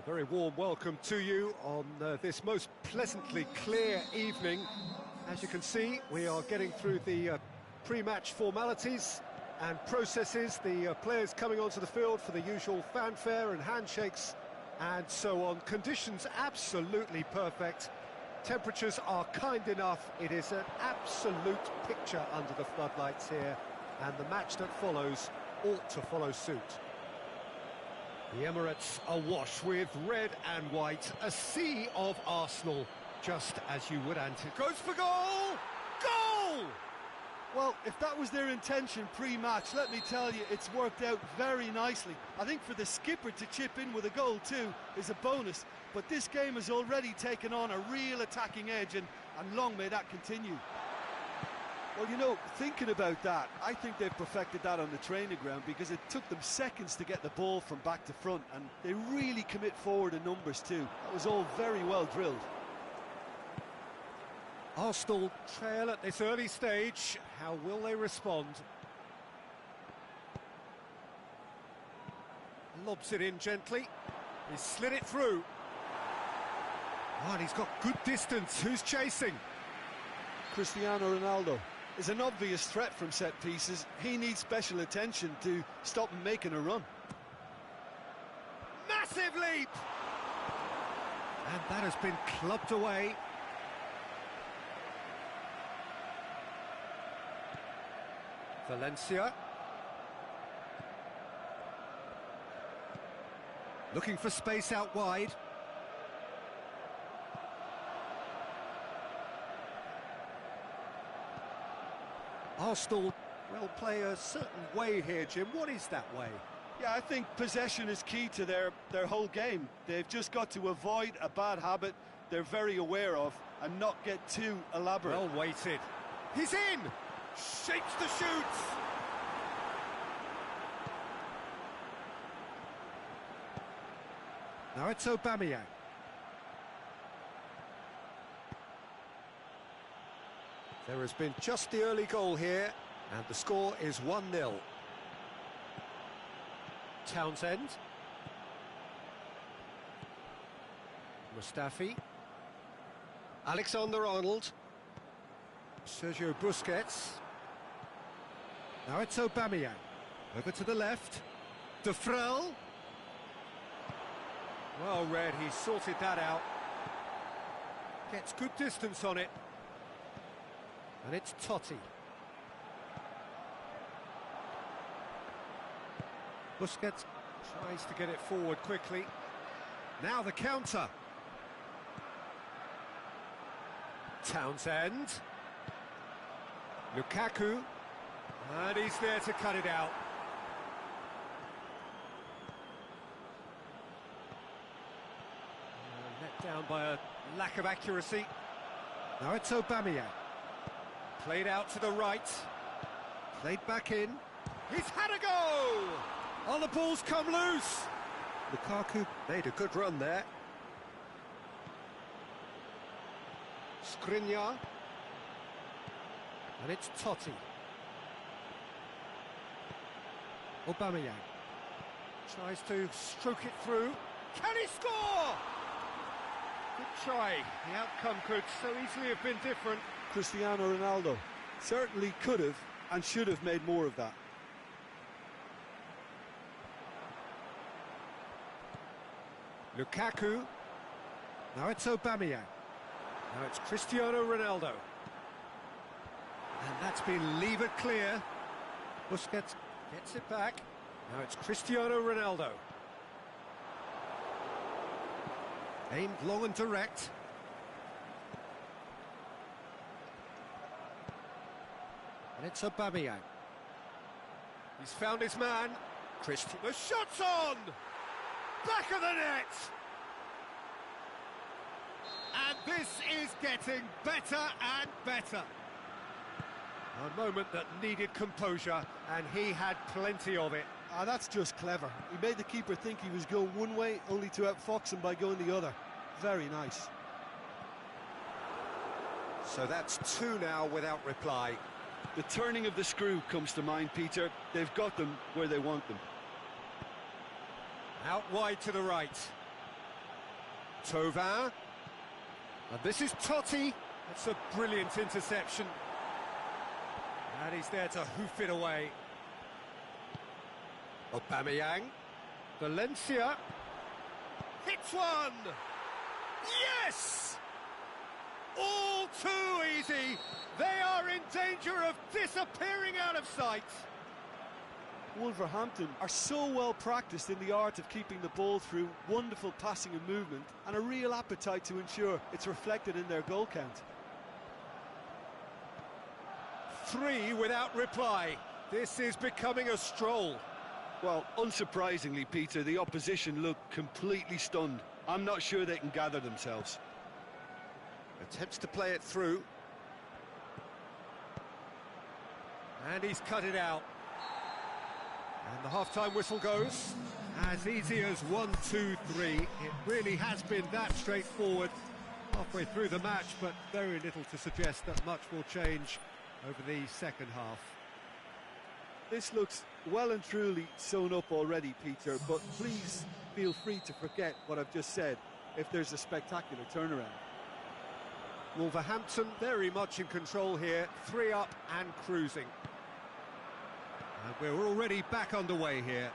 S1: A very warm welcome to you on this most pleasantly clear evening. As you can see, we are getting through the pre-match formalities and processes, the players coming onto the field for the usual fanfare and handshakes and so on. Conditions absolutely perfect. Temperatures are kind enough. It is an absolute picture under the floodlights here, and the match that follows ought to follow suit. The Emirates awash with red and white, a sea of Arsenal, just as you would anticipate. Goes for goal! Goal!
S2: Well, if that was their intention pre-match, let me tell you, it's worked out very nicely. I think for the skipper to chip in with a goal too is a bonus, but this game has already taken on a real attacking edge, and long may that continue. Well, you know, thinking about that, I think they've perfected that on the training ground, because it took them seconds to get the ball from back to front, and they really commit forward in numbers too. That was all very well drilled.
S1: Arsenal trail at this early stage. How will they respond? Lobs it in gently. He's slid it through. Oh, and he's got good distance. Who's chasing?
S2: Cristiano Ronaldo is an obvious threat from set pieces. He needs special attention to stop him making a run.
S1: Massive leap! And that has been clubbed away. Valencia. Looking for space out wide. Arsenal will play a certain way here, Jim. What is that way?
S2: Yeah, I think possession is key to their whole game. They've just got to avoid a bad habit they're very aware of and not get too elaborate.
S1: Well weighted. He's in! Shapes the shoots! Now it's Aubameyang. There has been just the early goal here, and the score is 1-0. Townsend. Mustafi. Alexander-Arnold. Sergio Busquets. Now it's Aubameyang. Over to the left. De Vrel. Well read, he sorted that out. Gets good distance on it. And it's Totti. Busquets tries to get it forward quickly. Now the counter. Townsend. Lukaku. And he's there to cut it out. Let down by a lack of accuracy. Now it's Aubameyang. Played out to the right. Played back in. He's had a go! Oh, the ball's come loose. Lukaku made a good run there. Skriniar. And it's Totti. Aubameyang tries to stroke it through. Can he score? Good try. The outcome could so easily have been different.
S2: Cristiano Ronaldo certainly could have and should have made more of that.
S1: Lukaku. Now it's Aubameyang. Now it's Cristiano Ronaldo. And that's been levered clear. Busquets gets it back. Now it's Cristiano Ronaldo. Aimed long and direct. And it's Aubameyang. He's found his man. The shot's on! Back of the net! And this is getting better and better. A moment that needed composure, and he had plenty of it.
S2: That's just clever. He made the keeper think he was going one way, only to outfox him by going the other. Very nice.
S1: So that's two now without reply.
S2: The turning of the screw comes to mind, Peter. They've got them where they want them.
S1: Out wide to the right. Tovin. And this is Totti. That's a brilliant interception. And he's there to hoof it away. Aubameyang. Valencia. Hits one! Yes! All too easy. They are in danger of disappearing out of sight.
S2: Wolverhampton are so well practiced in the art of keeping the ball through wonderful passing and movement, and a real appetite to ensure it's reflected in their goal count.
S1: 3 without reply. This is becoming a stroll.
S2: Well, unsurprisingly, Peter, the opposition look completely stunned. I'm not sure they can gather themselves.
S1: Attempts to play it through. And he's cut it out. And the half-time whistle goes. As easy as 1, 2, 3. It really has been that straightforward halfway through the match, but very little to suggest that much will change over the second half.
S2: This looks well and truly sewn up already, Peter, but please feel free to forget what I've just said if there's a spectacular turnaround.
S1: Wolverhampton very much in control here, 3 up and cruising. And we're already back underway here.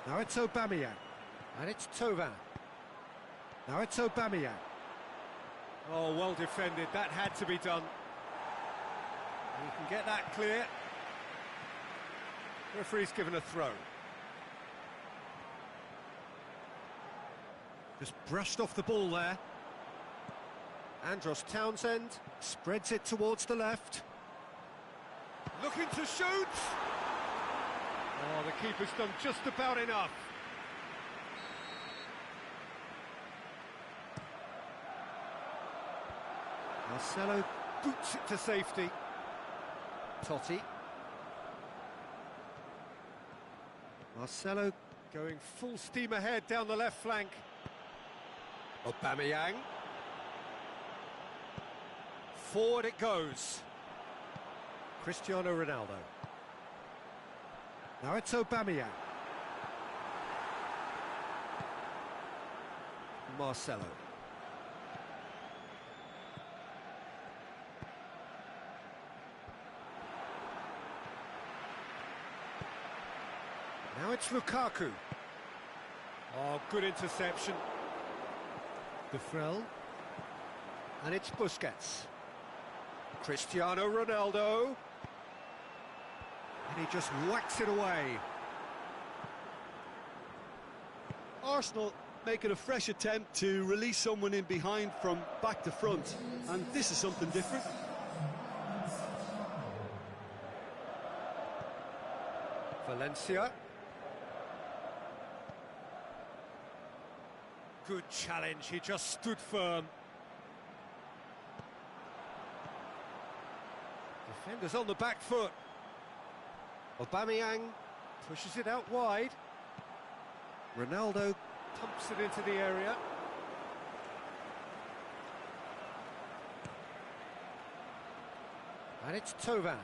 S1: Now it's Aubameyang. And it's Tovin. Now it's Aubameyang. Oh, well defended. That had to be done. You can get that clear. Referee's given a throw. Just brushed off the ball there. Andros Townsend spreads it towards the left. Looking to shoot! Oh, the keeper's done just about enough. Marcelo boots it to safety. Totti. Marcelo going full steam ahead down the left flank. Aubameyang. Forward it goes. Cristiano Ronaldo. Now it's Aubameyang. Marcelo. Now it's Lukaku. Oh, good interception. Defrel. And it's Busquets. Cristiano Ronaldo. And he just whacks it away.
S2: Arsenal making a fresh attempt to release someone in behind from back to front, and this is something different.
S1: Valencia. Good challenge, he just stood firm. Defenders on the back foot. Aubameyang pushes it out wide. Ronaldo pumps it into the area. And it's Tovin.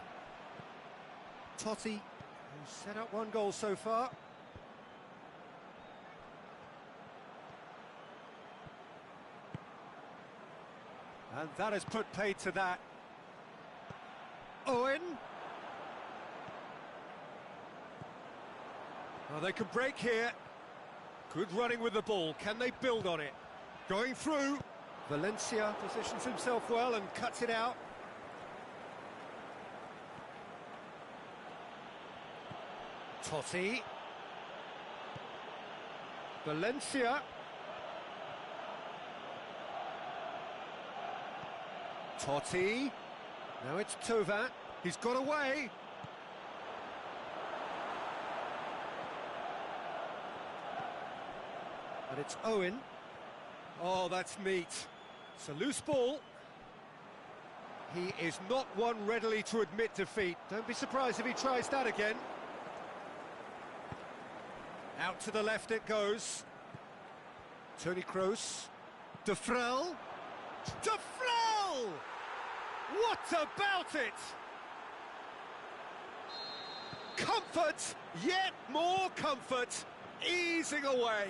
S1: Totti, who's set up 1 goal so far. And that has put paid to that. Owen. Oh, they could break here. Good running with the ball. Can they build on it? Going through. Valencia positions himself well and cuts it out. Totti. Valencia. Totti. Now it's Tovin. He's got away. And it's Owen. Oh, that's neat. It's a loose ball. He is not one readily to admit defeat. Don't be surprised if he tries that again. Out to the left it goes. Toni Kroos. Defrel. Defrel! What about it? Comfort, yet more comfort. easing away.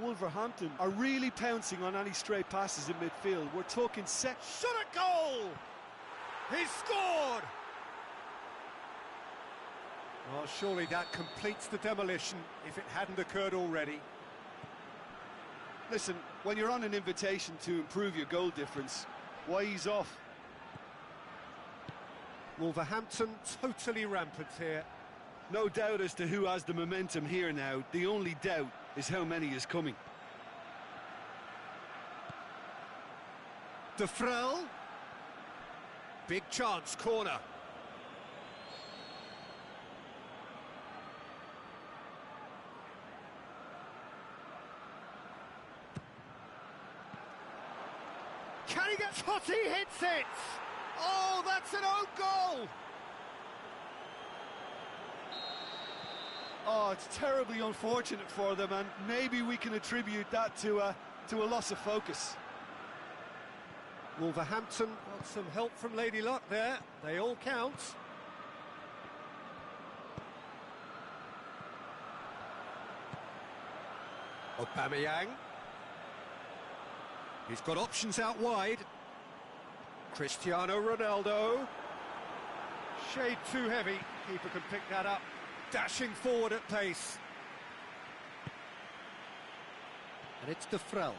S2: Wolverhampton are really pouncing on any stray passes in midfield. We're talking set.
S1: Shot a goal! He's scored! Well, surely that completes the demolition if it hadn't occurred already.
S2: Listen, when you're on an invitation to improve your goal difference, why ease off?
S1: Wolverhampton totally rampant here.
S2: No doubt as to who has the momentum here now. The only doubt is how many is coming.
S1: De Vrel. Big chance, corner. Can he get... Totti hits it! Oh, that's an own goal!
S2: Oh, it's terribly unfortunate for them, and maybe we can attribute that to a loss of focus.
S1: Wolverhampton got some help from Lady Luck there. They all count. Aubameyang. He's got options out wide. Cristiano Ronaldo. Shade too heavy. Keeper can pick that up. Dashing forward at pace. And it's De Vrel.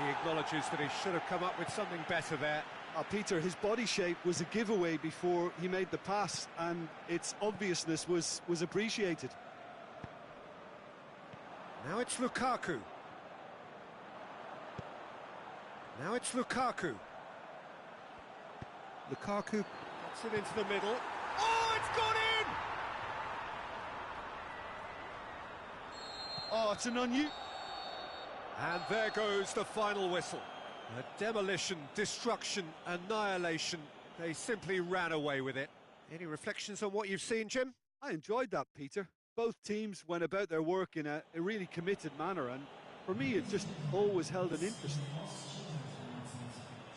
S1: He acknowledges that he should have come up with something better there.
S2: Peter, his body shape was a giveaway before he made the pass, and its obviousness was appreciated.
S1: Now it's Lukaku. Now it's Lukaku. Lukaku gets it into the middle. Oh, it's gone in!
S2: Oh, it's an unusual...
S1: And there goes the final whistle. A demolition, destruction, annihilation. They simply ran away with it. Any reflections on what you've seen, Jim?
S2: I enjoyed that, Peter. Both teams went about their work in a really committed manner, and for me it just always held an interest.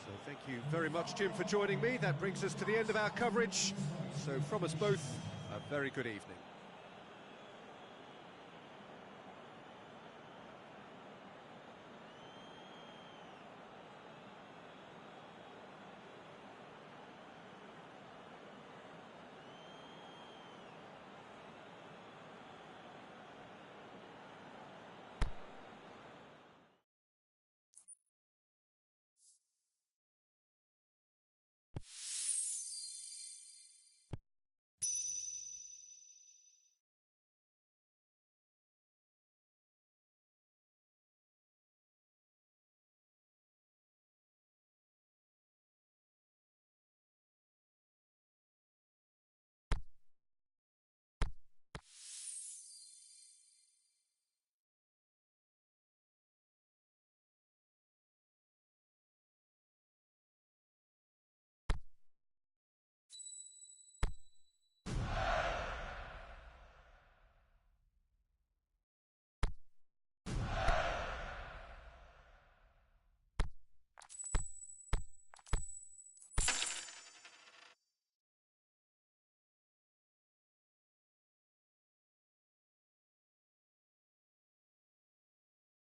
S1: So thank you very much, Jim, for joining me. That brings us to the end of our coverage. So from us both, a very good evening.